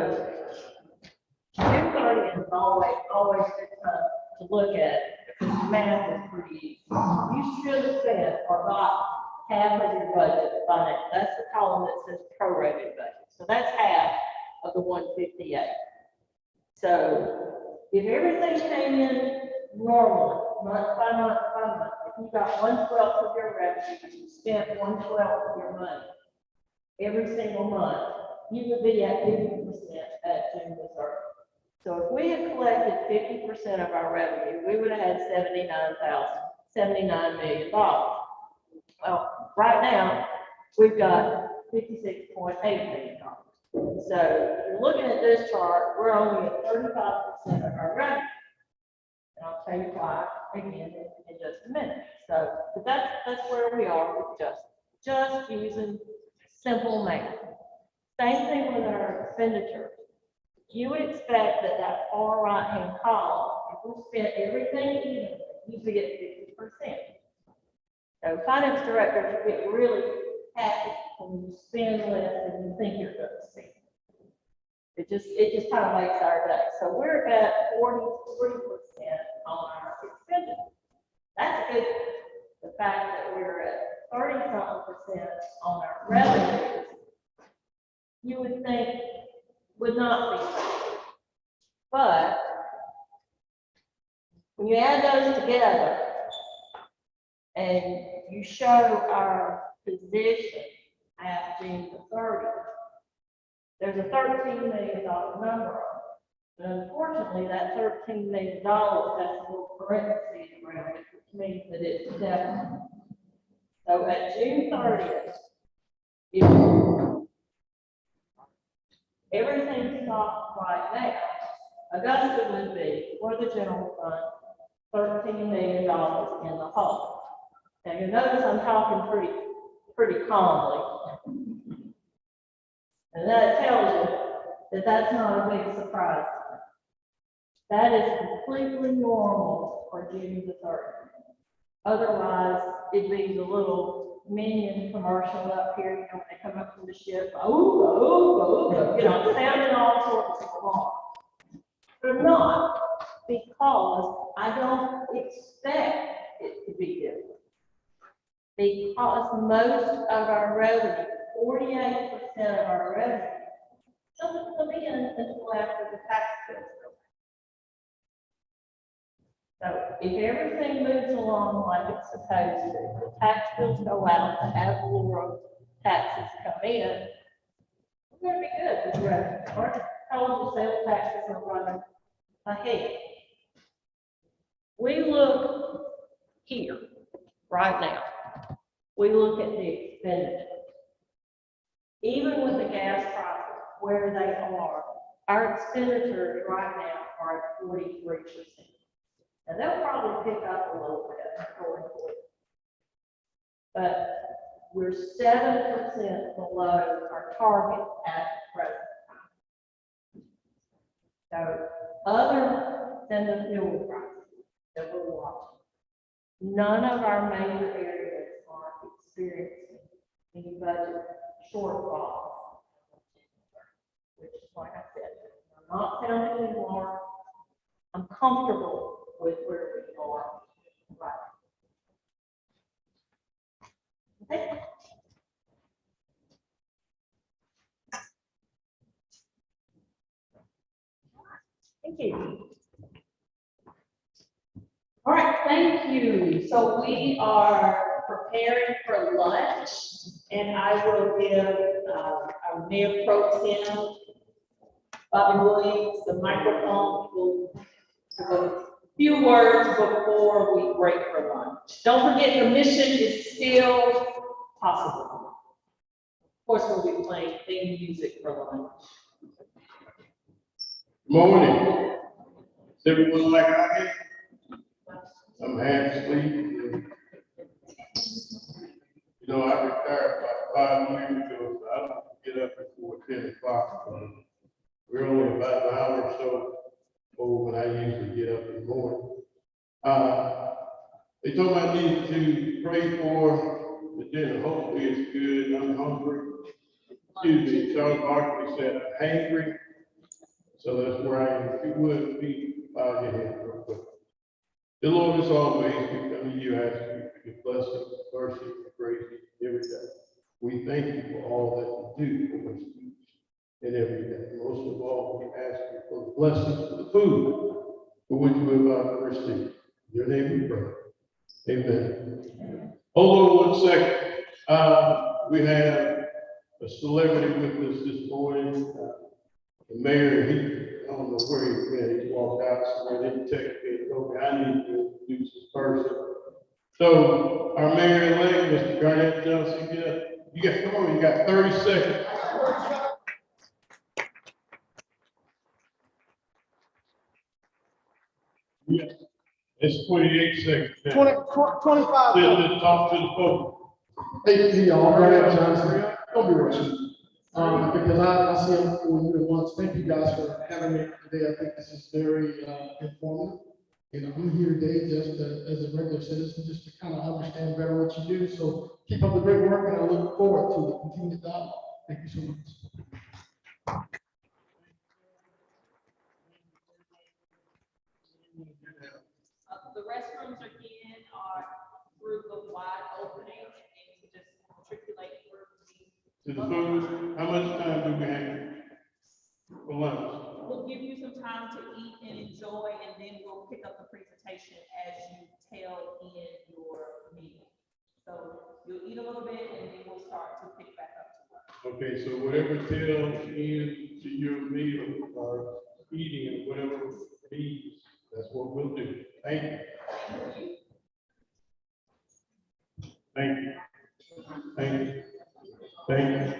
June 30th is always a good time to look at it because the math is pretty easy. You should have spent or got half of your budget on it. That's the column that says prorated budget. So that's half of the 158. So if everything came in normally, month by month by month, if you got 1/12 of your revenue, you spent 1/12 of your money every single month, you would be at 50% at June the 30th. So if we had collected 50% of our revenue, we would have had $79 million. Well, right now, we've got $56.8 million. So if you're looking at this chart, we're only at 35% of our revenue. And I'll tell you why again in just a minute. So, but that's where we are with just using simple math. Same thing with our expenditures. You would expect that far right-hand column, if we spent everything evenly, you'd be at 50%. So finance directors get really happy when you spend less than you think you're going to spend. It just kind of makes our day. So we're at 43% on our expenditures. That's good. The fact that we're at 30-something% on our revenues, you would think would not be. But when you add those together and you show our position at June the 30th. There's a $13 million number on it. But unfortunately, that $13 million has a little parentheses around it, which means that it's definite. So at June 30th, if everything stopped right now, Augusta would be, for the general fund, $13 million in the hole. Now, you notice I'm talking pretty calmly. And that tells you that that's not a big surprise. That is completely normal for June the 30th. Otherwise, it'd be the little minion commercial up here, you know, when they come up from the ship, sounding all sorts of alarms. But not, because I don't expect it to be different. Because most of our revenue, 48% of our revenue, doesn't come in until after the tax bills go out. So if everything moves along like it's supposed to, the tax bills go out, the ad valorem taxes come in, we're gonna be good with revenue. Our total sales taxes are running ahead. We look here, right now. We look at the expenditure. Even with the gas prices where they are, our expenditures right now are at 43%. And they'll probably pick up a little bit going forward. But we're 7% below our target at the present time. So other than the fuel prices that we're watching, none of our major areas are experiencing any budget shortfall, which is like I said, I'm not counting anymore. I'm comfortable with where we are right now. Okay. Thank you. All right, thank you. So we are preparing for lunch, and I will give our Mayor Pro Tem, Bobby Williams, the microphone. We'll have a few words before we break for lunch. Don't forget, the mission is still possible. Of course, we'll be playing theme music for lunch. Morning. Is everyone like I am? I'm half asleep. You know, I retired about 5 years ago, so I don't get up before 10 o'clock. We're only about an hour or so old when I usually get up in the morning. They told me I needed to pray for the dinner. Hopefully it's good. I'm hungry. Excuse me, Charles Barkley said I'm hangry. So that's where I am. If you would, please bow your head real quick. The Lord, as always, we come to you asking for your blessings, mercy, and grace every day. We thank you for all that you do for us each and every day. Most of all, we ask you for the blessings for the food for which we're about to receive. In your name we pray. Amen. Hold on 1 second. We have a celebrity with us this morning. The mayor, I don't know where he went. He walked out somewhere. They texted me and told me I need to introduce this person. So our mayor-elect, Mr. Garnett Johnson, come on, you got 30 seconds. Yeah, it's 28 seconds. 25. Let's talk to the folks. Hey, y'all, Garnett Johnson, don't be rushing. Because I see them for you at once. Thank you guys for having me today. I think this is very informative. You know, I'm here today just as a regular citizen, just to kind of understand better what you do. So keep up the great work, and I look forward to the continued dialogue. Thank you so much. The restrooms again are through the wide opening, and you just matriculate through To the food, how much time do we have for lunch? We'll give you some time to eat and enjoy, and then we'll pick up the presentation as you tail in your meeting. So you'll eat a little bit and then we'll start to pick back up to work. Okay, so whatever tails end to your meal or eating, or whatever needs, that's what we'll do. Thank you. Thank you. Thank you. Thank you.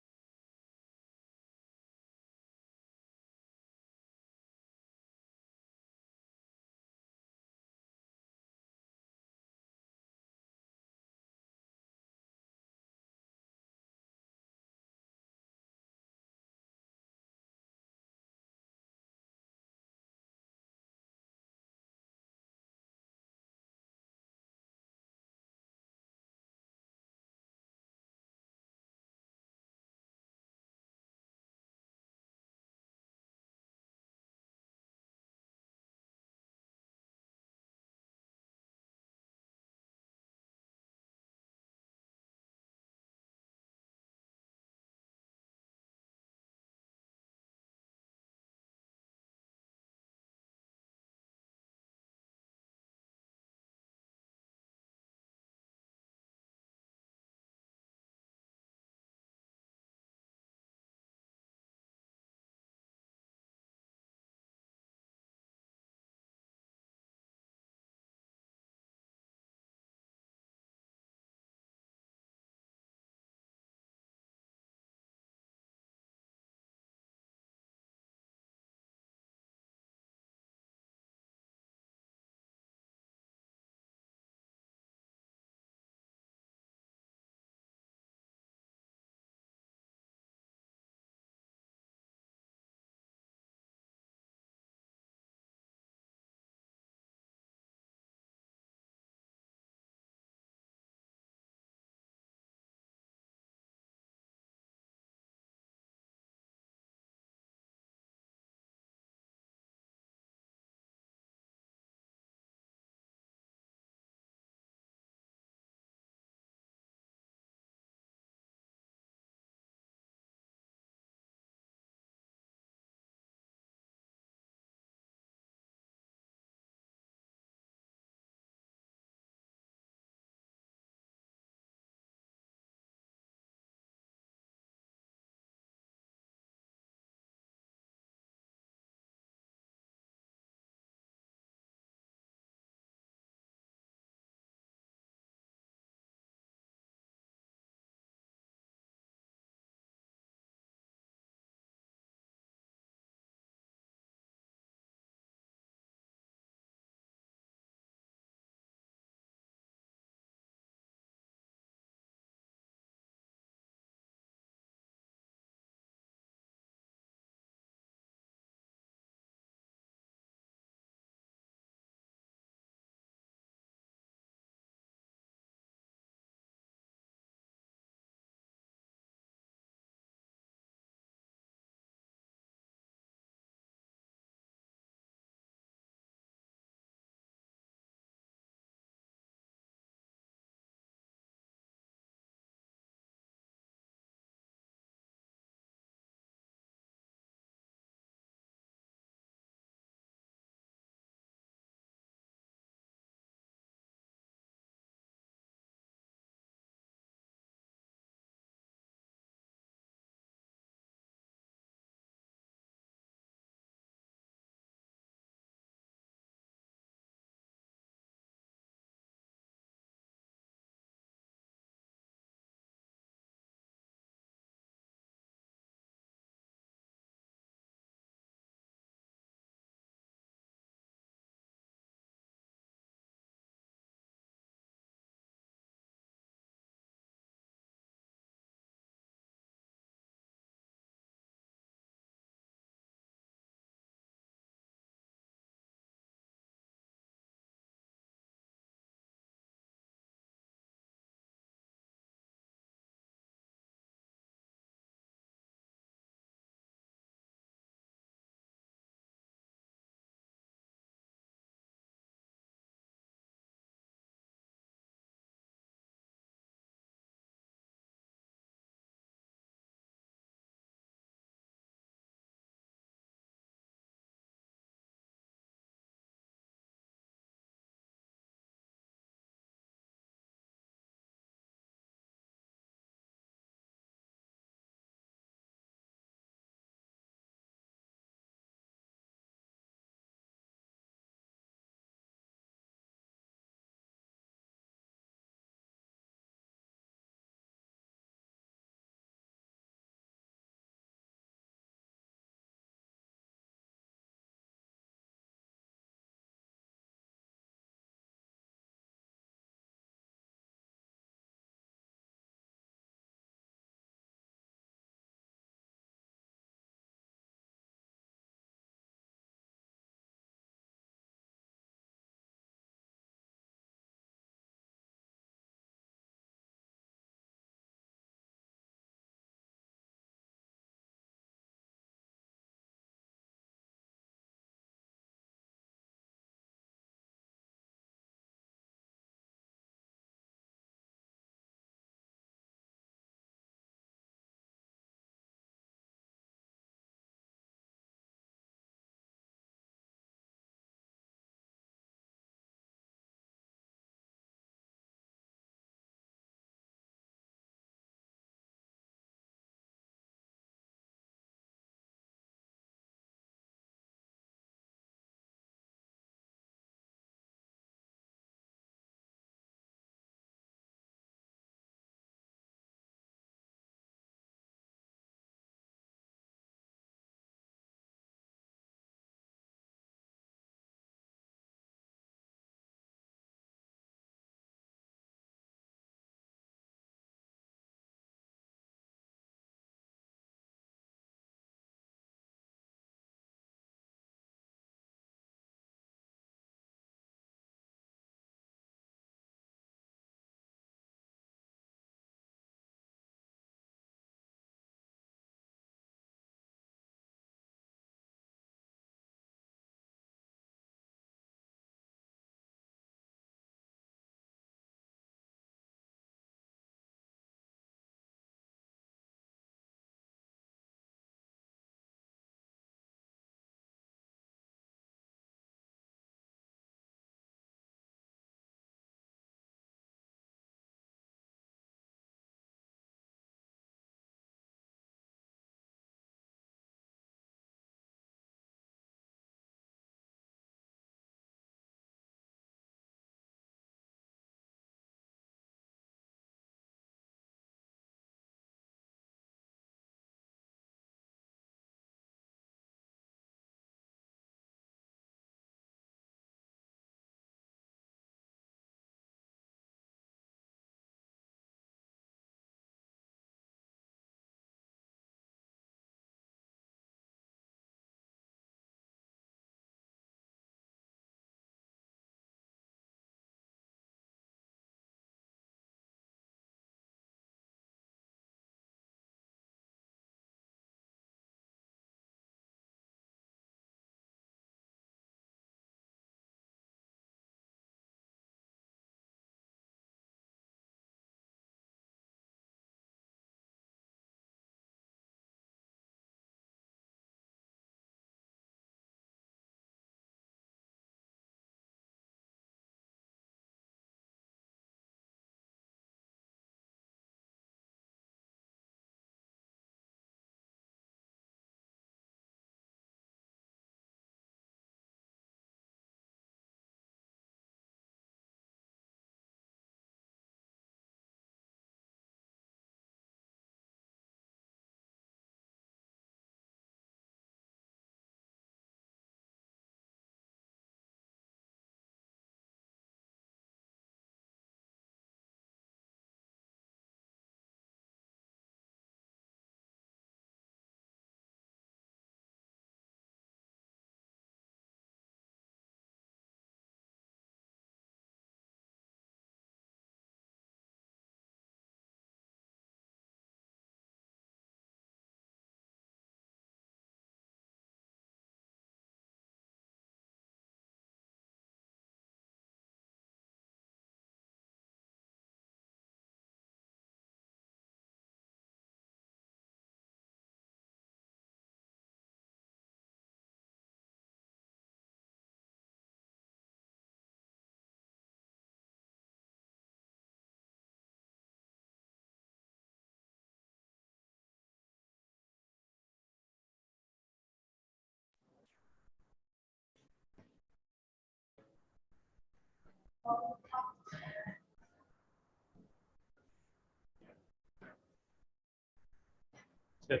Good.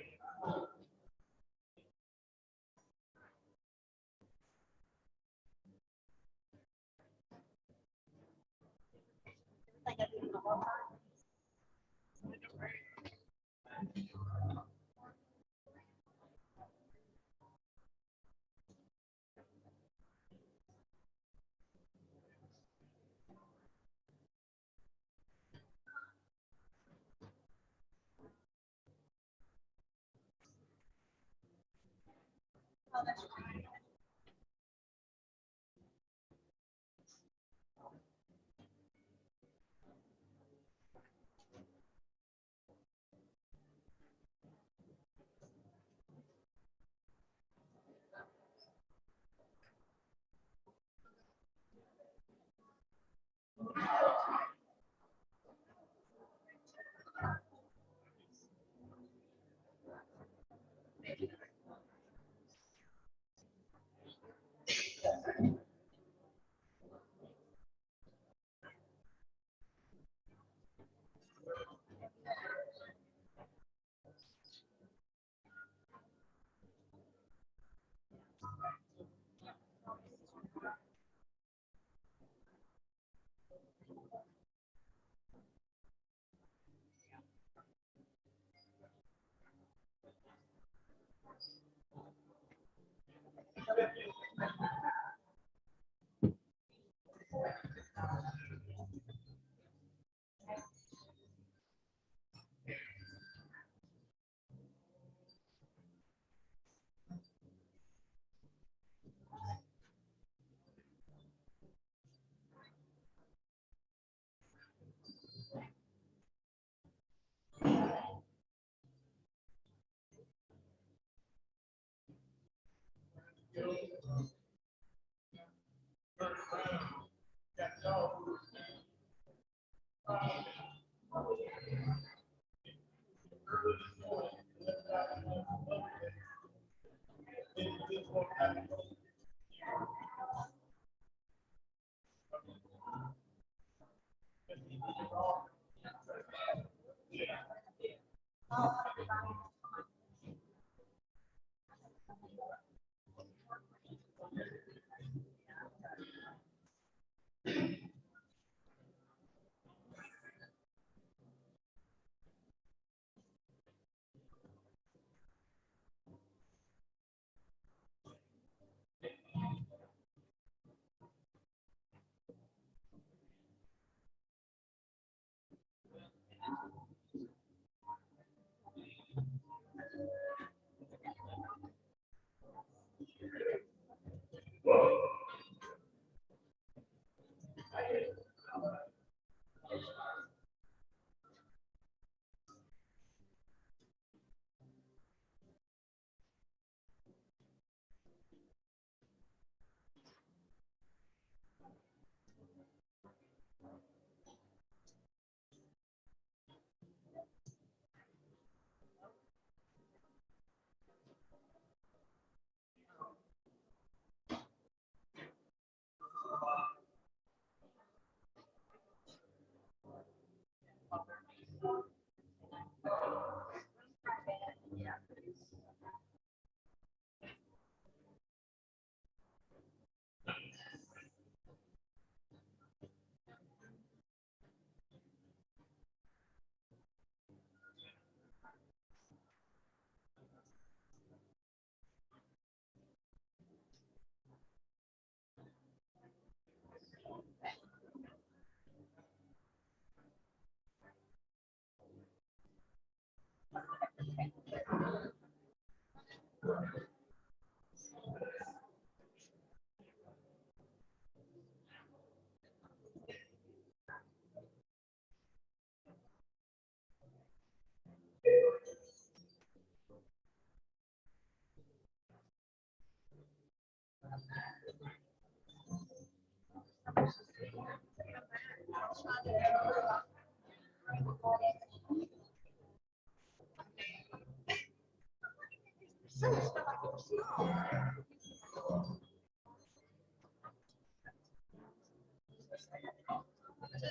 Okay,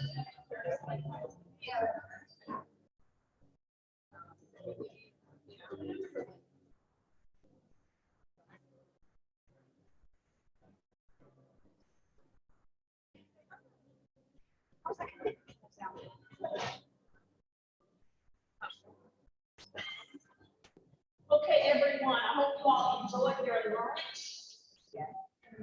everyone, I hope you all enjoyed your lunch.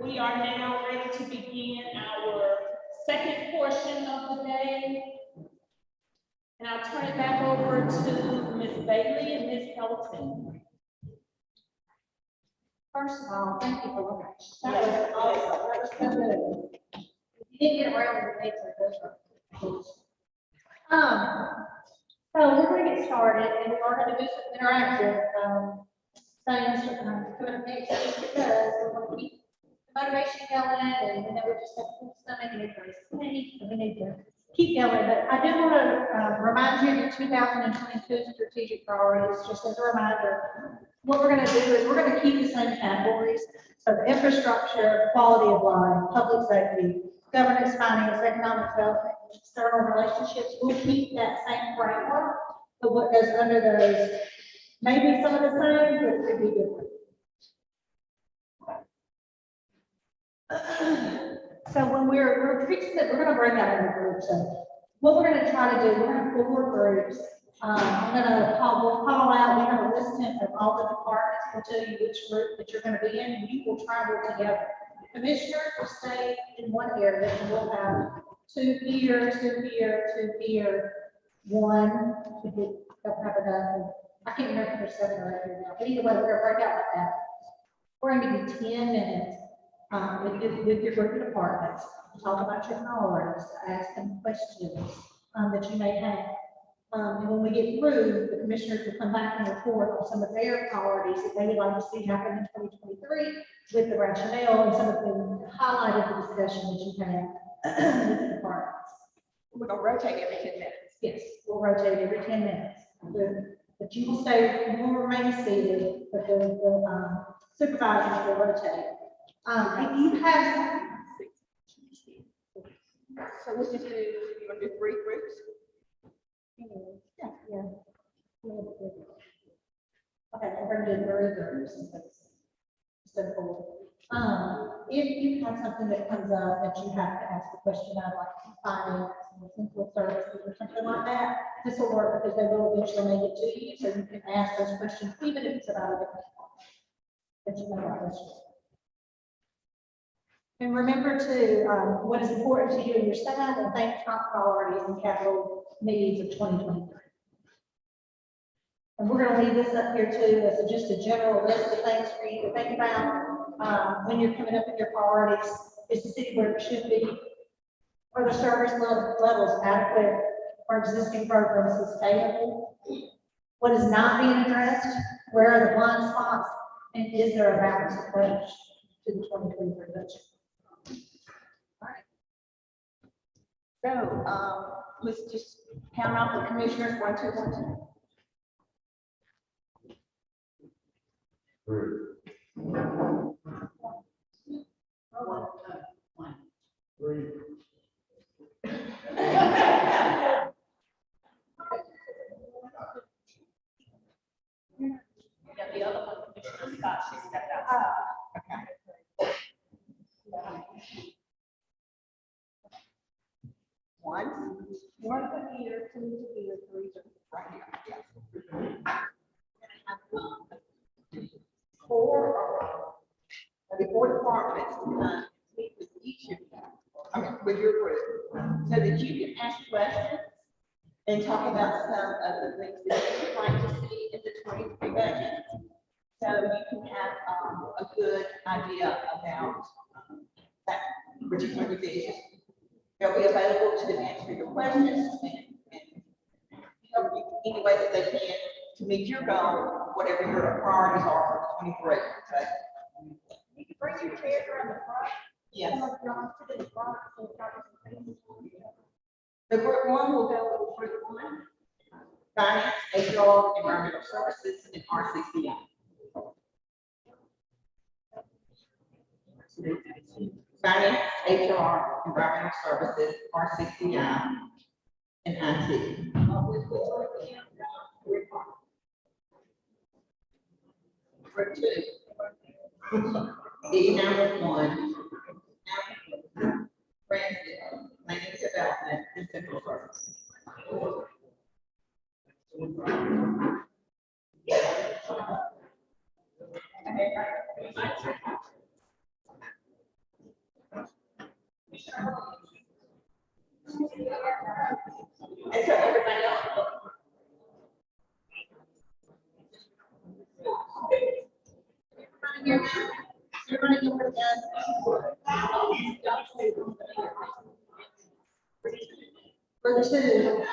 We are now ready to begin our second portion of the day. And I'll turn it back over to Ms. Bailey and Ms. Pelton. First of all, thank you for lunch. That was awesome. That was so good. You didn't get around with the pizza, so we're going to get started, and we are going to do some interactive things coming up next week because we want to keep the motivation going, and we know we just have full stomach and everybody's sleepy, so we need to keep going. But I do want to remind you of the 2022 strategic priorities, just as a reminder. What we're going to do is we're going to keep the same categories. So the infrastructure, quality of life, public safety, governance, finance, economic development, external relationships. We'll keep that same framework, but what goes under those may be some of the same, but it could be different. So when we're fixing it, we're going to break out into groups. So what we're going to try to do, we're going to have 4 groups. We'll call out, we have a list of all the departments. We'll tell you which group that you're going to be in, and you will travel together. Commissioners will stay in one area, and we'll have 2 here, 2 here, 2 here, 1. If we don't have enough, I can't remember if there's 7 or 8 here now, but either way, we're going to break out like that. We're going to give you 10 minutes with your group of departments to talk about your priorities, to ask them questions that you may have. And when we get through, the commissioners will come back and report on some of their priorities that they would like to see happen in 2023 with the rationale and some of the highlighted the discussion that you had with the departments. We're gonna rotate every 10 minutes. Yes, we'll rotate every 10 minutes. But you will stay, you will remain seated, but the supervisors will rotate. If you have. So let's just do, you're gonna do 3 groups? Yeah. Okay, we're going to do 3 groups. Simple. If you have something that comes up that you have to ask a question on, like finance or central services or something like that, this will work because they will eventually make it to you, so you can ask those questions, even if it's about a different department that you know about this. And remember to, what is important to you and your staff, and think top priorities and capital needs of 2023. And we're going to leave this up here too as just a general list of things for you to think about when you're coming up with your priorities. Is the city where it should be? Are the service levels adequate? Are existing programs sustainable? What is not being addressed? Where are the blind spots? And is there a balanced approach to the 2023 budget? So, let's just count off the commissioners, 1, 2, 1, 2. 3. Yeah, the other one, Commissioner Scott, she stepped out. One for here, 2 to here, 3 to right here. Yes. 4 departments meet with each of you, I mean, with your group, so that you can ask questions and talk about some of the things that you would like to see in the 23 budget. So you can have a good idea about that particular division. They'll be available to answer your questions and help you any way that they can to meet your goal, whatever your priorities are for 23. Okay? You can bring your chairs around the front. Yes. Some of y'all sit in the front, so it's not just- The group 1 will go with group 1, finance, HR, environmental services, and RCCI. finance, HR, environmental services, RCCI, and IT. Group 2, E911, transit, planning development, and central services. And so everybody else. For the two,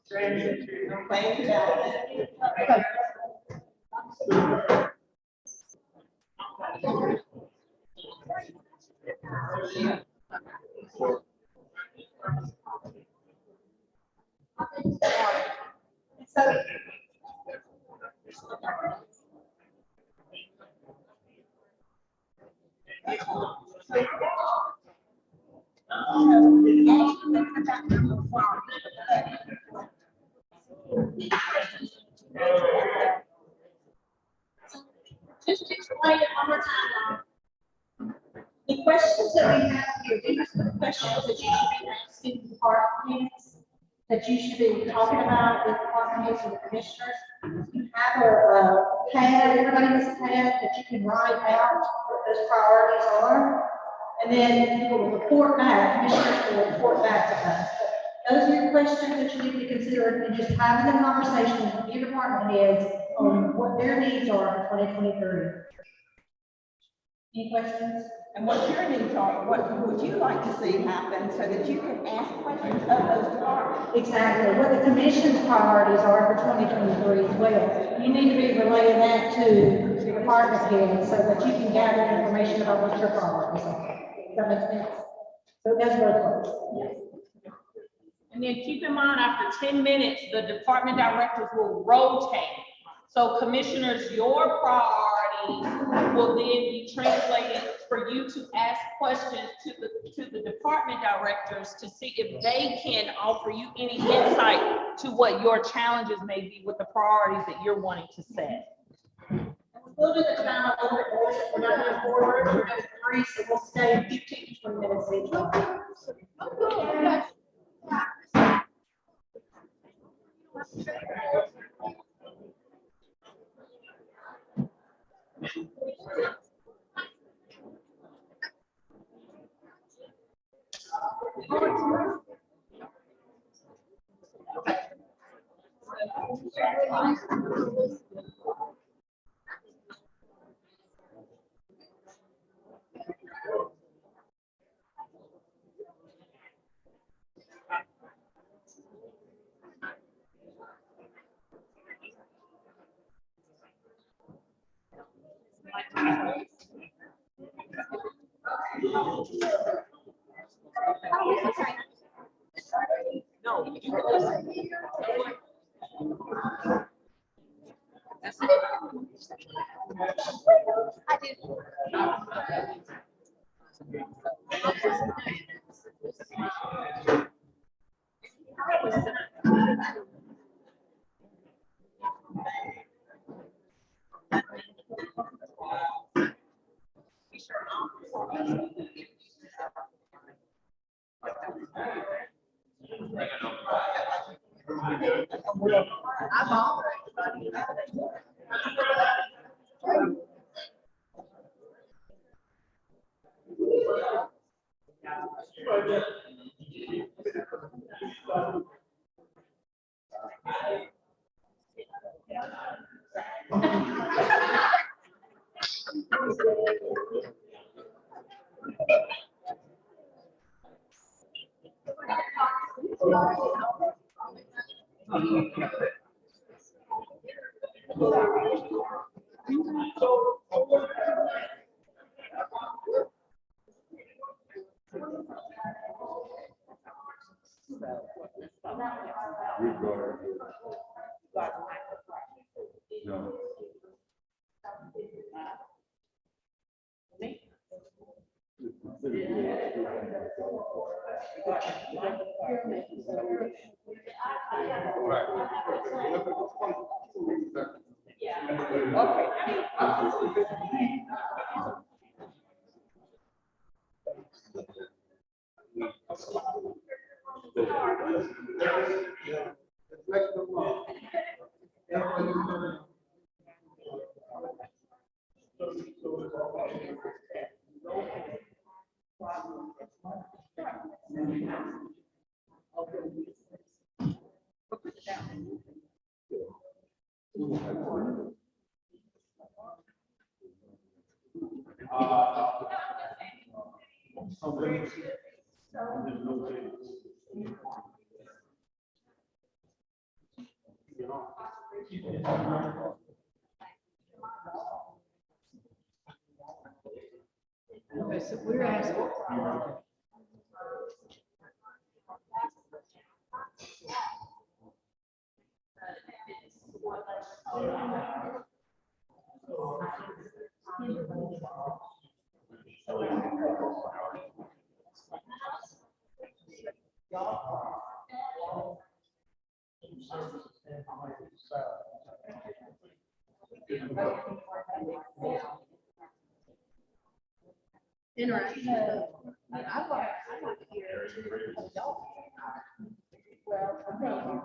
Transit, planning development. just to explain it one more time. The questions that we have here, these are the questions that you should be asking department heads, that you should be talking about with department heads and the commissioners. You have a pad, everybody has a pad that you can write out what those priorities are. And then you will report back, commissioners will report back to us. Those are your questions that you need to consider and just having a conversation with your department heads on what their needs are for 2023. Any questions? And what your needs are, what would you like to see happen so that you can ask questions of those departments? Exactly, what the commission's priorities are for 2023 as well. You need to be relaying that to the department heads so that you can gather information about what your priorities are. Does that make sense? So it does both ways. Yes. And then keep in mind, after 10 minutes, the department directors will rotate. So commissioners, your priorities will then be translated for you to ask questions to the department directors to see if they can offer you any insight to what your challenges may be with the priorities that you're wanting to set. We'll do the time a little bit more, so we're not doing 4 words, we're doing 3, so we'll stay 15 to 20 minutes each. Okay, so we're asking. Interesting. I want to hear adult. Well, okay.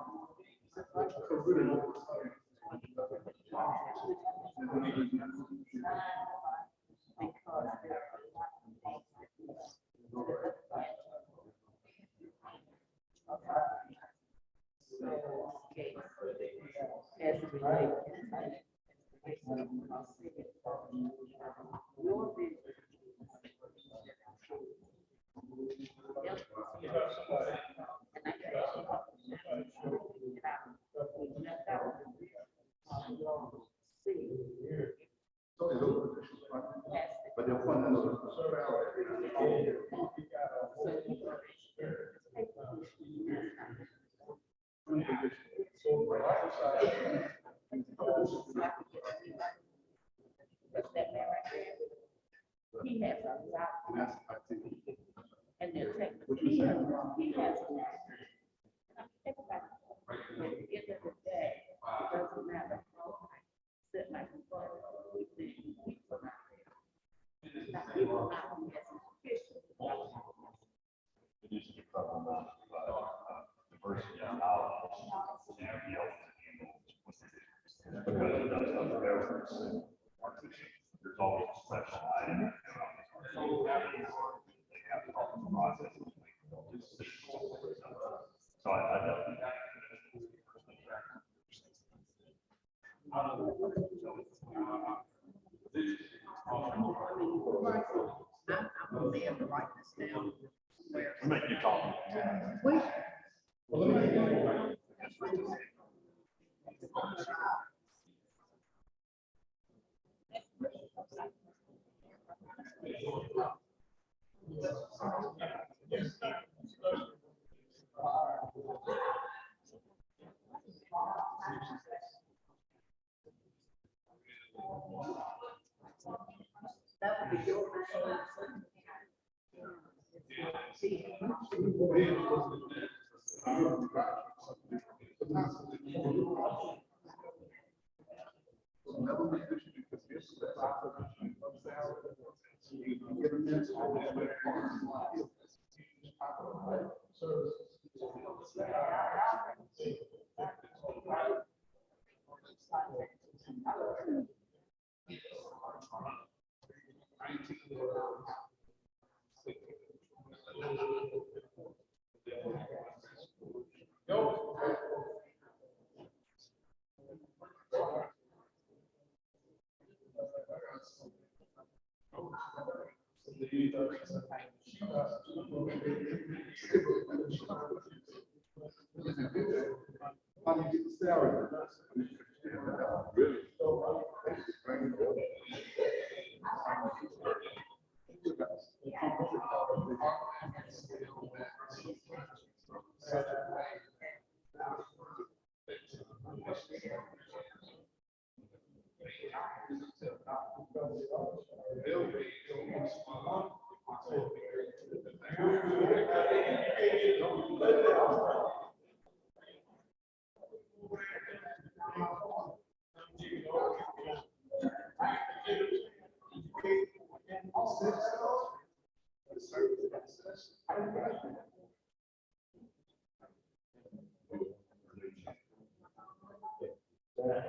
But they're funding another. He has a lot. And they're taking, he has, everybody, at the end of the day, it doesn't matter. Sit like a phone, we think people are not there. Now, people are not necessarily. It used to be talking about diversity of knowledge. Because it does other governments, there's always a special item. They have to help the process. So I definitely. I'm gonna be able to write this down. Make you talk. That would be your. Yes,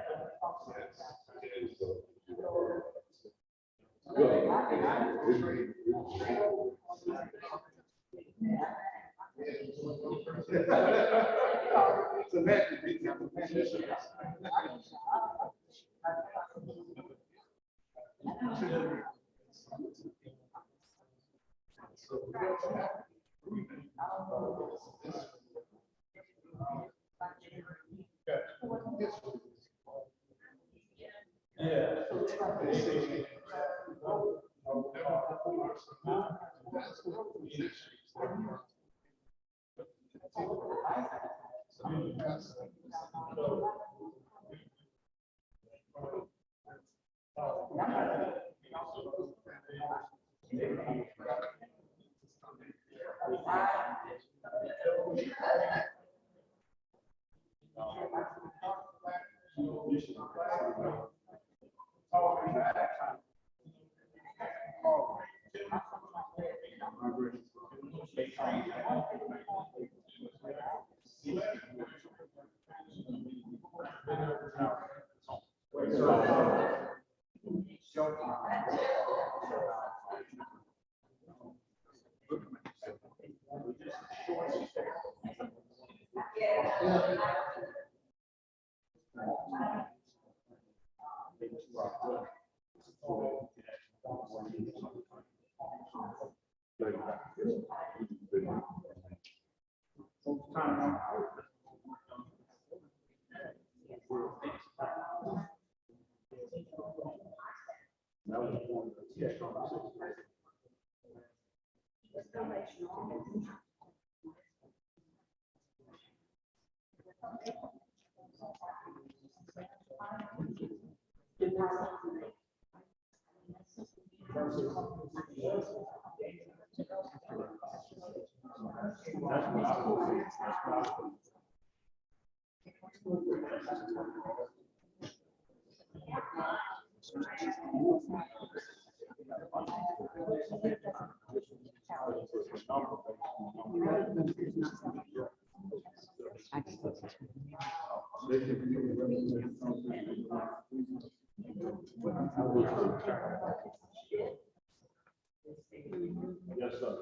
sir.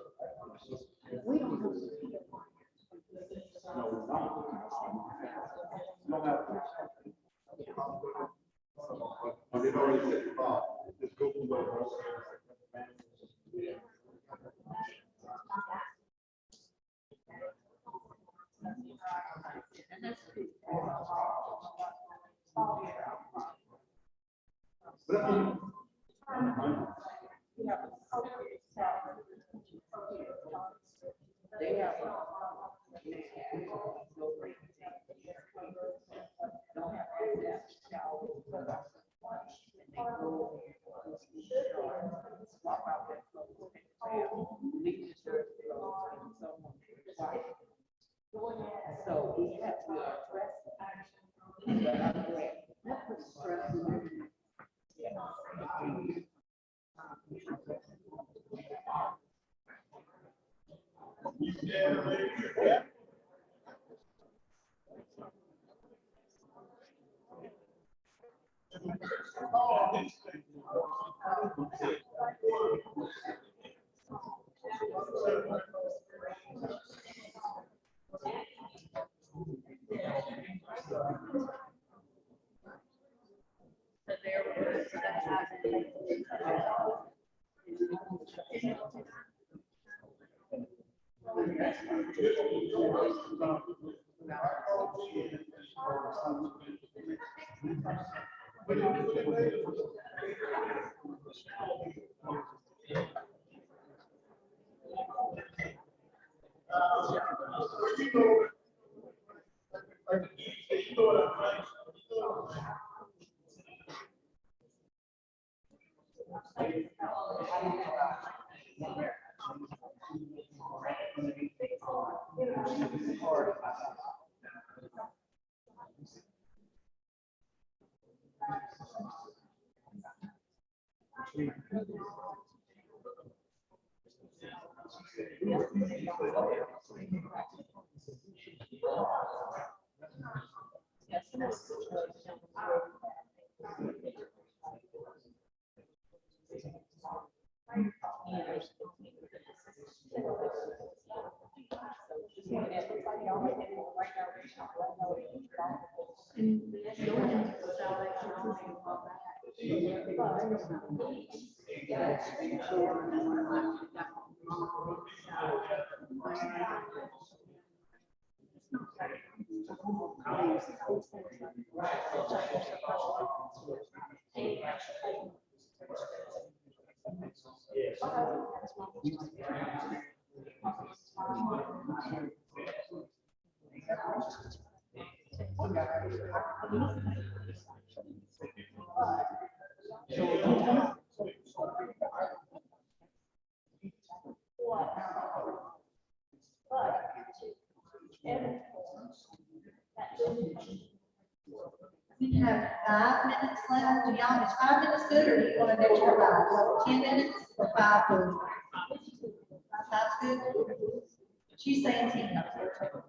I did already set the bar. Just go from there. We have 5 minutes left. Do y'all, is 5 minutes good, or do you want an extra 5? 10 minutes or 5 good? 5's good? She's saying 10 minutes. Okay.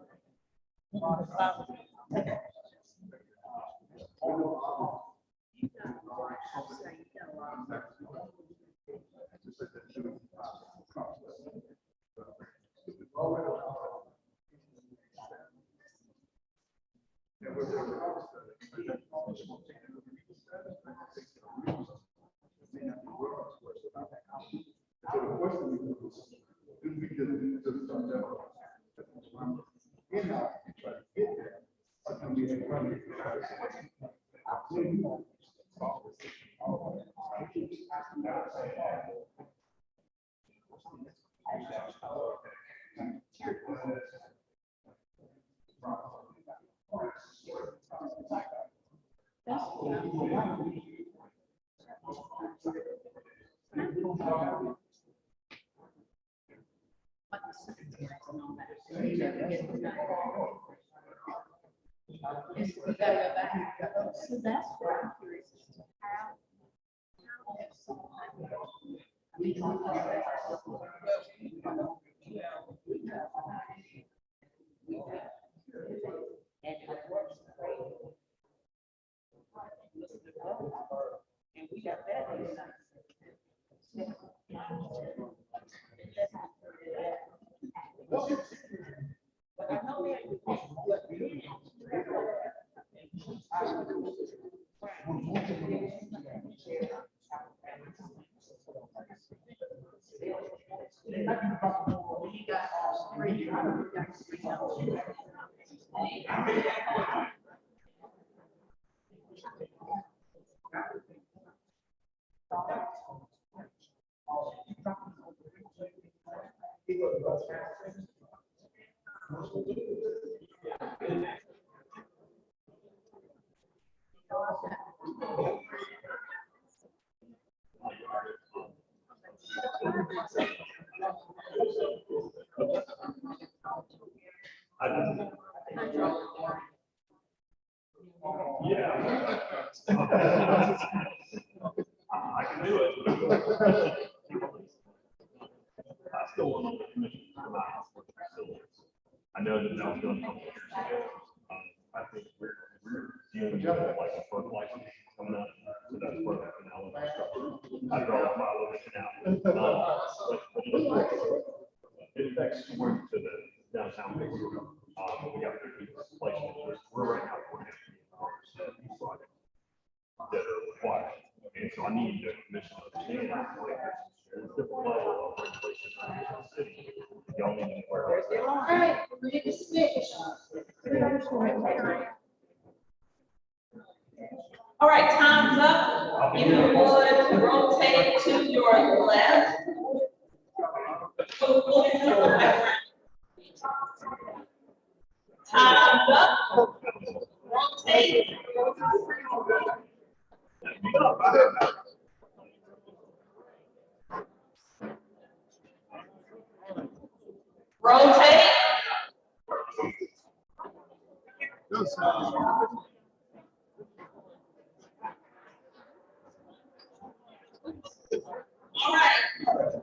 So that's what I'm curious as to how. And we got that. But I know that. I can do it. I still want to be commissioned for my house for facilities. I know that that was done a couple of years ago. I think we're dealing with like a FERC license coming up, so that's where that canal infrastructure. I draw a mile of the canal. It affects where to the downtown. We got 50 placements. We're right now coordinating that are required. And so I need the commission to understand that. There's different level of regulation in the city. Y'all need to be aware of that. All right, we're ready to switch. All right, time's up. If you would rotate to your left. Time's up. Rotate. Rotate. All right.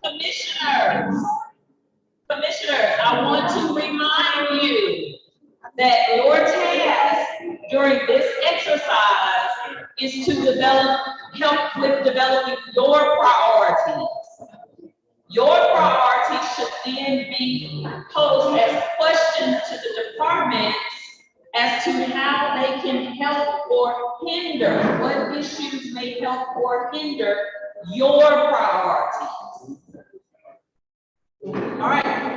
Commissioners, I want to remind you that your task during this exercise is to help with developing your priorities. Your priorities should then be posed as questions to the departments as to how they can help or hinder, what issues may help or hinder your priorities. All right.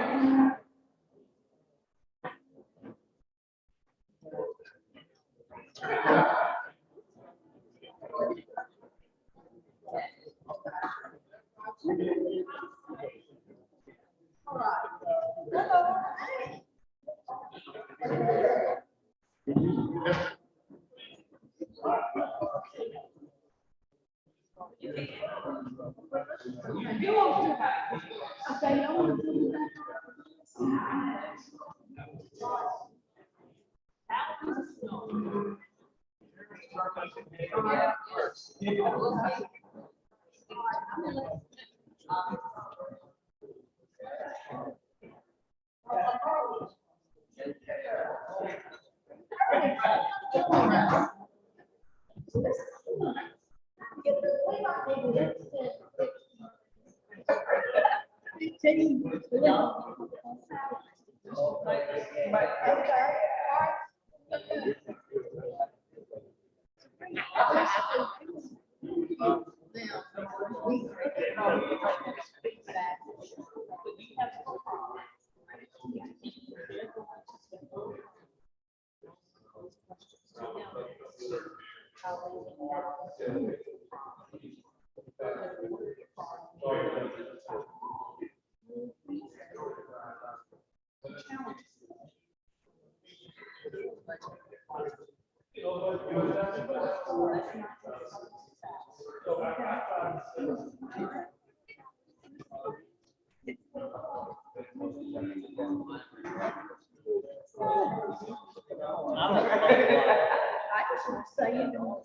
I just want to say, you know.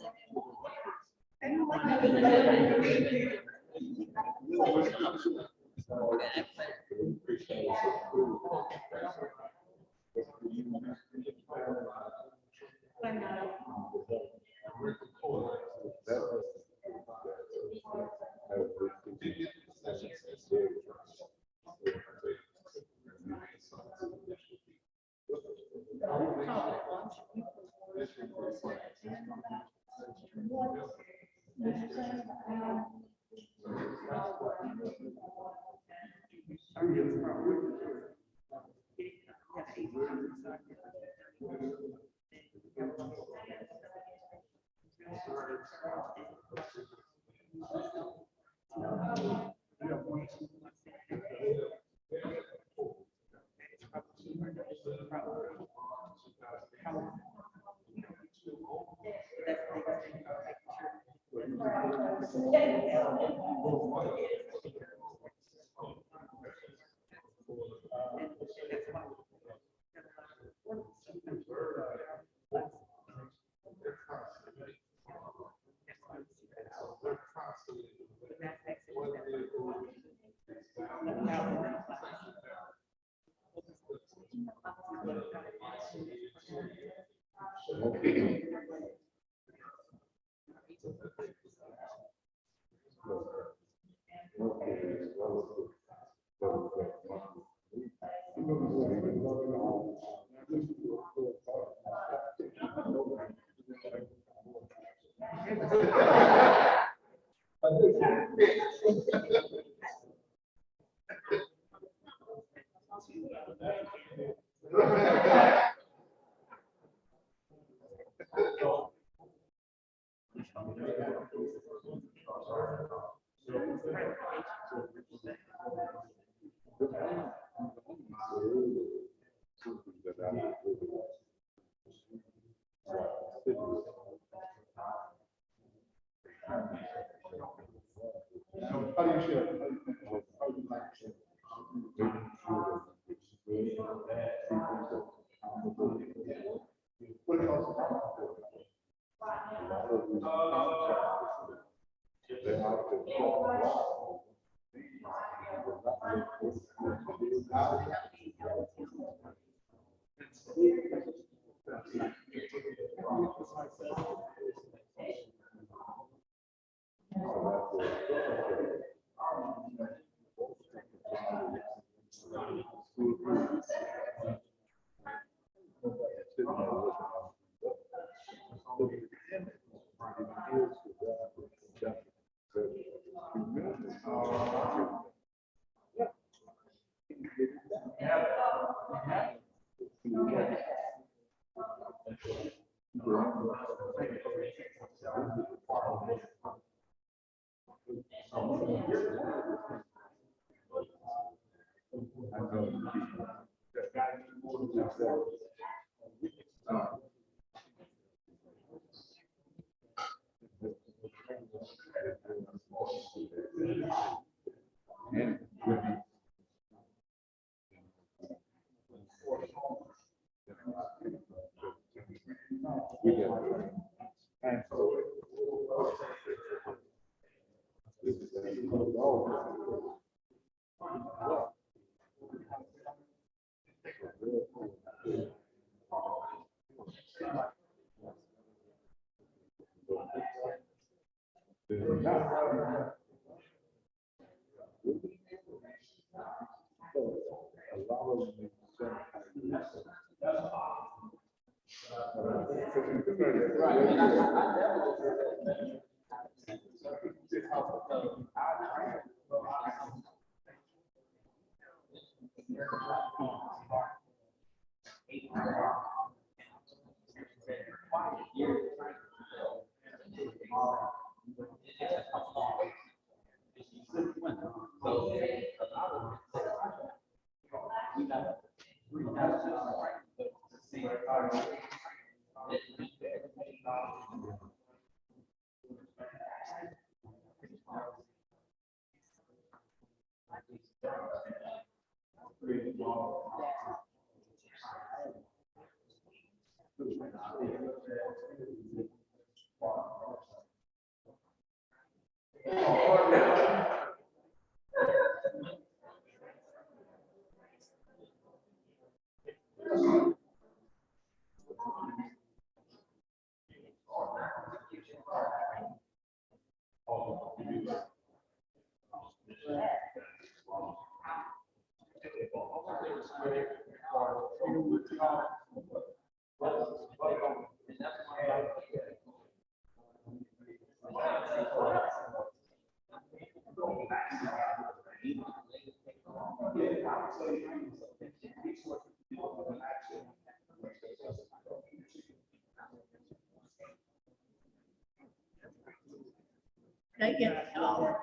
They get y'all.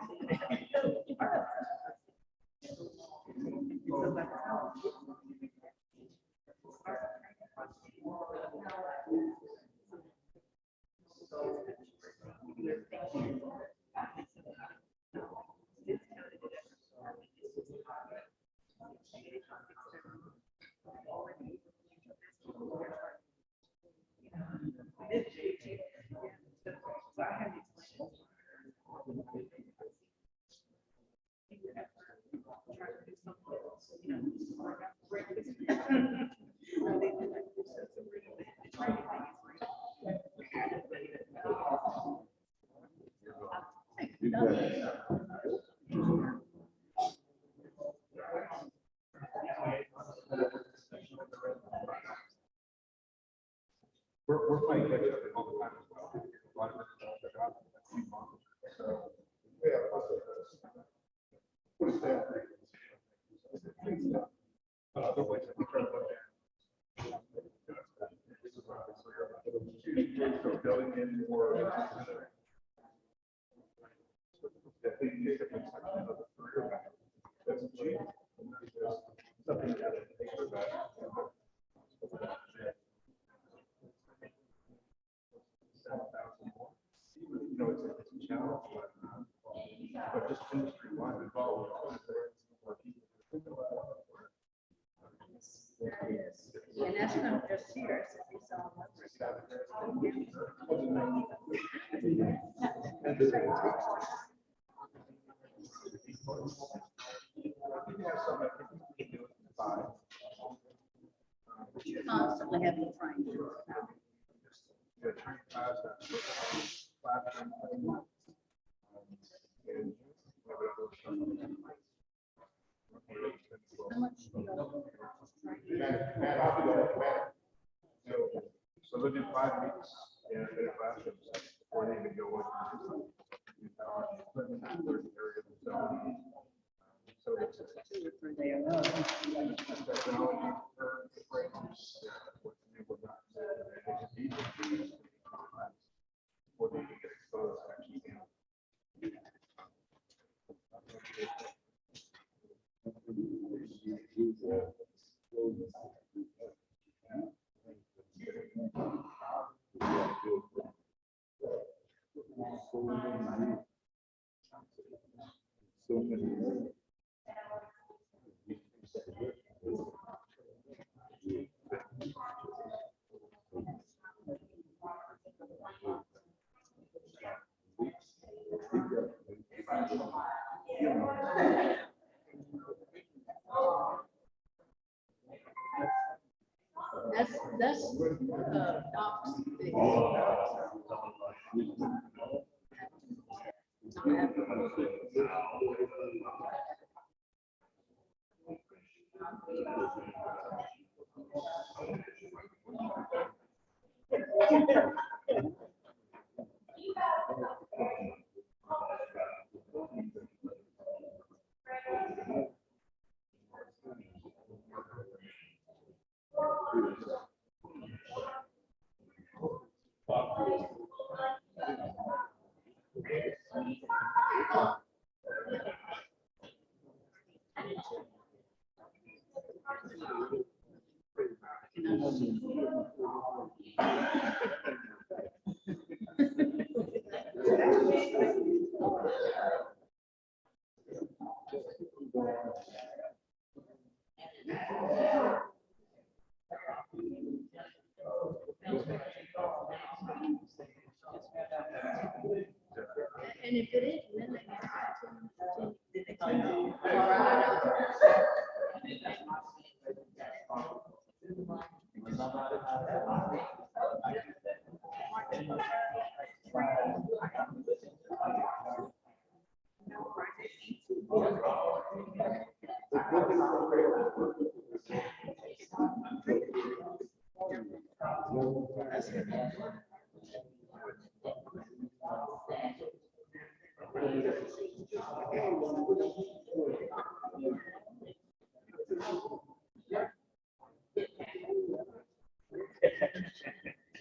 We're playing catch up all the time as well. A lot of it is all the job, a few months. So, yeah, what is that? The way that we try to look at. So building in more. That thing is a section of the career map. That's a change. Something that makes sure that. You know, it's a challenge, but just industry wide involved. And that's not just here, so if you saw constantly having to train. How much do you within 5 weeks, and in a classroom, before they even go in. So it's technology, before they get exposed, actually. That's, opposite. And if it is, then they can. All right.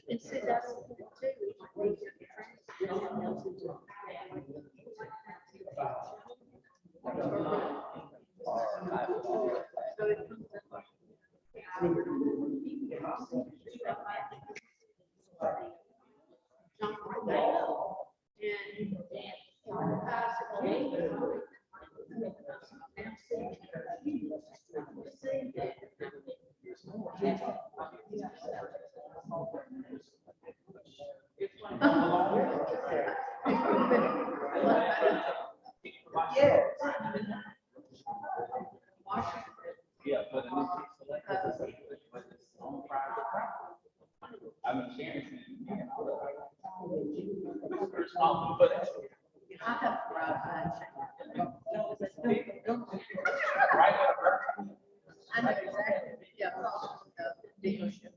And see, that's the thing too. Yeah, but I'm a champion. I have right. I know exactly. Yeah. Dealership.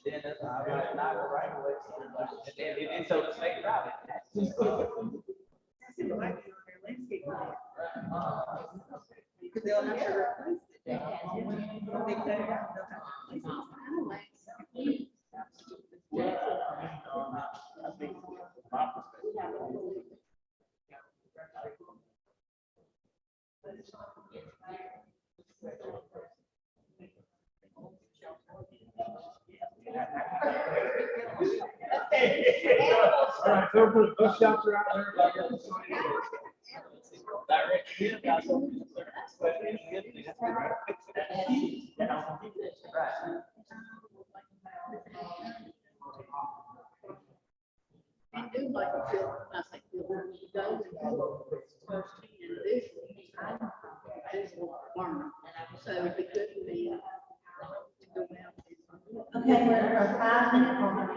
And then I got not right away. And so the state route. Because they'll have to replace it. I think they'll have All right, so put a shelter out there. And do like a field, I think, the work you go and first and this, this will learn. So it could be. To go out. Okay, we're at our 5 minute mark.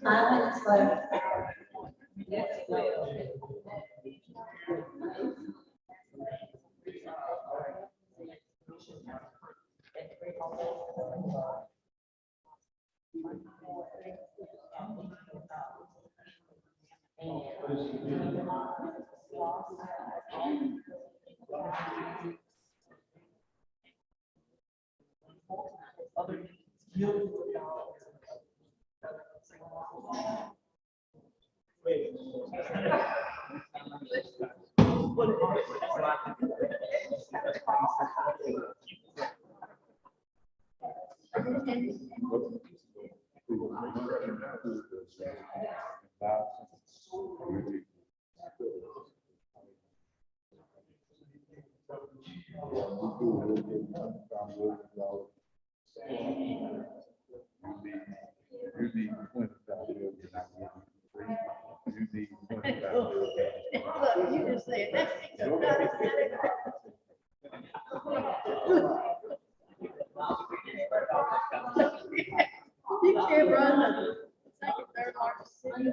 5 minutes left. You just said that. You can't run the second, third largest city.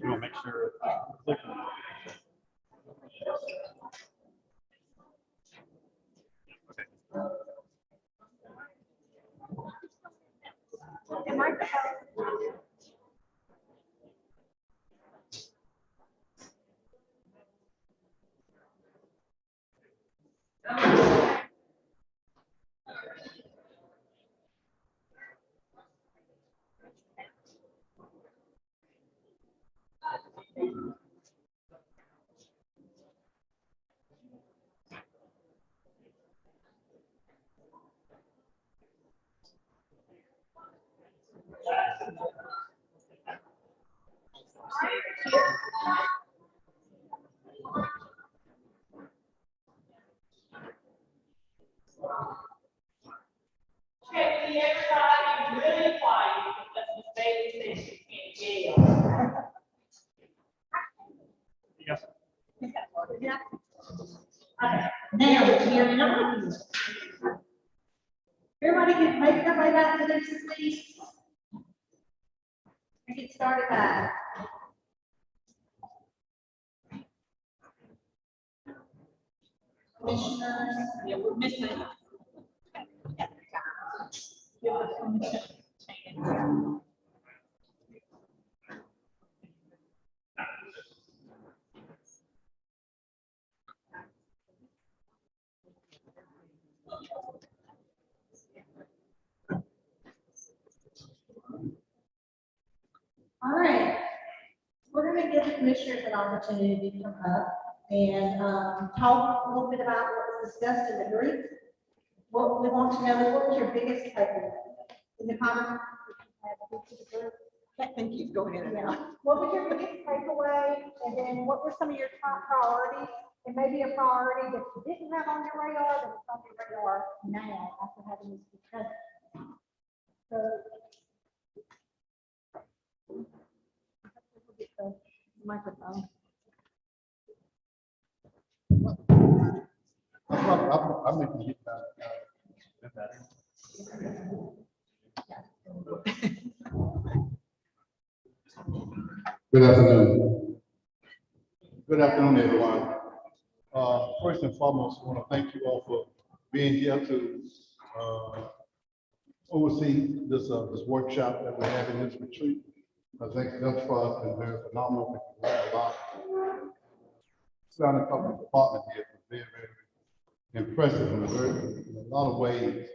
You want to make sure. Click on it. Okay, everybody really quiet because Ms. Bailey said she can't yell. Yes. Now, you're not. Everybody can make their way back to their seats. We get started back. Commissioners. Yeah, we're missing. Give us permission. All right. We're going to give the commissioners an opportunity to come up and talk a little bit about what was discussed in the group. What we want to know is what was your biggest takeaway in the comment? Thank you, go ahead now. What was your biggest takeaway? And then what were some of your top priorities? And maybe a priority that you didn't have on your radar, that is on your radar now after having this discussion. So. Get the microphone. I'm making it better. Good afternoon. Good afternoon, everyone. First and foremost, I want to thank you all for being here to oversee this workshop that we have in this retreat. I think thus far it's been very phenomenal. We learned a lot. Sounding a couple of department here was very, very impressive in a lot of ways.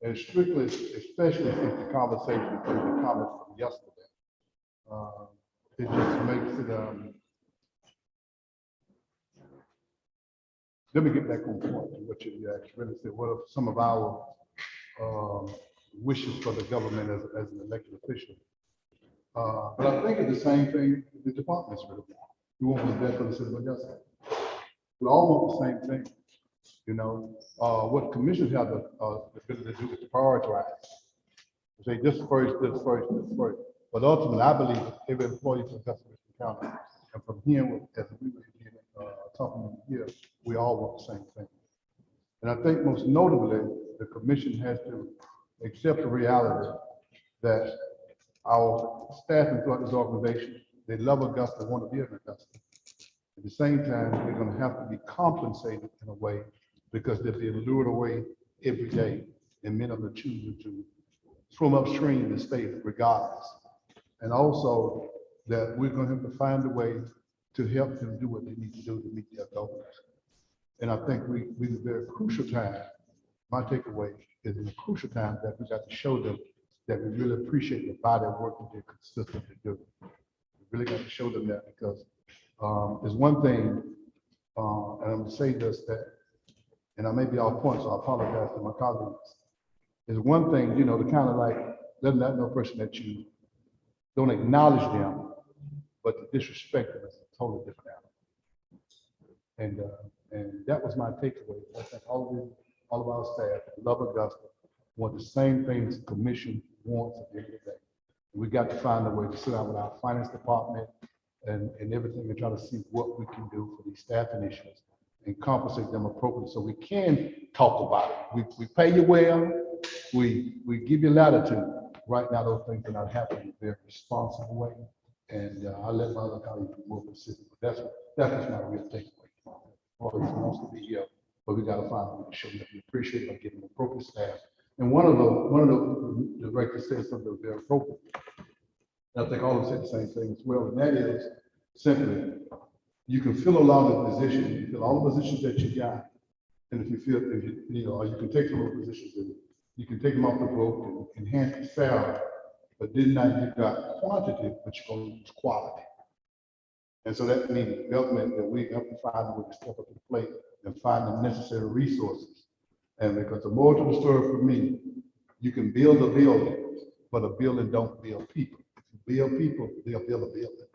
And strictly, especially since the conversation from the comments from yesterday. It just makes it, let me get back on point to what you asked, really said, what are some of our wishes for the government as an elected official? But I think it's the same thing the departments really want. We want what's best for the city of Augusta. We all want the same thing. You know, what commissions have the ability to do is to prioritize. Say this first, this first, this first. But ultimately, I believe every employee from Augusta County, and from here, as we were talking here, we all want the same thing. And I think most notably, the commission has to accept the reality that our staff throughout this organization, they love Augusta, want to be in Augusta. At the same time, they're going to have to be compensated in a way because they're being lured away every day, and many of them choosing to swim upstream and stay regardless. And also that we're going to have to find a way to help them do what they need to do to meet their goals. And I think we're in a very crucial time. My takeaway is in a crucial time that we got to show them that we really appreciate the body of work that they're consistently doing. We really got to show them that because there's one thing, and I'm going to say this, that, and I may be off point, so I apologize to my colleagues. There's one thing, you know, to kind of like let that know person that you don't acknowledge them, but to disrespect them is a totally different animal. And that was my takeaway. I think all of our staff love Augusta, want the same things the commission wants at the end of the day. We got to find a way to sit down with our finance department and everything and try to see what we can do for these staffing issues and compensate them appropriately so we can talk about it. We pay you well, we give you latitude. Right now, those things are not happening in a very responsible way. And I'll let my other colleagues be more specific, but that was my real takeaway. Employees wants to be here, but we gotta find a way to show that we appreciate by giving appropriate staff. And one of the directors said something that was very appropriate. And I think all of us said the same thing as well, and that is simply, you can fill a lot of positions, you fill all the positions that you got. And if you feel, or you can take some of the positions and you can take them off the vote and enhance the salary, but then now you've got quantity, but you're going to lose quality. And so that means the government that we have to find a way to step up to the plate and find the necessary resources. And because the more to the story for me, you can build a building, but a building don't build people. If you build people, they'll build a building.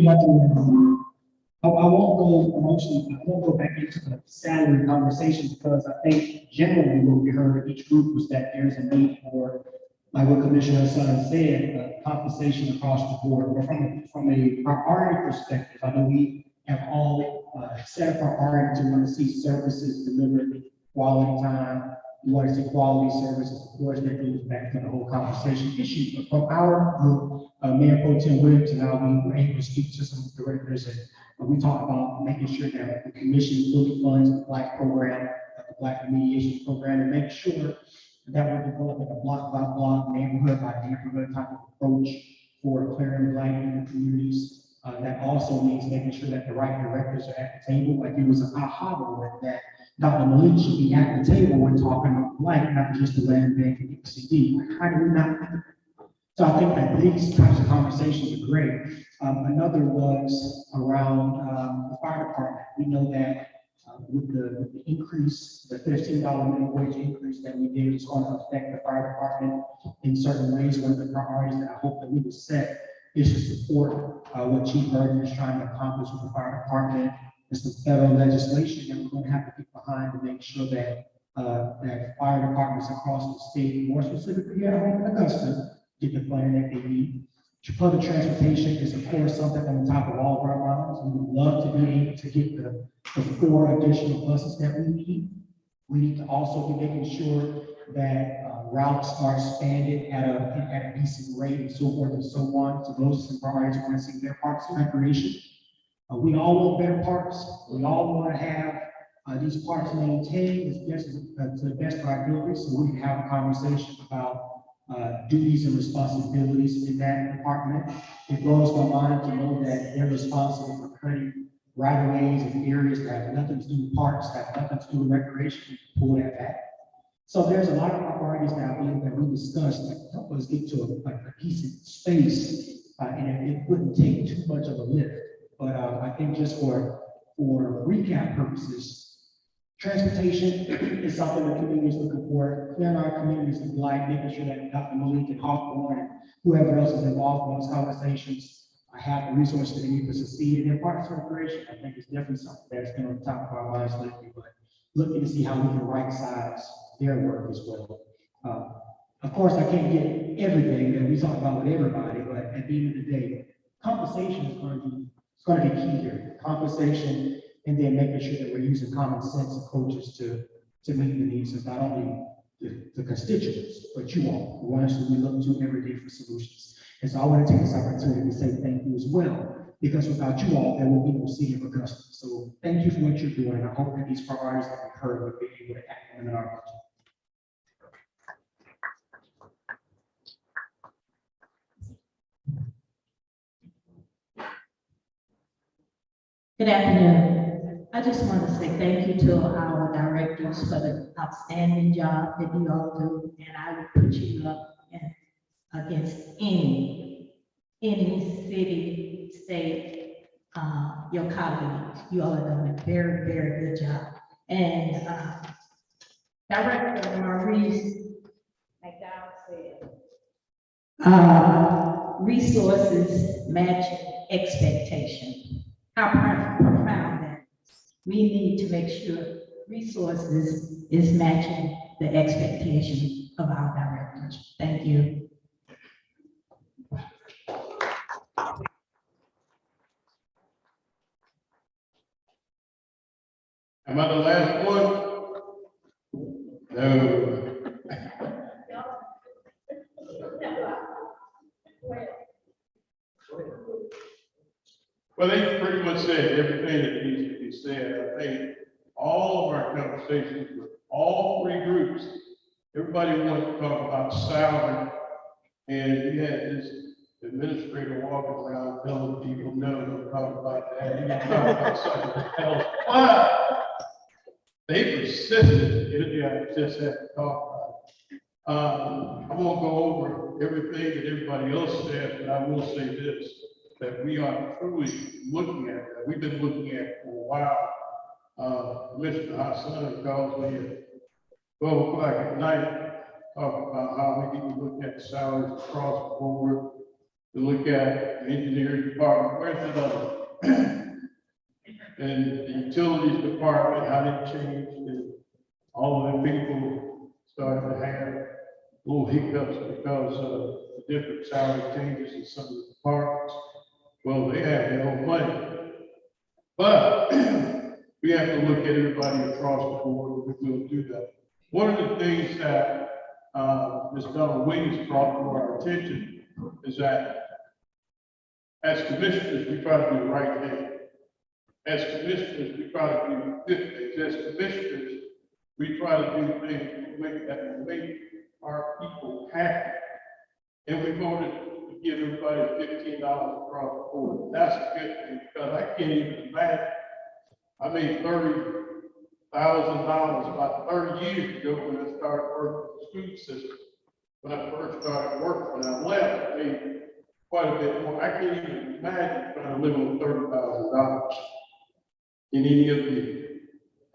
I won't go back into the salary conversation because I think generally what we heard of each group was that there's a need for, like what Commissioner Sutton said, compensation across the board. But from a priority perspective, I know we have all set a priority to want to see services delivered, quality time. We want to see quality services. Of course, that goes back to the whole conversation issue. But from our group, Mayor Pro Tem Williams and I, we were able to speak to some directors, and we talked about making sure that the commission fully funds the Black program, the Black remediation program, and make sure that we're developing a block by block, neighborhood by neighborhood type of approach for clearing blight in the communities. That also means making sure that the right directors are at the table. Like it was an aha moment that Dr. Malik should be at the table when talking about blight, not just the land bank and ECD. Like, how do we not? So I think that these types of conversations are great. Another was around the fire department. We know that with the increase, the $15 minimum wage increase that we did is going to affect the fire department in certain ways. One of the priorities that I hope that we will set is to support what Chief Burton is trying to accomplish with the fire department. There's some federal legislation that we're going to have to get behind to make sure that that fire departments across the state, more specifically here at home in Augusta, get the funding that they need. Public transportation is, of course, something on the top of all of our minds. We would love to be able to get the 4 additional buses that we need. We need to also be making sure that routes are expanded at a decent rate and so forth and so on. So those are some priorities. We want to see their parks and recreation. We all want better parks. We all want to have these parks maintained to the best of our ability. So we can have a conversation about duties and responsibilities in that department. It blows my mind to know that they're responsible for cutting right-of-ways in areas that have nothing to do with parks, that have nothing to do with recreation. We can pull that back. So there's a lot of priorities that I believe that we discussed that help us get to a decent space, and it wouldn't take too much of a lift. But I think just for recap purposes, transportation is something the community is looking for. Clearing our communities of light, making sure that Dr. Malik and Hawthorne and whoever else is involved in those conversations have the resources they need to succeed. And then parks and recreation, I think, is definitely something that's been on top of our minds lately, but looking to see how we can right size their work as well. Of course, I can't get everything that we talk about with everybody, but at the end of the day, compensation is going to be key here. Compensation, and then making sure that we're using common sense approaches to meet the needs of not only the constituents, but you all, the ones who we look to every day for solutions. And so I want to take this opportunity to say thank you as well, because without you all, there will be no city of Augusta. So thank you for what you're doing. I hope that these priorities that we heard will be able to act on in our budget. Good afternoon. I just want to say thank you to our directors for the outstanding job that you all do, and I would put you up against any city, state, your colleagues. You all are doing a very, very good job. And Director Maurice McDowell said, resources match expectation. How profound that is. We need to make sure resources is matching the expectation of our directors. Thank you. Am I the last one? No. Well, they pretty much said everything that needs to be said. I think all of our conversations with all three groups, everybody wanted to talk about salary. And we had this administrator walking around telling people, no, don't talk about that. You can talk about something else. But they persisted. I just had to talk about it. I won't go over everything that everybody else said, but I will say this, that we are truly looking at that. We've been looking at for a while. Commissioner Hassan calls me at 12 o'clock at night, talk about how we need to look at salaries across the board, to look at the engineering department, where's the other? And the utilities department, how they changed, and all of the people started to have little hiccups because of the different salary changes in some of the departments. Well, they have their own plan. But we have to look at everybody across the board, and we'll do that. One of the things that Ms. Donna Williams brought to our attention is that as commissioners, we try to do the right thing. As commissioners, we try to do good things. As commissioners, we try to do things that make our people happy. And we voted to give everybody $15 across the board. That's a good thing, because I can't even imagine. I made $30,000 about 30 years ago when I started working in the school system. When I first started working, when I left, I made quite a bit more. I can't even imagine trying to live on $30,000 in any of the.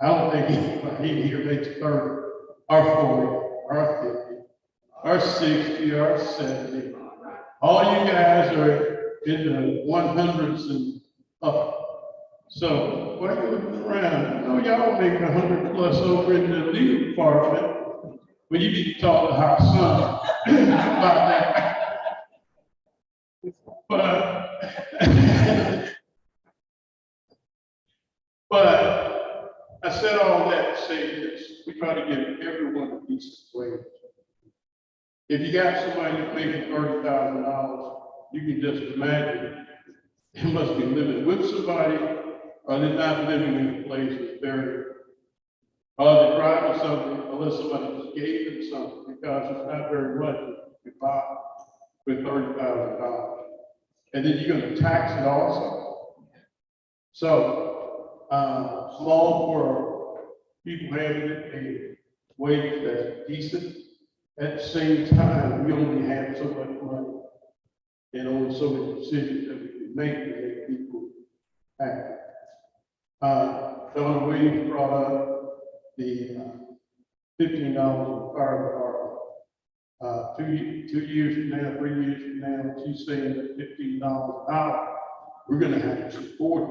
I don't think anybody in here makes 30 or 40 or 50 or 60 or 70. All you guys are in the 100s and up. So while you're looking around, I know y'all make 100 plus over in the legal department, but you need to talk to our son about that. But I said all that to say this: we try to give everyone a decent wage. If you got somebody that's making $30,000, you can just imagine they must be living with somebody, or they're not living in a place that's very, or they're driving something, unless somebody just gave them something, because it's not very much to buy with $30,000. And then you're going to tax it also. So, small for people having a wage that's decent. At the same time, we only have so much money and only so many decisions that we can make to make people happy. Donna Williams brought up the $15 in the fire department. 2 years from now, 3 years from now, she's saying that $15 an hour, we're going to have to support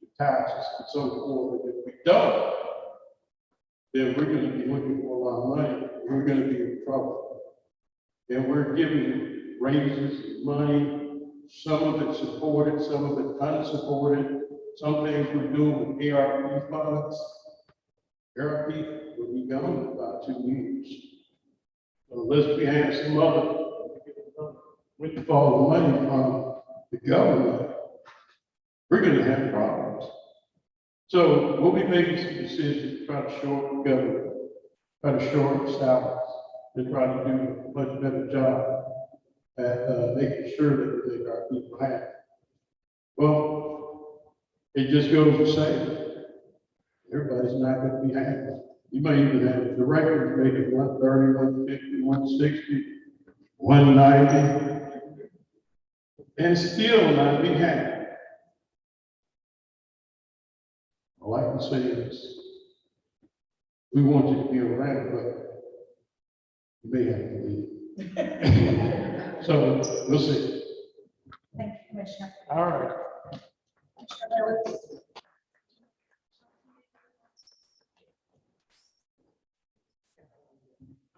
the taxes and so forth. And if we don't, then we're going to be looking for a lot of money. We're going to be in trouble. And we're giving raises, money, some of it supported, some of it unsupported. Some things we're doing with ARP funds. ARP will be gone in about 2 years. Unless we have some other windfall money from the government, we're going to have problems. So we'll be making some decisions to try to shorten the government, try to shorten salaries, and try to do a much better job at making sure that we make our people happy. Well, it just goes to say, everybody's not going to be happy. You may even have the directors making 130, 150, 160, 190, and still not be happy. All I can say is, we want you to be around, but you may have to leave. So we'll see. Thank you, Commissioner. All right. Commissioner Lewis.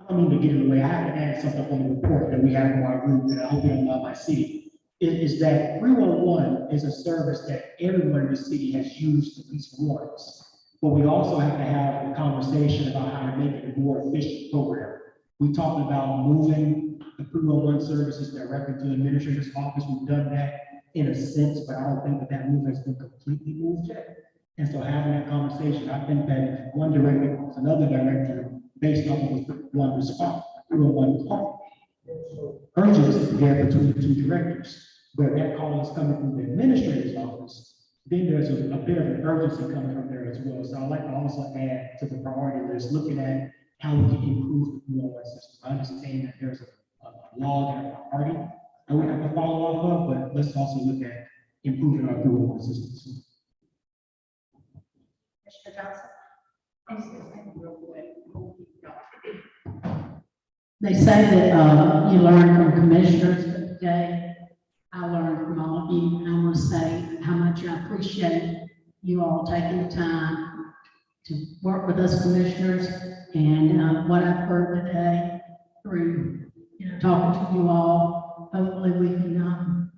I don't mean to get in the way. I have to add something on the report that we have in our group that I hope everyone might see. Is that 311 is a service that everyone in the city has used to police warrants. But we also have to have a conversation about how to make it a more efficient program. We talked about moving the 311 services directly to the administrator's office. We've done that in a sense, but I don't think that that move has been completely moved yet. And so having that conversation, I think that one director calls another director based off of one response, 311 call. Urgency there between the two directors, where that call is coming from the administrator's office, then there's a bit of an urgency coming from there as well. So I'd like to also add to the priority list, looking at how we can improve the 311 system. I understand that there's a law and a priority that we have to follow off of, but let's also look at improving our 311 system. Mr. Johnson? They say that you learn from commissioners, but today I learned from all of you. And I want to say how much I appreciate you all taking the time to work with us commissioners, and what I've heard today through, talking to you all. Hopefully we can,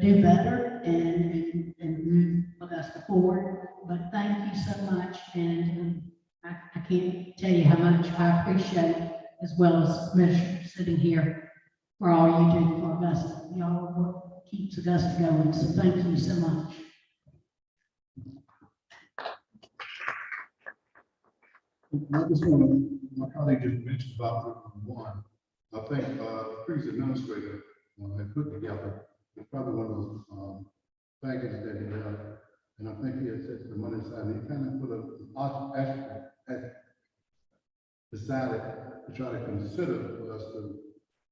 do better and move Augusta forward. But thank you so much, and I can't tell you how much I appreciate, as well as commissioners sitting here, for all you do for Augusta. Y'all are what keeps Augusta going, so thank you so much. I just want to, my colleague just mentioned about one. I think the previous administrator had put together, it's probably one of those packages that he had, and I think he had set the money aside, and he kind of put decided to try to consider for us to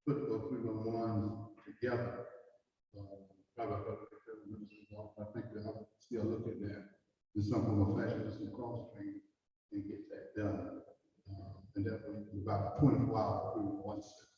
put those 311s together. I think that I'll still look at that in some form of fashion, just some cross training and get that done. And that will be about 24 hours through one set.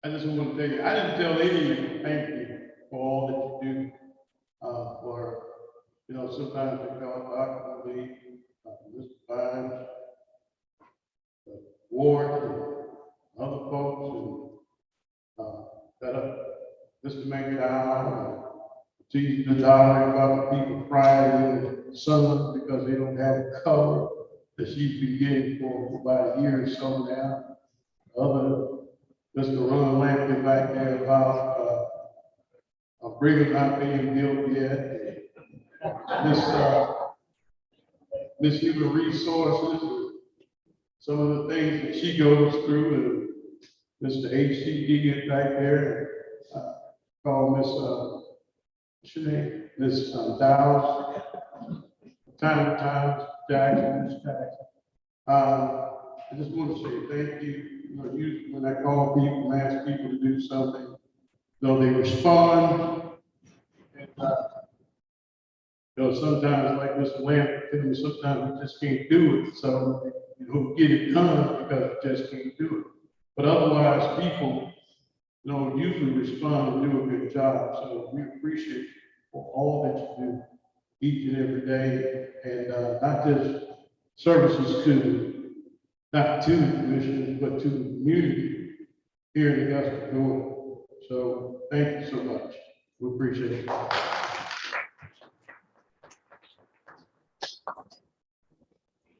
I just want to tell you, I didn't tell any of you, thank you for all that you do. Sometimes they call Dr. Lee, Mr. Bynes, Ward, and other folks, and Mr. McDowell, teaching the daughter about the people crying in the sun because they don't have a cover that she's been getting for about a year or so now. Mr. Ron Lampkin back there about Brigham not being built yet. This human resources, some of the things that she goes through, and Mr. HCD back there, call what's your name? Miss Dowles, time to time, Jackson, Miss Jackson. I just want to say thank you. Usually when I call people and ask people to do something, though they respond, and sometimes like Mr. Lambert, sometimes we just can't do it. So get it done because we just can't do it. But otherwise, people, usually respond and do a good job. So we appreciate you for all that you do each and every day, and not just services not to the commissioners, but to the community here in Augusta, Georgia. So thank you so much. We appreciate it.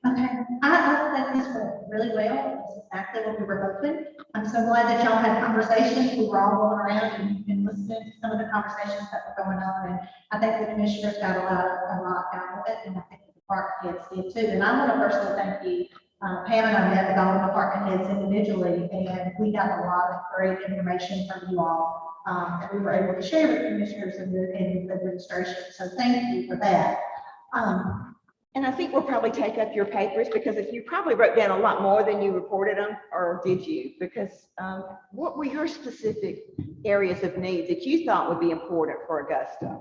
Okay, I think this went really well. It's exactly what we were hoping. I'm so glad that y'all had conversations. We were all going around and you've been listening to some of the conversations that were going on. And I think the commissioners got a lot out of it, and I think the department heads did too. And I want to personally thank you. Pam and I met with all the department heads individually, and we got a lot of great information from you all that we were able to share with commissioners and the administration. So thank you for that. And I think we'll probably take up your papers, because if you probably wrote down a lot more than you reported them, or did you? Because what were your specific areas of need that you thought would be important for Augusta?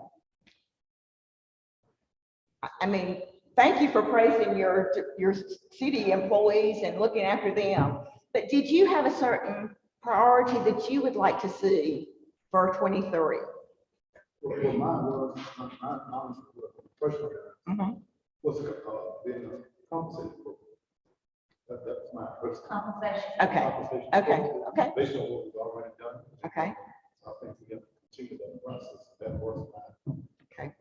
I mean, thank you for praising your city employees and looking after them. But did you have a certain priority that you would like to see for 23? Well, mine was, my honest, personal, was being compensated for. That's my personal. Compensation. Okay, okay. Based on what was already done. Okay. I think we have to continue that process. That was mine. Okay.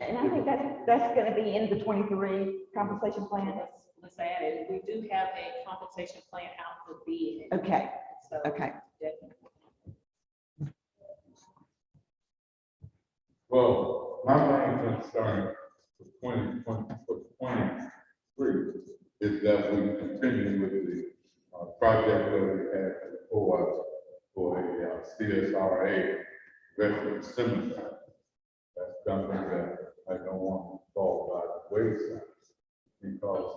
And I think that's gonna be in the 23 compensation plan. Let's add it. We do have a compensation plan out for bid. Okay, So okay. definitely. Well, my main concern for 23 is that we continue with the project that we had before us for a CSRA veteran cemetery. That's something that I don't want to fall by the wayside because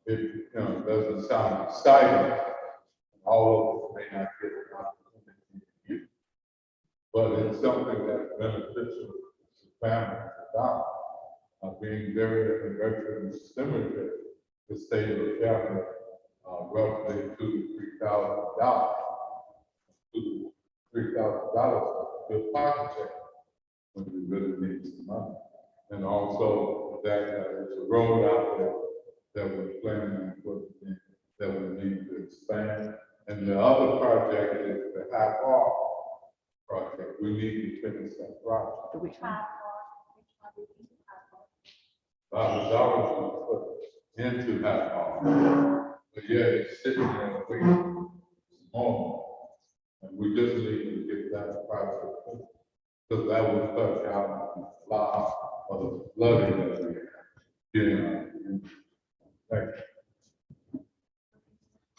it, doesn't sound exciting. All of us may not get an opportunity to use, but it's something that's beneficial to families about being buried in a veteran cemetery. The state of the county roughly $2,000 to $3,000 to pocket check when we really need some money. And also that there's a road out there that we're planning on putting in that we need to expand. And the other project is the High Park project. We need to finish that project. Which one? $5 was put into High Park. But yeah, it's sitting there waiting some more. And we just need to get that project finished. Because that will cut down a lot of the flooding that we have here. Thank you.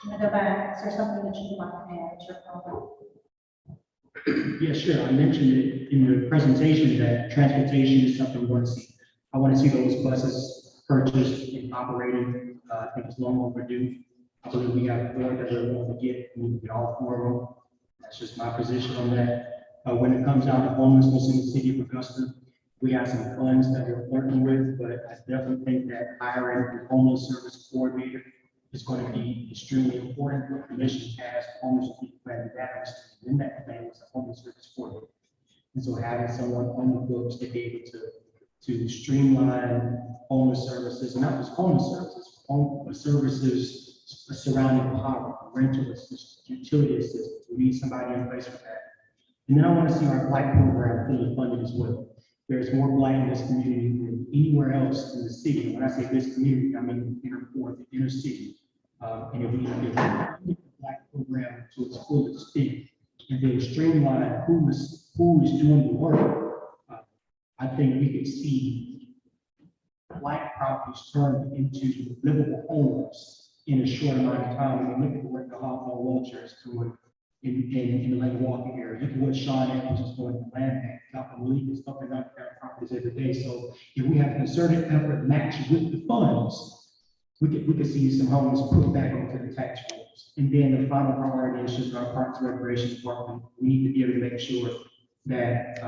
I'm gonna go back. Is there something that you'd like to add? It's your comment. Yeah, sure. I mentioned it in the presentation that transportation is something we want to see. I want to see those buses purchased and operated. I think it's long overdue. I believe we have 4 that we're going to get. We need to get all 4 of them. That's just my position on that. When it comes down to homelessness in the city of Augusta, we have some funds that we're working with, but I definitely think that hiring a homeless service coordinator is going to be extremely important. The commission has homeless people plan that was in that plan was a homeless service coordinator. And so having someone on the books to be able to streamline homeless services, not just homeless services, but services surrounding poverty, rental assistance, utility assistance. We need somebody in place for that. And then I want to see our blight program fully funded as well. There's more blight in this community than anywhere else in the city. And when I say this community, I mean the inner core, the inner city. And if we can get the blight program to its full extent and then streamline who is doing the work, I think we could see blight properties turned into livable homes in a short amount of time. And look at the work the Hawthorne Wheelchair is doing in the Lake Walking area. Look at what Sean Evans is doing in land bank, Dr. Malik is helping out their properties every day. So if we have a concerted effort matched with the funds, we could see some homes put back onto the tax rolls. And then the final priority is just our Parks and Recreation Department. We need to be able to make sure that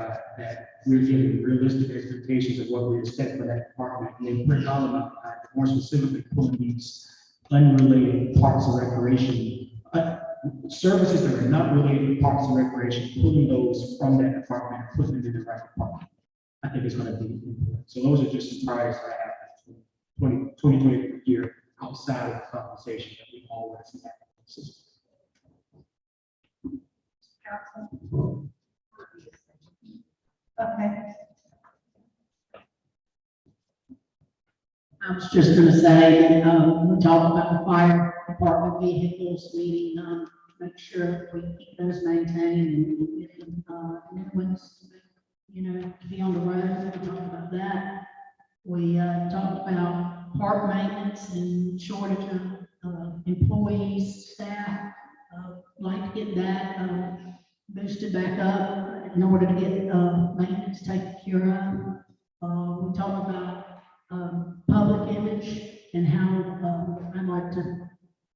we're giving realistic expectations of what we expect for that department. And then put all of that, more specifically, pulling these unrelated Parks and Recreation services that are not related to Parks and Recreation, pulling those from that department and putting them in the right department. I think it's going to be important. So those are just some priorities that I have for 2020 year outside of compensation that we all want to see that system. Okay. I was just gonna say, we talked about the fire department vehicles, we, make sure we keep those maintained and get them, new ones, to be on the road. We talked about that. We, talked about park maintenance and shortage of, employees, staff. Like to get that, boosted back up in order to get, maintenance taken care of. We talked about, public image and how I'd like to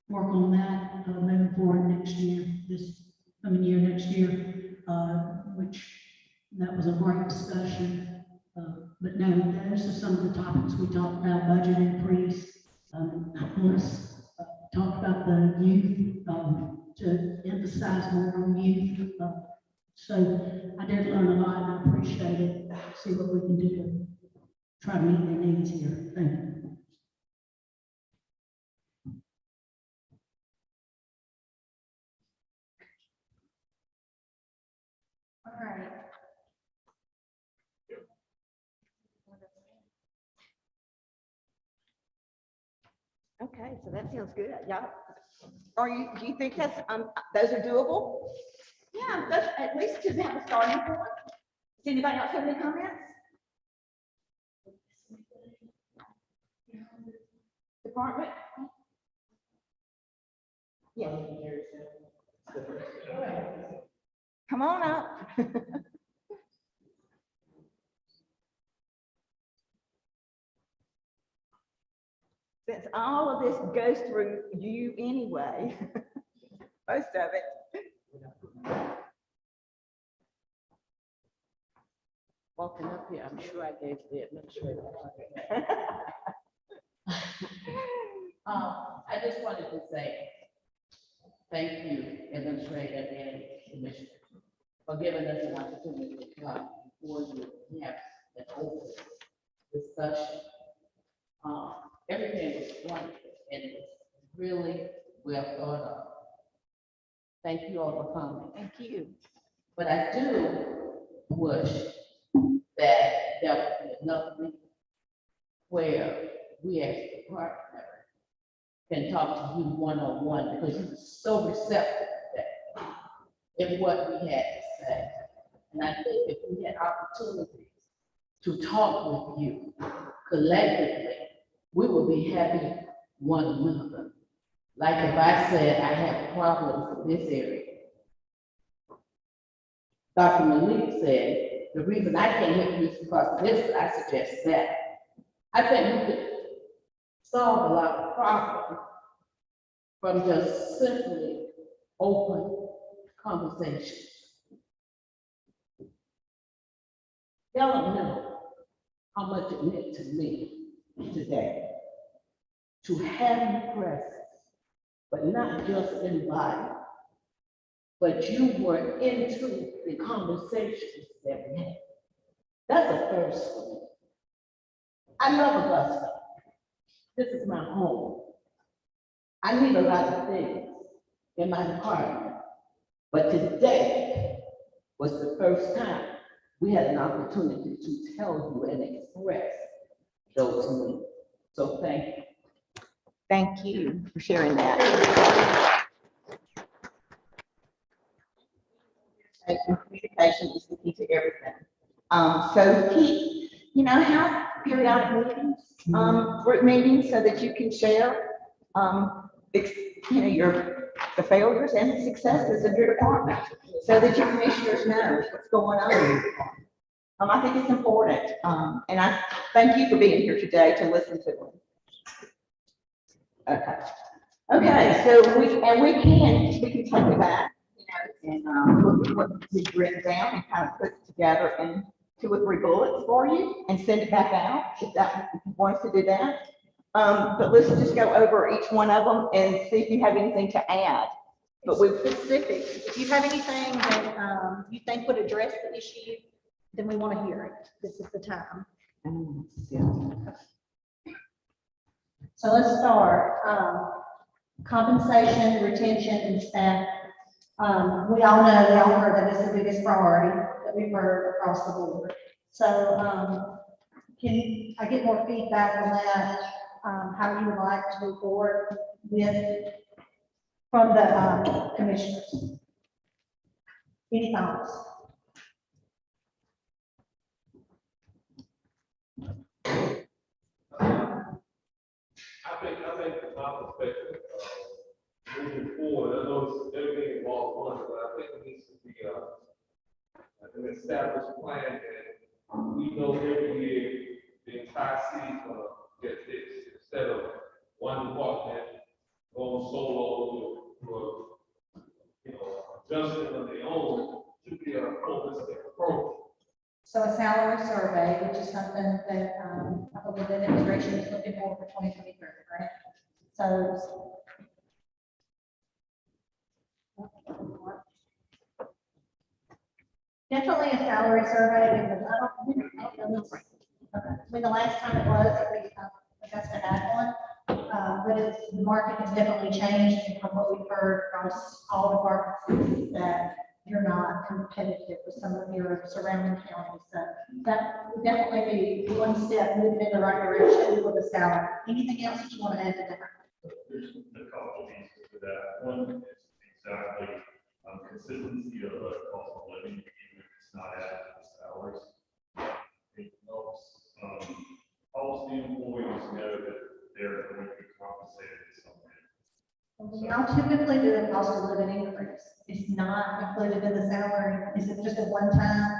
work on that moving forward next year, this coming year, next year, which that was a great discussion. But no, those are some of the topics we talked about, budget increase, homeless, talked about the youth, to emphasize more on youth. So I did learn a lot and I appreciate it. See what we can do to try to meet their needs here. Thank you. All right. Okay, so that sounds good. Yeah. Do you think those are doable? Yeah, that's at least to have a starting point. Does anybody else have any comments? Department? Yeah. Come on up. Since all of this goes through you anyway, most of it. Walking up here, I'm sure I gave the administrator. I just wanted to say thank you, administrator and commissioner, for giving us an opportunity to come before you have an open discussion. Everything was wonderful and it was really well thought of. Thank you all for coming. Thank you. But I do wish that there would be another meeting where we as the partner can talk to you one-on-one, because you were so receptive in what we had to say. And I think if we had opportunities to talk with you collectively, we will be having one another. Like if I said I have problems in this area, Dr. Malik said, the reason I can't help you is because of this, but I suggest that. I think we could solve a lot of problems from just simply open conversations. Y'all don't know how much it meant to me today to have you present, but not just in body, but you were into the conversations that we had. That's a first for me. I love Augusta. This is my home. I need a lot of things in my department, but today was the first time we had an opportunity to tell you and express those needs. So thank you. Thank you for sharing that. Communication is the key to everything. So keep, have periodic meetings, group meetings, so that you can share, the failures and the successes of your department, so that your commissioners know what's going on in your department. I think it's important, and I thank you for being here today to listen to them. Okay, so we can take it back, and look at what we've written down and kind of put it together in 2 or 3 bullets for you and send it back out if you want us to do that. But let's just go over each one of them and see if you have anything to add. But we're specific. If you have anything that you think would address the issue, then we want to hear it. This is the time. So let's start. Compensation, retention, and staff. We all heard that it's the biggest priority that we've heard across the board. So can I get more feedback on that? How you would like to move forward from the commissioners? Any thoughts? I think from my perspective, moving forward, I know everything involves money, but I think it needs to be an established plan that we know every year the entire city's gonna get this, instead of one department going solo to adjusting on their own. Should be a holistic approach. So a salary survey, which is something that, I believe the administration is looking for 2023, right? So. Definitely a salary survey, because I don't know. When the last time it was, that we, Augusta had one, but it's, the market has definitely changed, and from what we've heard from all departments, is that you're not competitive with some of your surrounding counties. So that would definitely be one step moving in the right direction with the salary. Anything else that you want to add to that? There's a couple of pieces to that. One is exactly consistency of the cost of living, even if it's not added to the salaries. It helps the employees know that they're going to be compensated in some way. We all typically do a cost of living increase. It's not included in the salary. Is it just a one-time?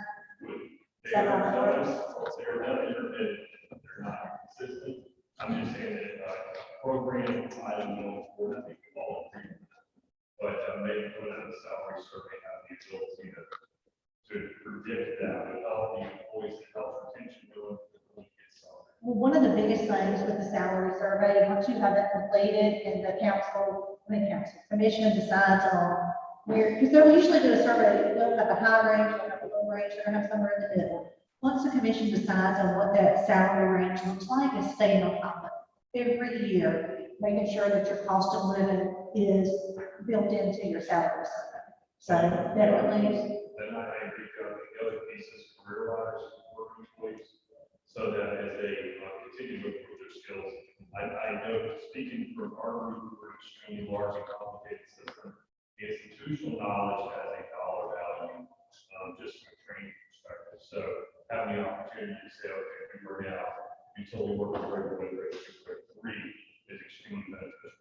They're not intermittent, they're not consistent. I'm just saying that program item going forward, I think we all agree with that. But maybe put in a salary survey, have the ability to predict that would help the employees, to help retention going forward. Well, one of the biggest things with the salary survey, once you have that completed and the commission decides on where, because they'll usually do a survey, they'll have a high range, they'll have a low range, they're gonna have somewhere in the middle. Once the commission decides on what that salary range looks like, is staying on top of it every year, making sure that your cost of living is built into your salary survey. So definitely. Then I think the other piece is career ladders for employees, so that as they continue to improve their skills. I know, speaking from our group, we're an extremely large and complicated system. The institutional knowledge has a dollar value, just from a training perspective. So having the opportunity to say, okay, we were now utility worker grade 3 is extremely beneficial.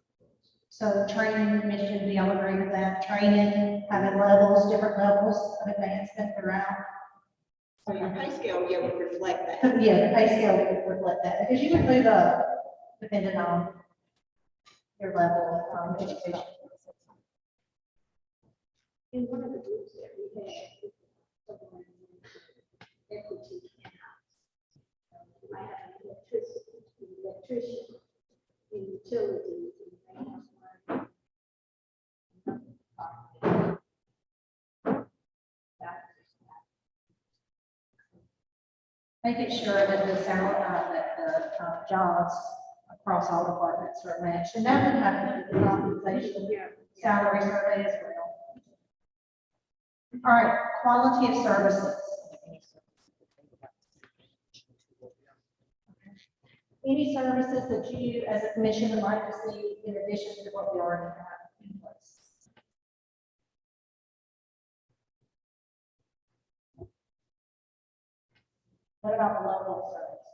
So training, commission, do y'all agree with that? Training, having levels, different levels of advancement throughout. So your pay scale, yeah, would reflect that. Yeah, the pay scale would reflect that, because you would move up depending on your level of education. In one of the groups that we had, someone equity in-house. You might have an electrician in utilities. Making sure that the salary, that the jobs across all departments are matched, and that would have to be the compensation salary survey as well. All right, quality of services. Any services that you, as a commission, would like to see in addition to what we already have in place? What about the level of service?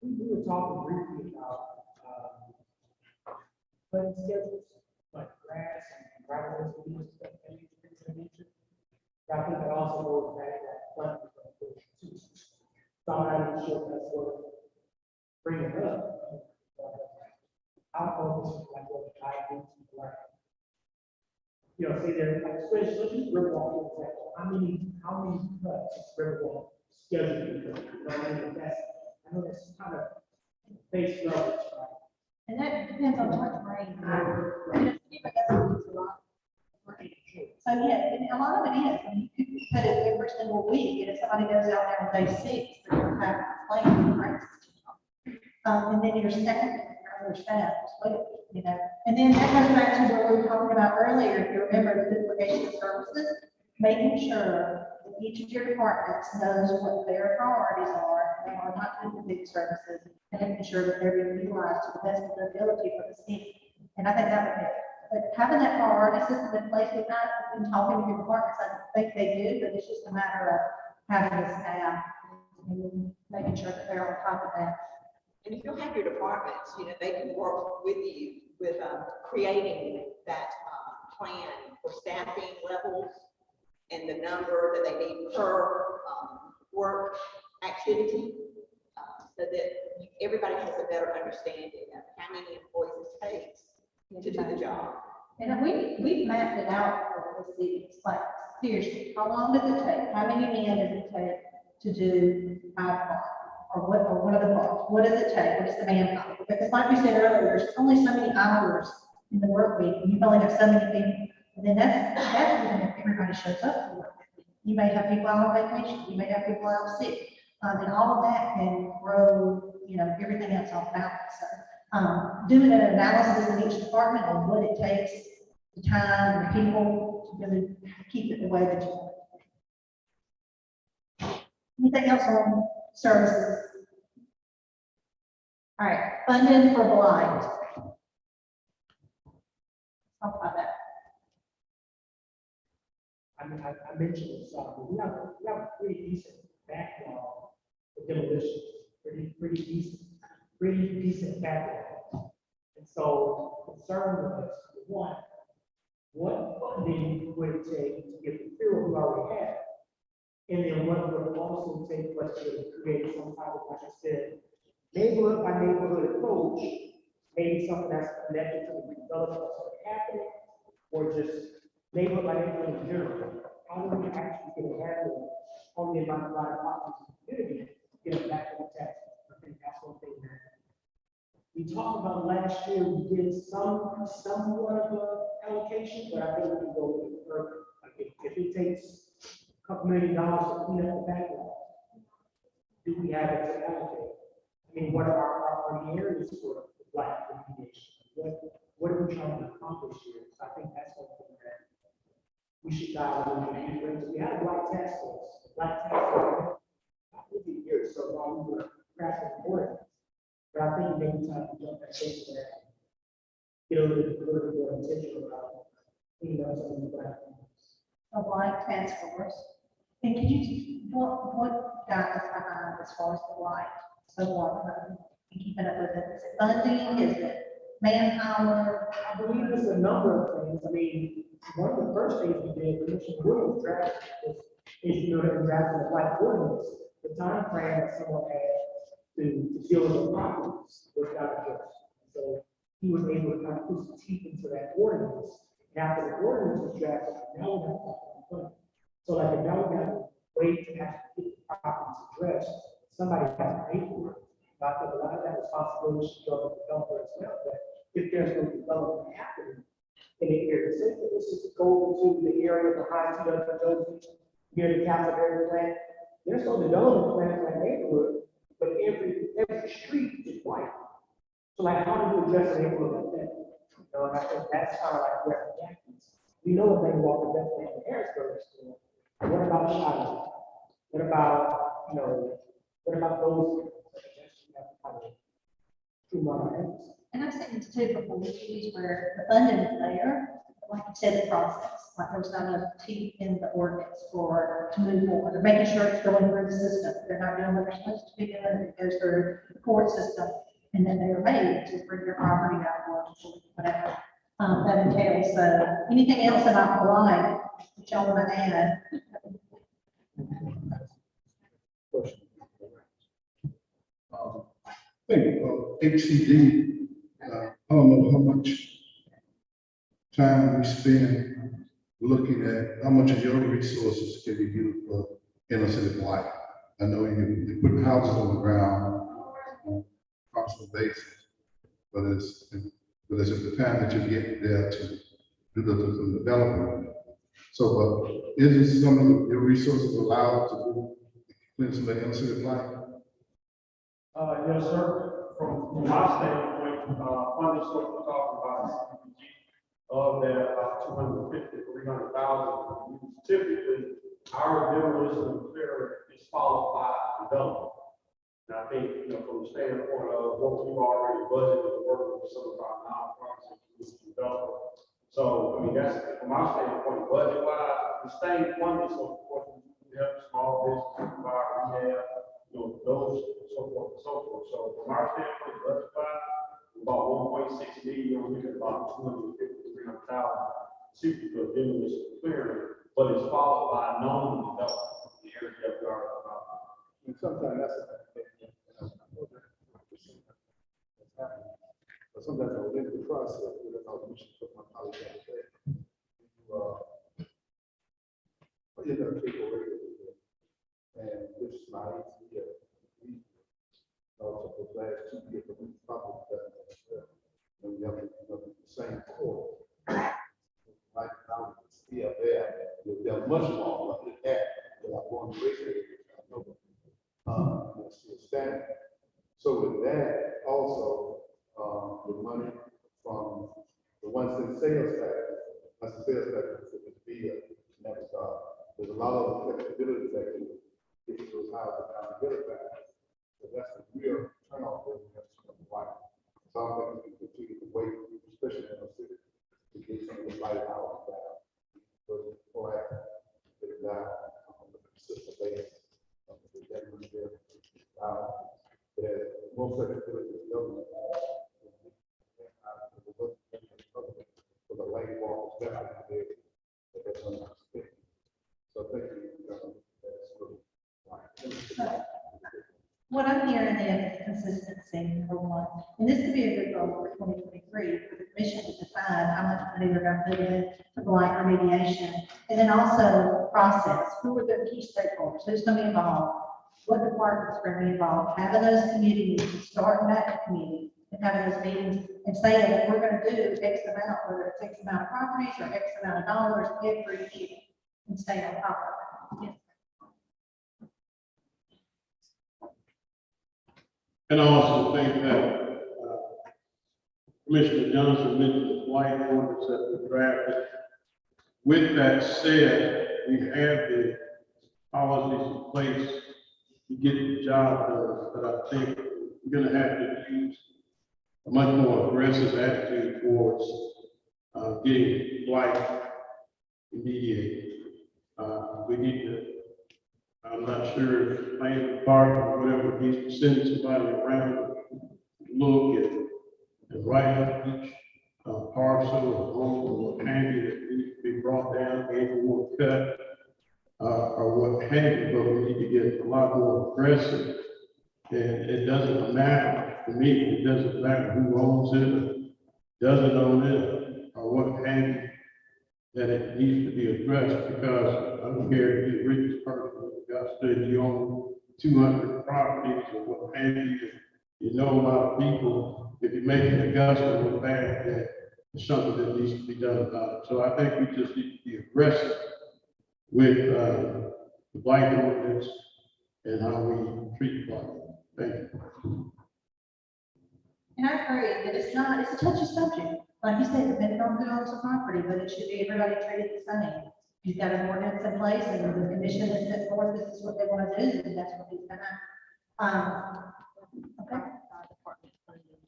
We were talking briefly about, putting schedules, like grass and gravel, and stuff, and things of that nature. I think that also goes back to that funding too. So I'm not sure that's what bring it up. I don't know if this is like what I do to learn. You know, say there, like, especially, let's use Riverwalk for example. How many cuts is Riverwalk scheduled? You know, I mean, I know that's kind of base level, right? And that depends on what rain. So yeah, and a lot of it is, I mean, you could put it every single week, and if somebody goes out there on day 6, they're going to have a complaint, right? And then your second, your other staff as well, you know. And then that goes back to what we were talking about earlier, if you remember the duplication of services, making sure that each of your departments knows what their priorities are, and are not duplicating services, and making sure that they're being utilized to the best of their ability for the city. And I think that would help. But having that priority system in place, we've not been talking to your departments, I think they do, but it's just a matter of having the staff and making sure that they're on top of that. And if you have your departments, you know, they can work with you with creating that plan for staffing levels and the number that they need per work activity, so that everybody has a better understanding of how many employees it takes to do the job. And we've mapped it out for the city, it's like, seriously, how long does it take? How many men does it take to do our part? Or what are the parts? What does it take? What's the manpower? Because like we said earlier, there's only so many hours in the work week, and you've only got so many people. And then that's even if everybody shows up for work. You may have people out on vacation, you may have people out sick, and all of that can grow, everything else off balance. So, doing an analysis in each department on what it takes, the time, the people, to really keep it the way that you want it. Anything else on services? All right, funding for blind. Talk about that. I mentioned this, but we have a pretty decent backlog for demolitions, pretty decent backlog. And so concern with us, one, what funding would it take to get the fuel we already have? And then what would it also take for us to create some type of, like I said, neighborhood by neighborhood approach, maybe something that's connected to the development of what's happening, or just neighborhood by neighborhood in general. How do we actually get a handle on the amount of properties in the community, get it back to the tax? I think that's one thing that we talked about last year. We did somewhat of an allocation, but I think we can go a little further. Like if it takes a couple $1 million to clean up the backlog, do we have it to allocate? I mean, what are our areas for black remediation? What are we trying to accomplish here? So I think that's something that we should dive a little bit deeper into. We had a black task force. Black task force, I think a year or so while we were crafting the ordinance. But I think maybe time to jump back into that, get a little bit more intentional about cleaning up some of the black things. A blind task force. And could you, what got us behind as far as the light so far? Keeping up with it, is it funding, is it manpower? I believe there's a number of things. I mean, one of the first things we did, Commissioner Williams drafted, is that we drafted the black ordinance, the time frame that someone had to deal with the properties was not addressed. So he was able to kind of put some teeth into that ordinance. And after the ordinance was drafted, now we have to plan. So like, now we have to wait to actually get the properties addressed. Somebody has to pay for it. I think a lot of that responsibility should go to the developer as well, that if there's no development happening in the area, say that this is go to the area behind Josie, near the Castleberry plant, there's no development plan for that neighborhood, but every street is white. So like, how do you address a neighborhood like that? And I think that's kind of like where the gap is. We know that they walk the best way in Harrisburg store. What about Charlotte? What about, what about those? And I've seen this too before, issues where the funding is there, but like you said, the process, like there's not enough teeth in the ordinance to move forward. They're making sure it's going through the system. They're not doing what they're supposed to be doing. It goes through the court system, and then they're made to bring their property out or whatever that entails. So anything else about the line that y'all want to add? I think HCD, I don't know how much time we spend looking at how much of your resources can be used for inner city blight. I know you're putting houses on the ground on a constant basis, but it's at the time that you get there to do the development. So, is some of your resources allowed to do clean some of the inner city blight? Yes, sir. From my standpoint, funding source we're talking about is CDBG. Of that, about 250, 300,000. Typically, our demolition and clearing is followed by development. And I think, from the standpoint of what we've already budgeted, working with some of our nonprofits to develop. So, I mean, that's from my standpoint, budget-wise, the same funding source, of course, we have small business, rehab, those, so forth and so forth. So from our standpoint, budget-wise, about 1.6 million, we're looking at about 250, 300,000, simply for demolition clearing, but it's followed by known development of the area that we are about. And sometimes that's but sometimes I live the process, we should put my colleague out there. those last 2 years, but we probably done that. And we have the same court. Right now, it's still there. They're much more than that. That I want to raise it. It's still standing. So with that, also, the money from the ones in sales tax, that's the sales tax, it's via, there's a lot of flexibility that can get those houses down the back. So that's the real turnoff that we have to provide. So I'm going to continue to wait, especially in the city, to get some of the light houses down. But before I get it down, on a consistent basis, there's more flexibility in government. For the light walls down there, that's understood. So thank you. What I'm hearing is consistency, number one, and this could be a good goal for 2023 for the commission to decide how much money they're going to put in for blight remediation, and then also process. Who are the key stakeholders? Who's going to be involved? What departments are going to be involved? Having those committee meetings, starting that committee, and having those meetings, and saying that we're going to do X amount, whether it's X amount of properties or X amount of dollars every year, and stay on top of it. Yes. And I also think that Commissioner Johnson mentioned the blight ordinance that we drafted. With that said, we have the policies in place to get the job done, but I think we're going to have to use a much more aggressive attitude towards getting blight remediated. We need to, I'm not sure if the planning department or whatever needs to send somebody around to look at and write up each parcel or home or what have you that needs to be brought down, or cut, or what have you, but we need to get a lot more aggressive. And it doesn't matter, to me, it doesn't matter who owns it or doesn't own it or what have you, that it needs to be addressed, because I'm here to be the richest person in Augusta, and you own 200 properties or what have you. You know a lot of people, if you're making Augusta look bad, that it's something that needs to be done about it. So I think we just need to be aggressive with the blight ordinance and how we treat blight. Thank you. And I agree that it's a touchy subject. Like you said, depending on who owns the property, but it should be everybody treated the same. You've got an ordinance in place and the commission has set forth, this is what they want to do, and that's what he's gonna. Okay.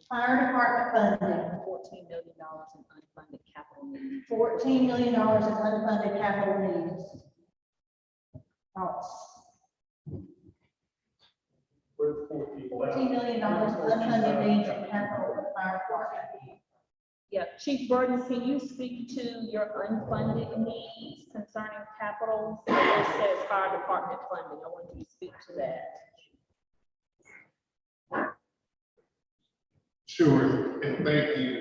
Fire department funding. $14 million in unfunded capital needs. $14 million in unfunded capital needs. Thoughts? $14 million in unfunded needs in capital for the fire department. Yeah, Chief Burton, can you speak to your unfunded needs concerning capital? So it says fire department funding. I want you to speak to that. Sure, and thank you.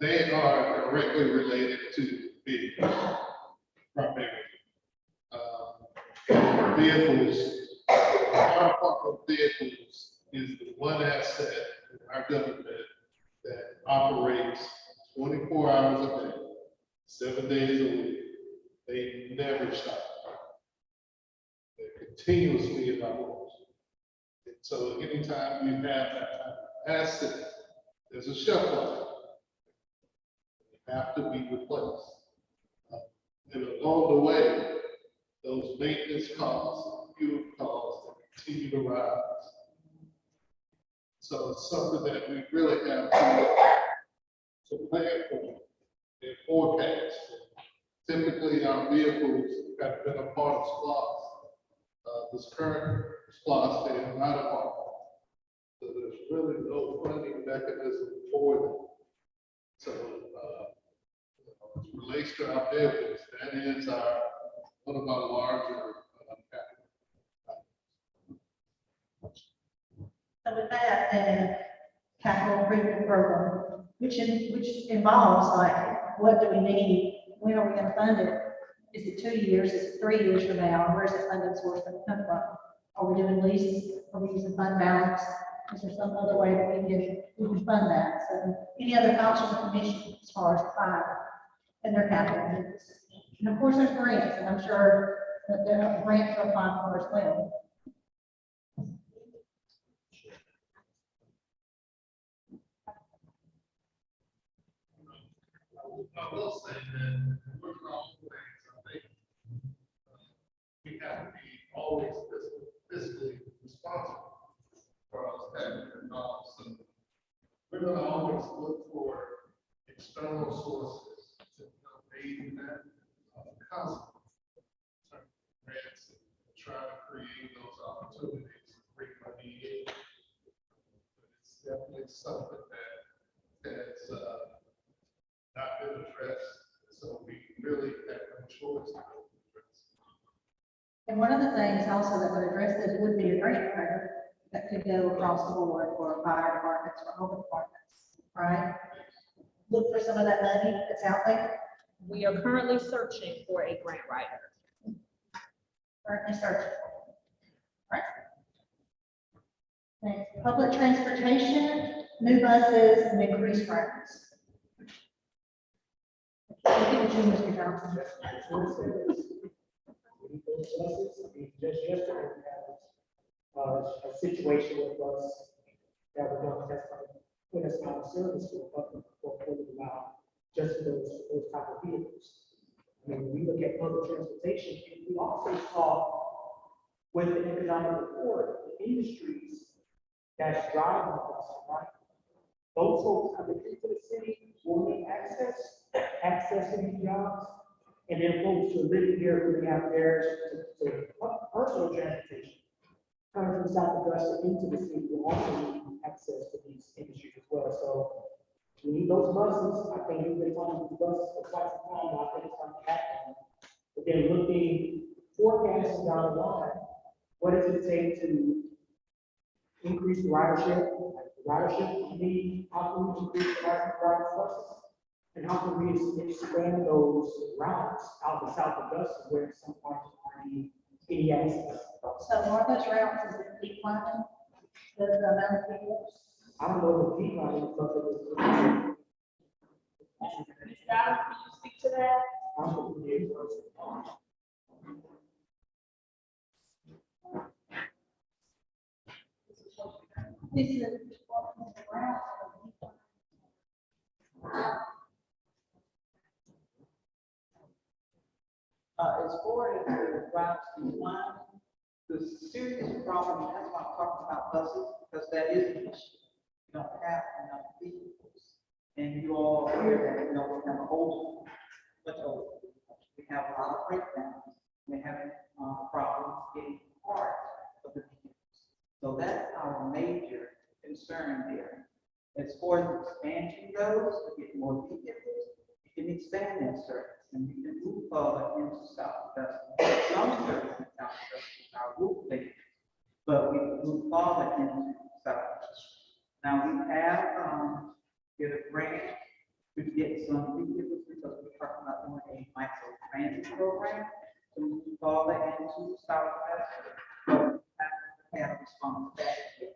They are directly related to vehicles, primarily. Vehicles, our department vehicles is the one asset in our government that operates 24 hours a day, 7 days a week. They never stop. They're continuously in operation. And so anytime you have that type of asset, there's a shelf life. They have to be replaced. And along the way, those maintenance costs, fuel costs, they continue to rise. So it's something that we really have to plan for and forecast. Typically, our vehicles have been a part of SPLOST. This current SPLOST, they are not a part. So there's really no funding mechanism for them. So as it relates to our vehicles, that is one of our larger capital. So with that, then capital improvement program, which involves like, what do we need? When are we going to fund it? Is it 2 years? Is it 3 years from now? Where's the funding source going to come from? Are we doing leases? Are we using fund balance? Is there some other way that we can fund that? So any other thoughts from the commission as far as fire and their capital needs? And of course, there's grants, and I'm sure that there are grants to apply for as well. I will say that we're all things, I think, we have to be always fiscally responsible for us having involved. So we're going to always look for external sources to aid in that constantly. Grants and try to create those opportunities to bring money in. But it's definitely something that has not been addressed, so we really have no choice to address. And one of the things also that would address this would be a grant writer that could go across the board for fire departments, for all departments, right? Look for some of that money that's out there. We are currently searching for a grant writer. Currently searching. Right. Next, public transportation, new buses, and increased routes. Look at you, Mr. Johnson. Just yesterday, we had a situation with us that we're going to put us out of service for about just for those type of vehicles. I mean, when we look at public transportation, we also saw with the economic report, the industries that's driving us, right? Those folks coming into the city wanting access to these jobs, and then folks who are living here who have theirs to personal transportation. Coming from South Augusta into the city will also need access to these industries as well. So we need those buses. I think we've been talking about the buses for quite some time, but I think it's time to act on it. But then looking, forecasting down the line, what does it take to increase the ridership? We need, how can we increase the rider buses? And how can we expand those routes out of South Augusta where some parts are any access? So are those routes, is it declining? The amount of people? I don't know the declining, but Ms. Dowd, can you speak to that? This is route. As far as the routes decline, the serious problem, that's why I'm talking about buses, because that is an issue. You don't have enough vehicles. And you all are aware that we don't have a whole much older. We have a lot of breakdowns. We have problems getting parts of the vehicles. So that's our major concern there. As far as expansion goes, to get more vehicles, you can expand that service and we can move forward into South Augusta. Some service in South Augusta is our route base, but we can move forward into South Augusta. Now we have get a grant to get some vehicles because we're talking about doing a micro transit program to move forward into South Augusta. But we have a response back here.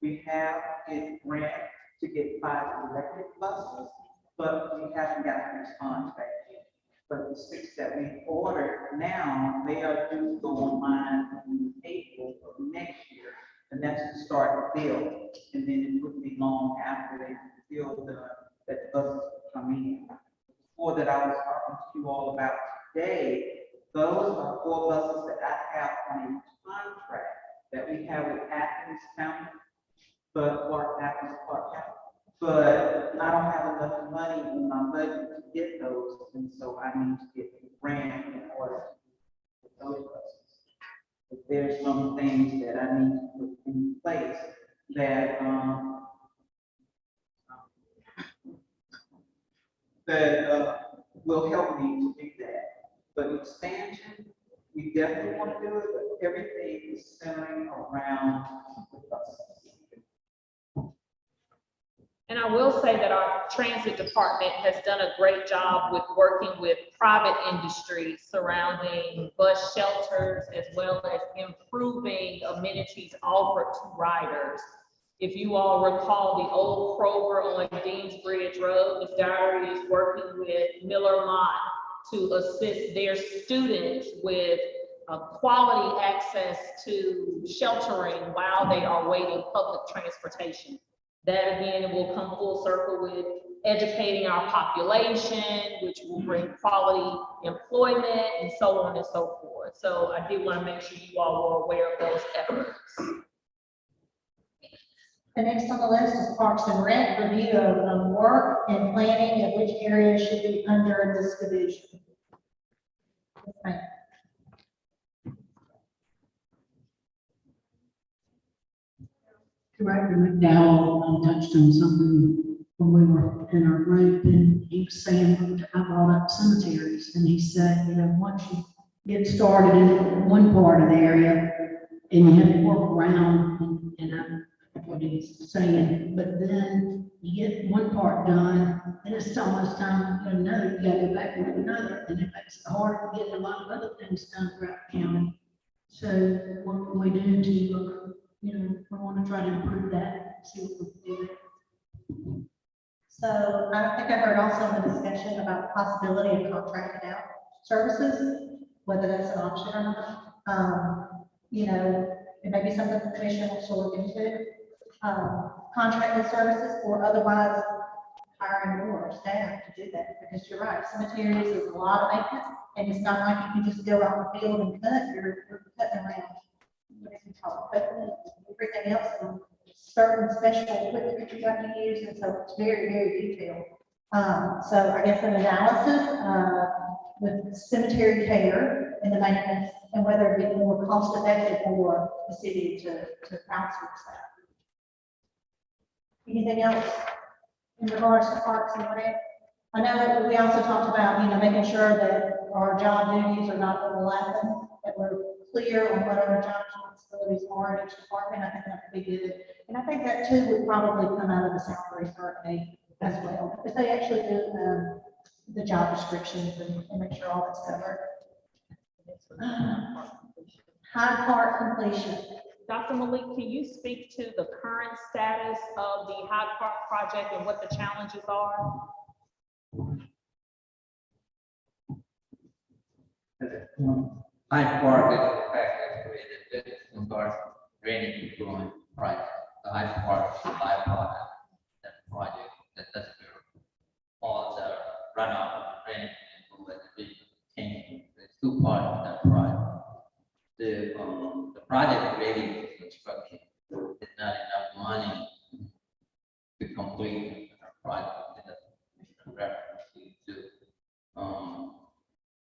We have a grant to get 5 electric buses, but we haven't gotten a response back yet. But the 6 that we ordered now, they are due to go online in April of next year, and that's to start the build. And then it wouldn't be long after they build that the buses come in. Before that, I was talking to you all about today. Those are 4 buses that I have on a contract that we have with Athens County, but I don't have enough money in my budget to get those, and so I need to get the grant in order to get those buses. But there's some things that I need to put in place that will help me to do that. But expansion, we definitely want to do it, but everything is centering around the buses. And I will say that our transit department has done a great job with working with private industries surrounding bus shelters, as well as improving amenities offered to riders. If you all recall the old Kroger on Dean's Bridge Road, Ms. Dowry is working with Miller Mott to assist their students with quality access to sheltering while they are waiting public transportation. That again will come full circle with educating our population, which will bring quality employment and so on and so forth. So I did want to make sure you all were aware of those efforts. The next on the list is Parks and Rec, review of work and planning of which areas should be under this division. Yes, ma'am. Director McDowell touched on something when we were in our group, and he was saying, I brought up cemeteries, and he said, you know, once you get started in one part of the area, and you have to work around, and what he's saying, but then you get one part done, and it's almost time to another, you gotta go back and do another, and it makes it hard to get a lot of other things done throughout the county. So what can we do to, you know, we want to try to improve that, see what we can do. So I think I heard also in the discussion about the possibility of contracting out services, whether that's an option or not. You know, it may be something the commission wants to look into, contracted services, or otherwise hiring more staff to do that, because you're right, cemeteries is a lot of maintenance, and it's not like you can just go out in the field and cut, you're cutting around. Everything else, and certain special equipment that you have to use, and so it's very, very detailed. So I guess an analysis, with cemetery care and the maintenance, and whether it'd be more cost effective for the city to outsource that. Anything else in regards to parks and rec? I know we also talked about, you know, making sure that our job duties are not overlapping, that we're clear on what our job responsibilities are in each department. I think that would be good. And I think that too would probably come out of the salary survey as well, because they actually do the job descriptions and make sure all that's covered. Hyde Park completion. Dr. Malik, can you speak to the current status of the Hyde Park project and what the challenges are? Hyde Park is in fact created in regards to drainage improvement project. The Hyde Park is a byproduct of that project. That's where all the runoff of the drainage improvement is changing. There's two parts of that project. The project ready for construction. There's not enough money to complete the project.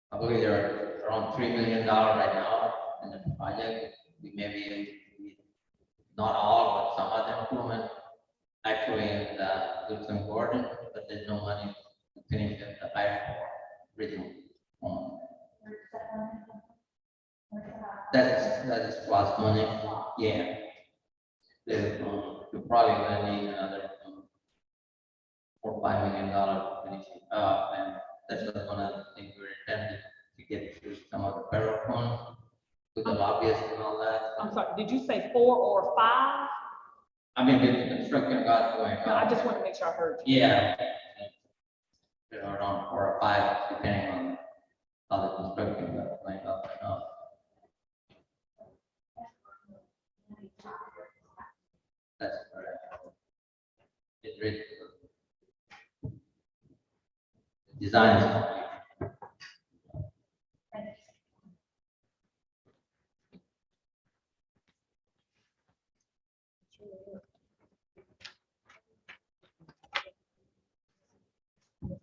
I believe there are around $3 million right now in the project. We may be not all, but some of the improvement actually in the Luton Gordon, but there's no money to finish the Hyde Park original. That is plus money. Yeah. You're probably gonna need another $4 or $5 million to finish it up, and that's just one of the things we're intending to get through some of the federal funds with the lobbyists and all that. I'm sorry, did you say 4 or 5? I mean, the construction got going. No, I just want to make sure I heard you. Yeah. There are around 4 or 5, depending on how the construction got going up and up. That's correct. It's really the design is complete.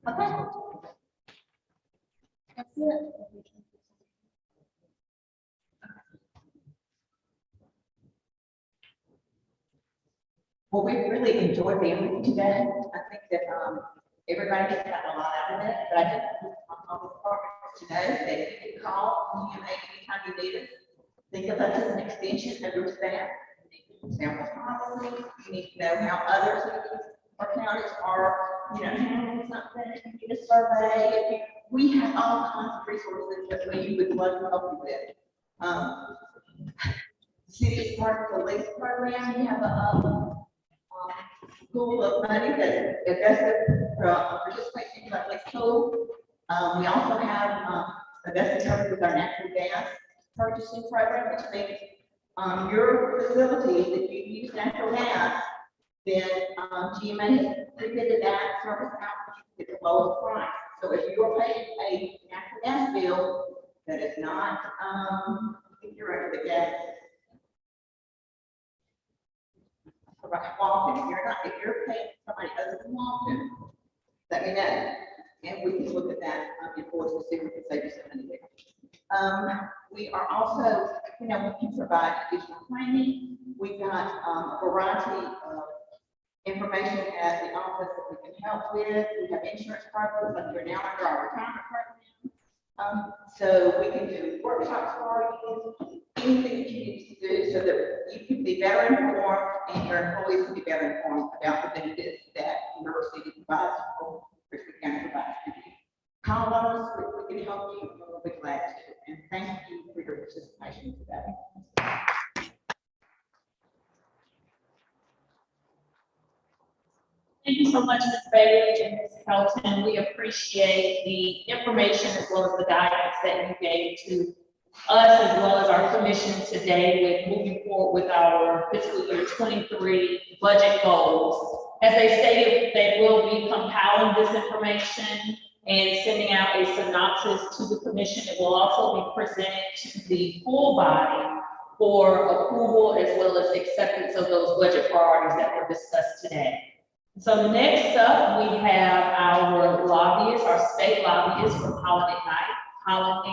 Okay. That's it. Well, we really enjoyed being with you today. I think that everybody has gotten a lot out of it, but I just want the departments to know that you can call UMA anytime you need us. Think of us as an extension of your staff. You need sample policy. You need to know how other cities or counties are, you know, handling something. If you get a survey, we have all kinds of resources that we would love to help you with. City Smart Police Program, we have a pool of money that Augusta participates in public school. We also have, Augusta covered with our natural gas purchasing program, which means, your facilities, if you use natural gas, then, GMA has presented that service out at the lowest price. So if you're paying a natural gas bill that is not, if you're under the gas. Walton, if you're paying somebody other than Walton, let me know. And we can look at that, before to see if we can save you some money there. We are also, we can provide additional training. We've got, a variety of information at the office that we can help with. We have insurance programs, like we're now under our retirement program. So we can do workshops for you, anything that you need to do so that you can be better informed and your employees can be better informed about the benefits that university provides or Richmond County provides. Call us, we can help you, and we'll be glad to. And thank you for your participation today. Thank you so much, Ms. Bailey and Ms. Helton. We appreciate the information as well as the guidance that you gave to us as well as our commission today with moving forward with our fiscal year 23 budget goals. As they stated, they will be compiling this information and sending out a synopsis to the commission. It will also be presented to the full body for approval as well as acceptance of those budget priorities that were discussed today. So next up, we have our lobbyists, our state lobbyists from Holland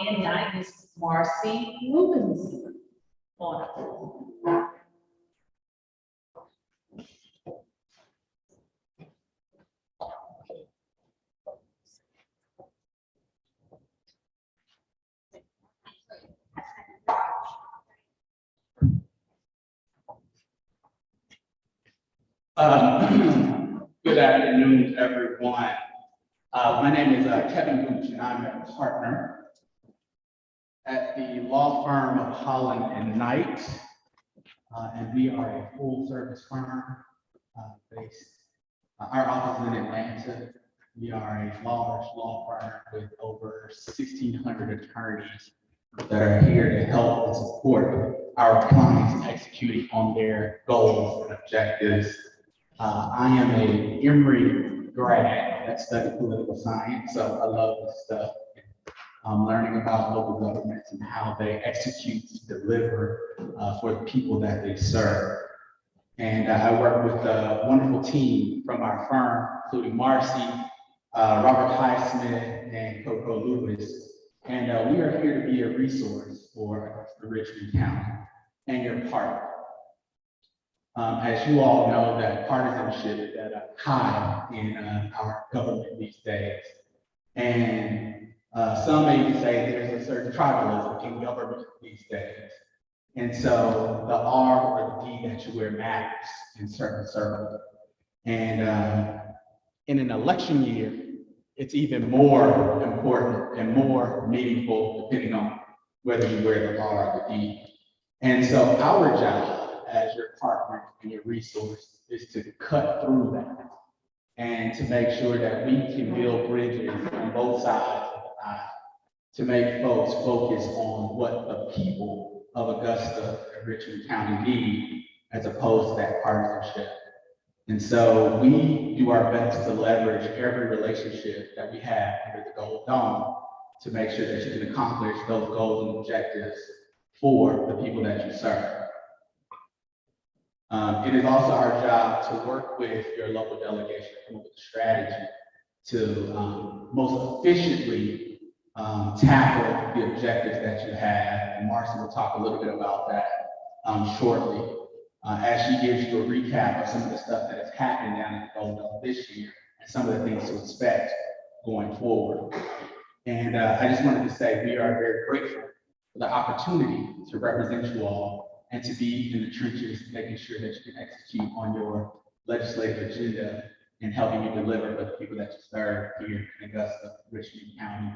and Knight, Ms. Marcy Rubens. On up. Good afternoon, everyone. My name is Kevin Gooch, and I'm a partner at the law firm of Holland and Knight. And we are a full-service firm based. Our office is in Atlanta. We are a large law firm with over 1,600 attorneys that are here to help and support our clients executing on their goals and objectives. I am a Emory grad that studied political science, so I love this stuff. Learning about local governments and how they execute to deliver for the people that they serve. And I work with a wonderful team from our firm, including Marcy, Robert Highsmith, and Coco Lewis. And we are here to be a resource for Richmond County and your partner. As you all know, that partisanship is at a high in our government these days. And some may even say there's a certain tribalism in government these days. And so the R or the D that you wear matters in certain circles. And in an election year, it's even more important and more meaningful depending on whether you wear the R or the D. And so our job as your partner and your resource is to cut through that and to make sure that we can build bridges on both sides of the aisle to make folks focus on what the people of Augusta and Richmond County need as opposed to that partisanship. And so we do our best to leverage every relationship that we have under the Gold Dome to make sure that you can accomplish those goals and objectives for the people that you serve. It is also our job to work with your local delegation to come up with a strategy to most efficiently tackle the objectives that you have. And Marcy will talk a little bit about that shortly as she gives you a recap of some of the stuff that has happened down at the Gold Dome this year and some of the things to expect going forward. And I just wanted to say we are very grateful for the opportunity to represent you all and to be in the trenches, making sure that you can execute on your legislative agenda and helping you deliver for the people that you serve here in Augusta, Richmond County.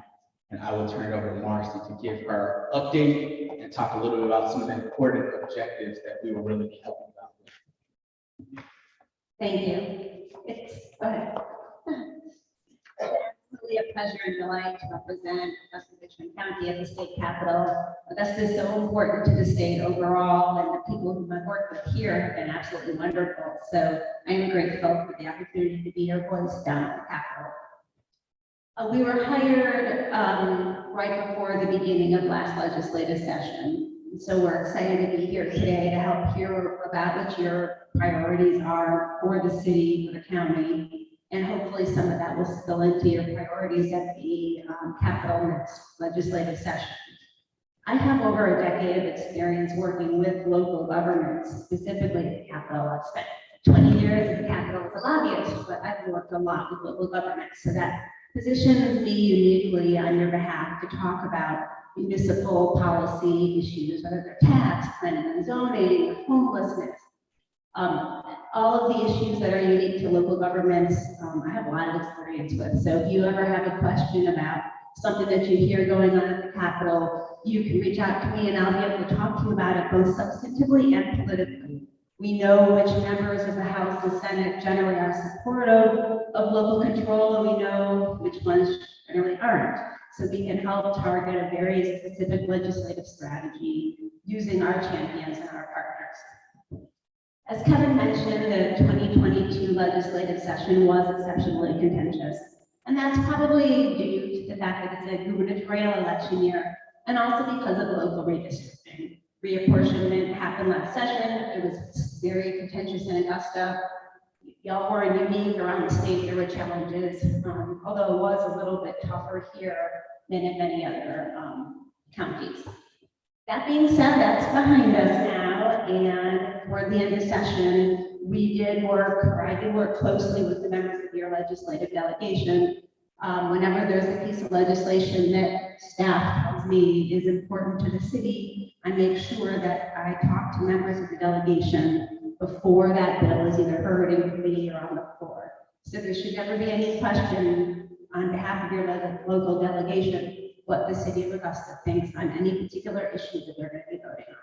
And I will turn it over to Marcy to give her update and talk a little bit about some of the important objectives that we will really be helping about. Thank you. Go ahead. Absolutely a pleasure and delight to represent Augusta Richmond County at the state capitol. Augusta is so important to the state overall, and the people who I've worked with here have been absolutely wonderful. So I am grateful for the opportunity to be your voice down at the capitol. We were hired right before the beginning of last legislative session. So we're excited to be here today to help hear about what your priorities are for the city, for the county, and hopefully some of that will spill into your priorities at the Capitol next legislative session. I have over a decade of experience working with local governments, specifically at the Capitol. I've spent 20 years at the Capitol as a lobbyist, but I've worked a lot with local governments. So that positions me uniquely on your behalf to talk about municipal policy issues, whether they're tax, planning and zoning, homelessness, all of the issues that are unique to local governments. I have a lot of experience with. So if you ever have a question about something that you hear going on at the Capitol, you can reach out to me and I'll be able to talk to you about it both substantively and politically. We know which members of the House and Senate generally are supportive of local control, and we know which ones generally aren't. So we can help target a very specific legislative strategy using our champions and our partners. As Kevin mentioned, the 2022 legislative session was exceptionally contentious. And that's probably due to the fact that it's a gubernatorial election year, and also because of local redistricting. Reapportionment happened last session. It was very contentious in Augusta. Y'all were unique around the state. There were challenges, although it was a little bit tougher here than in many other counties. That being said, that's behind us now, and toward the end of session, I did work closely with the members of your legislative delegation. Whenever there's a piece of legislation that staff tells me is important to the city, I make sure that I talk to members of the delegation before that bill is either heard in committee or on the floor. So there should never be any question on behalf of your local delegation what the city of Augusta thinks on any particular issue that they're going to be voting on.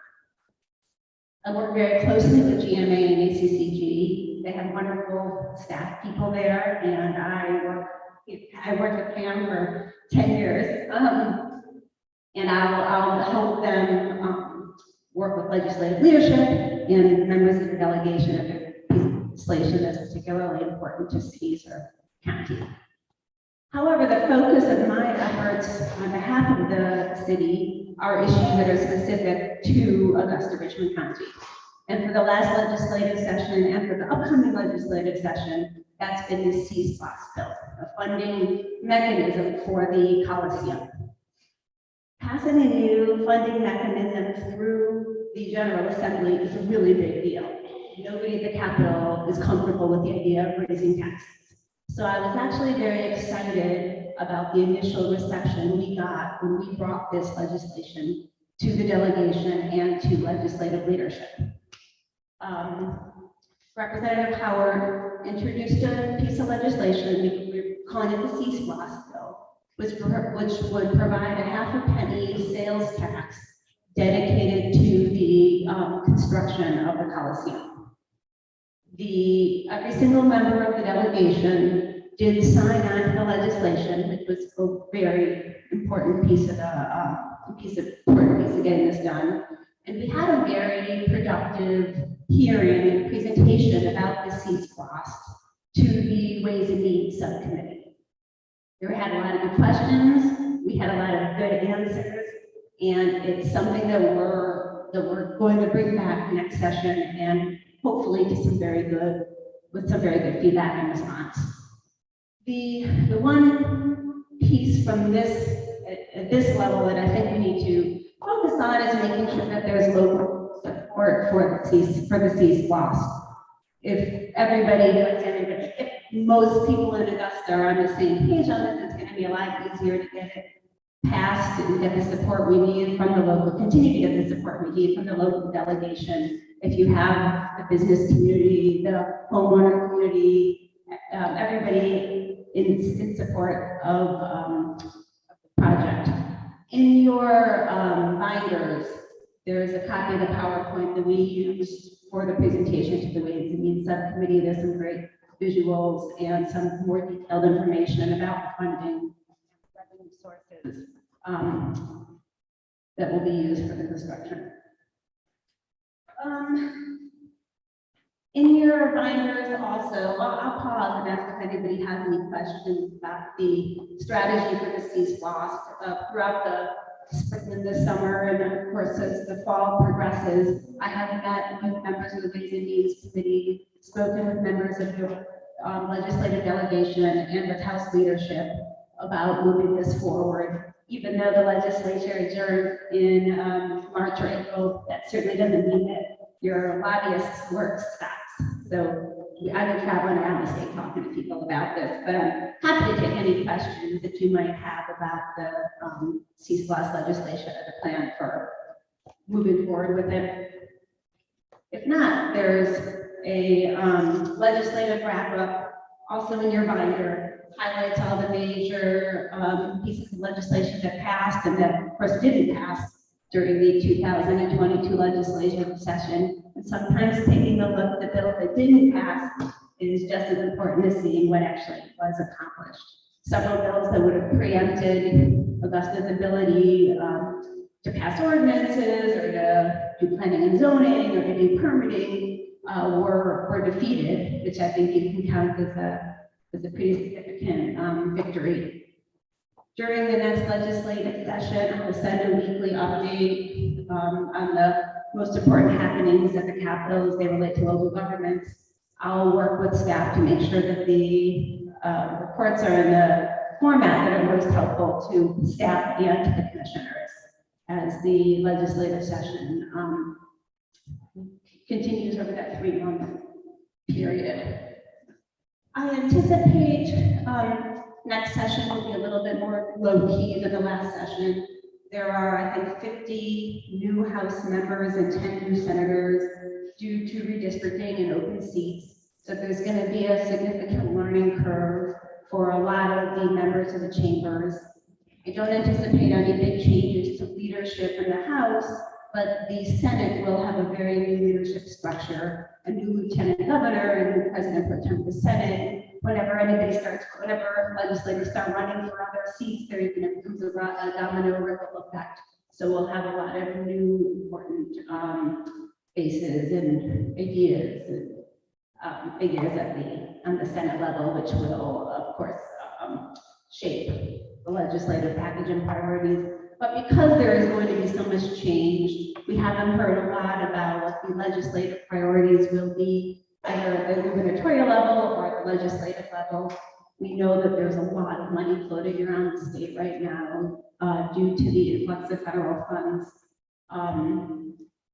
I work very closely with GMA and ACCG. They have wonderful staff people there, and I worked with Pam for 10 years. And I'll help them work with legislative leadership and members of the delegation of the legislation that's particularly important to cities or counties. However, the focus of my efforts on behalf of the city are issues that are specific to Augusta Richmond County. And for the last legislative session and for the upcoming legislative session, that's been the C-SPOS bill, a funding mechanism for the Coliseum. Passing a new funding mechanism through the General Assembly is a really big deal. Nobody at the Capitol is comfortable with the idea of raising taxes. So I was actually very excited about the initial reception we got when we brought this legislation to the delegation and to legislative leadership. Representative Howard introduced a piece of legislation, we're calling it the C-SPOS bill, which would provide a half a penny sales tax dedicated to the construction of the Coliseum. Every single member of the delegation did sign on to the legislation, which was a very important piece of getting this done. And we had a very productive hearing and presentation about the C-SPOS to the Ways and Means Subcommittee. We had a lot of good questions, we had a lot of good answers, and it's something that we're going to bring back next session and hopefully with some very good feedback and response. The one piece from this, at this level that I think we need to focus on is making sure that there's local support for the C-SPOS. If most people in Augusta are on the same page on this, it's going to be a lot easier to get it passed and get the support we need from the local, continue to get the support we need from the local delegation. If you have the business community, the homeowner community, everybody in support of the project. In your binders, there is a copy of the PowerPoint that we used for the presentation to the Ways and Means Subcommittee. There's some great visuals and some more detailed information about the funding, revenue sources that will be used for the construction. In your binders also, I'll pause and ask if anybody has any questions about the strategy for the CSLOS throughout the spring and the summer, and of course, as the fall progresses. I have met with members of the Ways and Means Committee, spoken with members of the legislative delegation and with House leadership about moving this forward. Even though the legislature adjourned in March or April, that certainly doesn't mean that your lobbyists' work stops. So I've been traveling around the state talking to people about this, but I'm happy to take any questions that you might have about the CSLOS legislation or the plan for moving forward with it. If not, there's a legislative wrap-up also in your binder, highlights all the major pieces of legislation that passed and that, of course, didn't pass during the 2022 legislative session. And sometimes taking a look at the bill that didn't pass is just as important as seeing what actually was accomplished. Several bills that would have preempted Augusta's ability to pass ordinances or to do planning and zoning or to do permitting were defeated, which I think you can count as a pretty significant victory. During the next legislative session, I will send a weekly update on the most important happenings at the Capitol as they relate to local governments. I'll work with staff to make sure that the reports are in the format that are most helpful to staff and to the commissioners as the legislative session continues over that 3-month period. I anticipate next session will be a little bit more low-key than the last session. There are, I think, 50 new House members and 10 new senators due to redistricting and open seats. So there's going to be a significant learning curve for a lot of the members of the chambers. I don't anticipate any big changes to leadership in the House, but the Senate will have a very new leadership structure, a new lieutenant governor, a new president pro tem of the Senate. Whenever legislators start running for other seats, there even becomes a domino ripple effect. So we'll have a lot of new important faces and ideas and figures on the Senate level, which will, of course, shape the legislative package and priorities. But because there is going to be so much change, we haven't heard a lot about what the legislative priorities will be, either at the gubernatorial level or at the legislative level. We know that there's a lot of money floating around the state right now due to the influx of federal funds.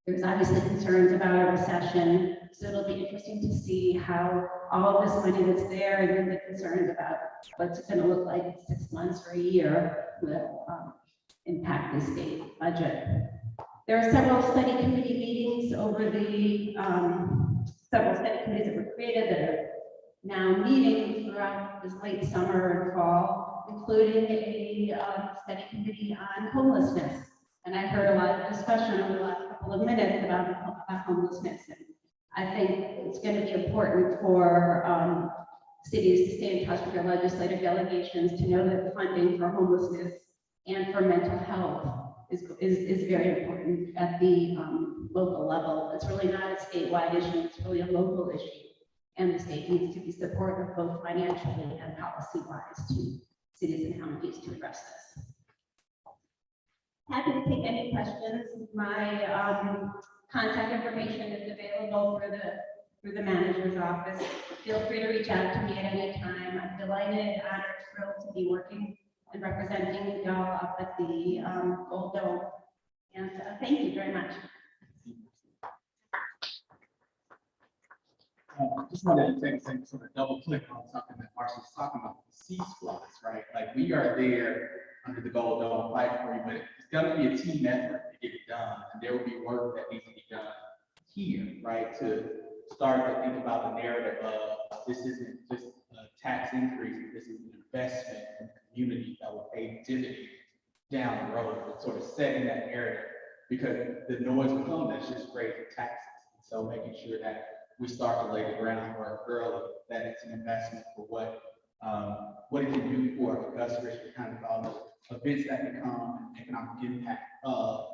There's obviously concerns about a recession, so it'll be interesting to see how all of this money that's there and then the concerns about what's it going to look like in 6 months or a year will impact the state budget. There are several study committee meetings over the several study committees that were created that are now meeting throughout this late summer and fall, including a study committee on homelessness. And I heard a lot of discussion over the last couple of minutes about homelessness. And I think it's going to be important for cities to stay in touch with their legislative delegations to know that funding for homelessness and for mental health is very important at the local level. It's really not a statewide issue, it's really a local issue. And the state needs to be supportive both financially and policy-wise to cities and counties to address this. Happy to take any questions. My contact information is available through the manager's office. Feel free to reach out to me at any time. I'm delighted, honored, thrilled to be working and representing y'all up at the Gold Dome. And thank you very much. Just wanted to take sort of double click on something that Marcia was talking about, the CSLOS, right? Like we are there under the Gold Dome fight for you, but it's gonna be a team effort to get it done. And there will be work that needs to be done here, right? To start to think about the narrative of this isn't just a tax increase, but this is an investment in the community that will pay dividends down the road, and sort of setting that narrative, because the noise will come that's just raising taxes. And so making sure that we start to lay the groundwork early, that it's an investment for what it can do for Augusta, Richmond County, all the events that can come, economic impact of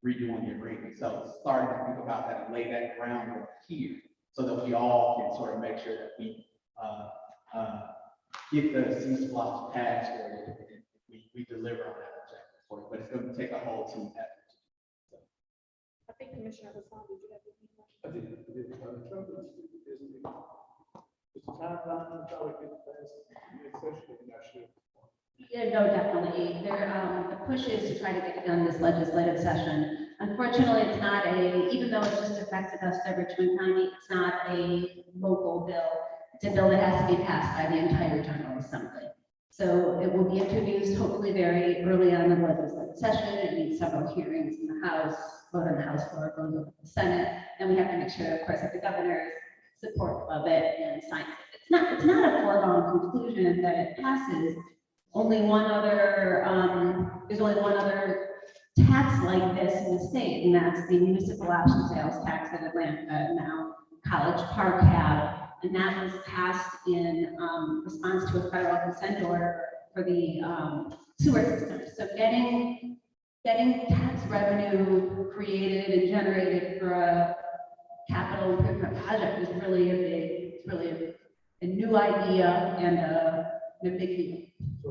redoing the agreement. So starting to think about that and lay that groundwork here so that we all can sort of make sure that we get the C-SPLOST passed or we deliver on that objective for it. But it's going to take a whole team effort. I think Commissioner Hassan, did you have anything? I did. In terms of the timeline, how it gets passed, essentially, not sure. Yeah, no, definitely. The push is to try to get it done this legislative session. Unfortunately, it's not even though it just affects Augusta, Richmond County, it's not a local bill. It's a bill that has to be passed by the entire General Assembly. So it will be introduced hopefully very early on in the legislative session. It needs several hearings in the House, vote on the House floor, goes over to the Senate. And we have to make sure, of course, that the governor's support of it and signs it. It's not a foregone conclusion that it passes. There's only one other tax like this in the state, and that's the municipal option sales tax that Atlanta now College Park have, and that was passed in response to a federal consent order for the sewer system. So getting tax revenue created and generated for a capital improvement project is really a new idea and a big deal. So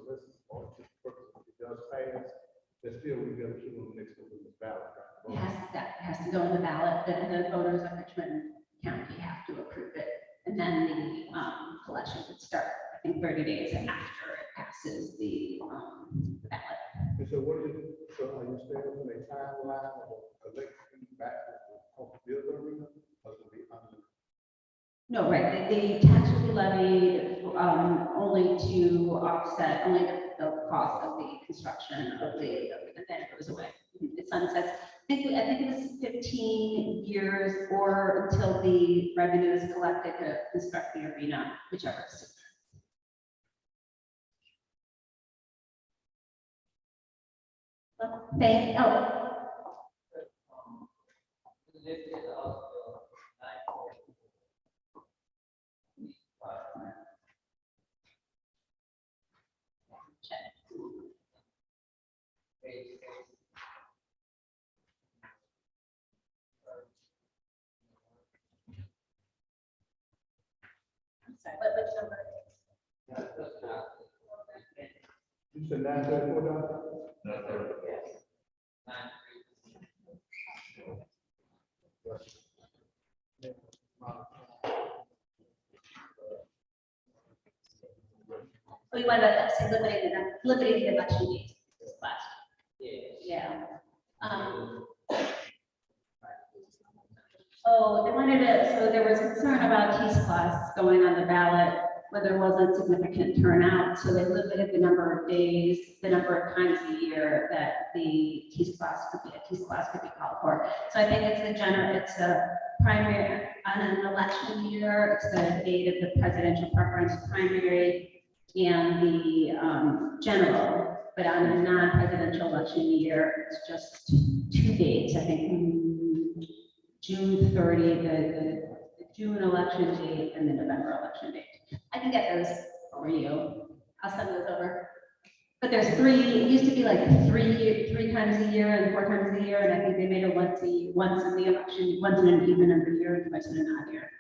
let's, on the purpose, if it does pass, then still we got to keep on the next one in the ballot. It has to go on the ballot, the voters of Richmond County have to approve it. And then the collection would start, I think, 30 days after it passes the ballot. And so what is it, so are you staying on a timeline of collecting back on the bill arena? Or will it be under? No, right, the tax will be levied only to offset the cost of the construction of the, and then it goes away. It sunsets. I think it was 15 years or until the revenue is collected to construct the arena, whichever is sooner. Thank you. Oh. I'm sorry, which number? You said $934? Yes. We want to eliminate the election date last. Yeah. Oh, they wanted to, so there was concern about T-SPLOST going on the ballot, where there wasn't significant turnout, so they limited the number of days, the number of times a year that the T-SPLOST could be called for. So I think it's a primary, on an election year, it's the date of the presidential preference primary and the general, but on a non-presidential election year, it's just 2 dates, I think, June 30, the June election date and the November election date. I can get those for you. I'll send those over. But there's 3, it used to be like 3 times a year and 4 times a year, and I think they made it once in the election, once in an even number year and twice in an odd year.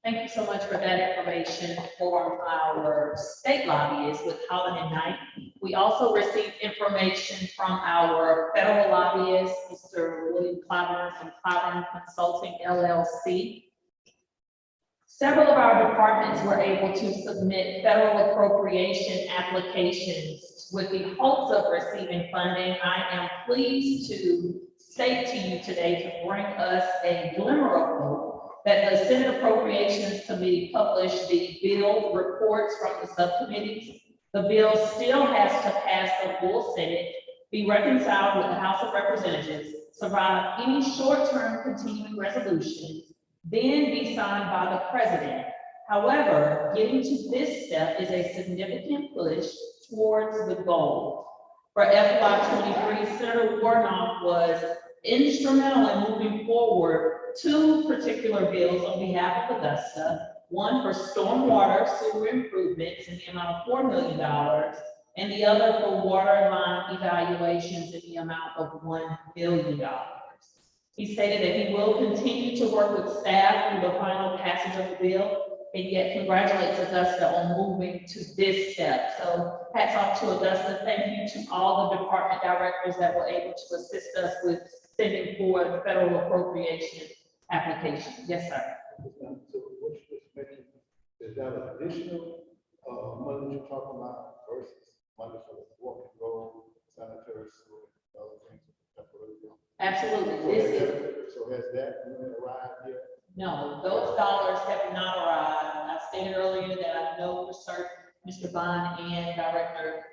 Thank you so much for that information for our state lobbyists with Holland and Knight. We also received information from our federal lobbyists, Mr. William Clyburn from Clyburn Consulting LLC. Several of our departments were able to submit federal appropriation applications with the hopes of receiving funding. I am pleased to state to you today to bring us a glimmer of hope that the Senate Appropriations Committee published the bill reports from the subcommittees. The bill still has to pass the full Senate, be reconciled with the House of Representatives, survive any short-term continuing resolutions, then be signed by the President However, getting to this step is a significant push towards the goal. For FY 23, Senator Warnock was instrumental in moving forward two particular bills on behalf of Augusta. One for stormwater sewer improvements in the amount of $4 million, and the other for water line evaluations in the amount of $1 billion. He stated that he will continue to work with staff through the final passage of the bill, and yet congratulates Augusta on moving to this step. So hats off to Augusta. Thank you to all the department directors that were able to assist us with sending forward the federal appropriation application. Yes, sir. So what you just mentioned, is that additional, money you're talking about versus money for the walking road, sanitary sewer, and other things? Absolutely. So has that arrived yet? No, those dollars have not arrived. I stated earlier that I know for certain Mr. Bond and Director,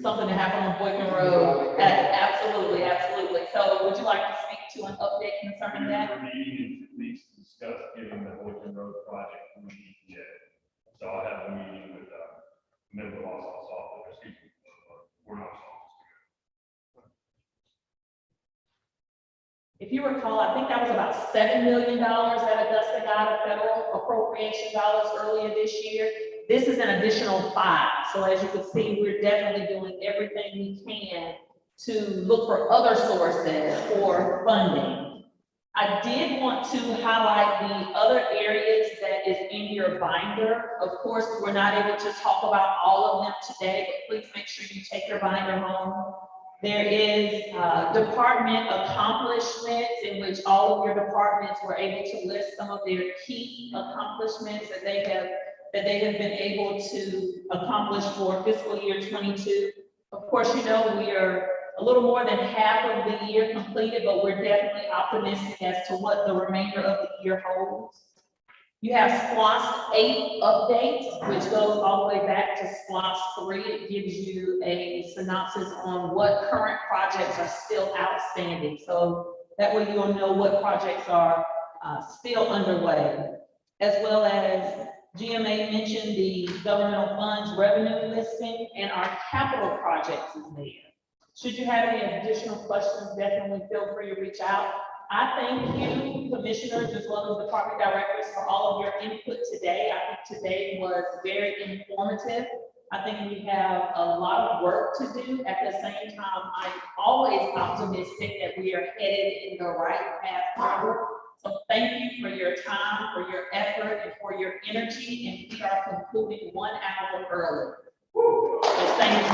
something that happened on Boykin Road. Absolutely, absolutely. So would you like to speak to an update concerning that? We're meeting at least to discuss getting the Boykin Road project from the EPA. So I'll have a meeting with member of office, excuse me, we're not. If you recall, I think that was about $7 million that Augusta got of federal appropriation dollars earlier this year. This is an additional $5 million. So as you can see, we're definitely doing everything we can to look for other sources for funding. I did want to highlight the other areas that is in your binder. Of course, we're not able to talk about all of them today, but please make sure you take your binder home. There is department accomplishments in which all of your departments were able to list some of their key accomplishments that they have been able to accomplish for fiscal year 22. Of course, you know, we are a little more than half of the year completed, but we're definitely optimistic as to what the remainder of the year holds. You have SPLOST 8 updates, which goes all the way back to SPLOST 3. It gives you a synopsis on what current projects are still outstanding. So that way you'll know what projects are still underway, as well as GMA mentioned the governmental funds revenue listing, and our capital projects is there. Should you have any additional questions, definitely feel free to reach out. I thank you, commissioners, as well as department directors, for all of your input today. I think today was very informative. I think we have a lot of work to do. At the same time, I'm always optimistic that we are headed in the right path forward. So thank you for your time, for your effort, and for your energy. And we are concluding 1 hour early. So thank you.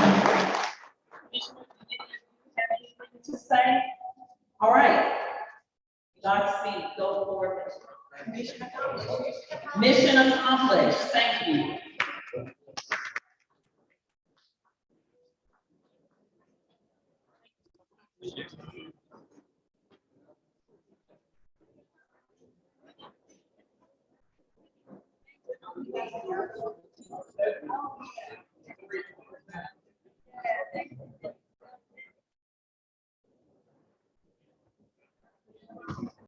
Have anything to say? All right. Godspeed. Go forward. Mission accomplished. Thank you.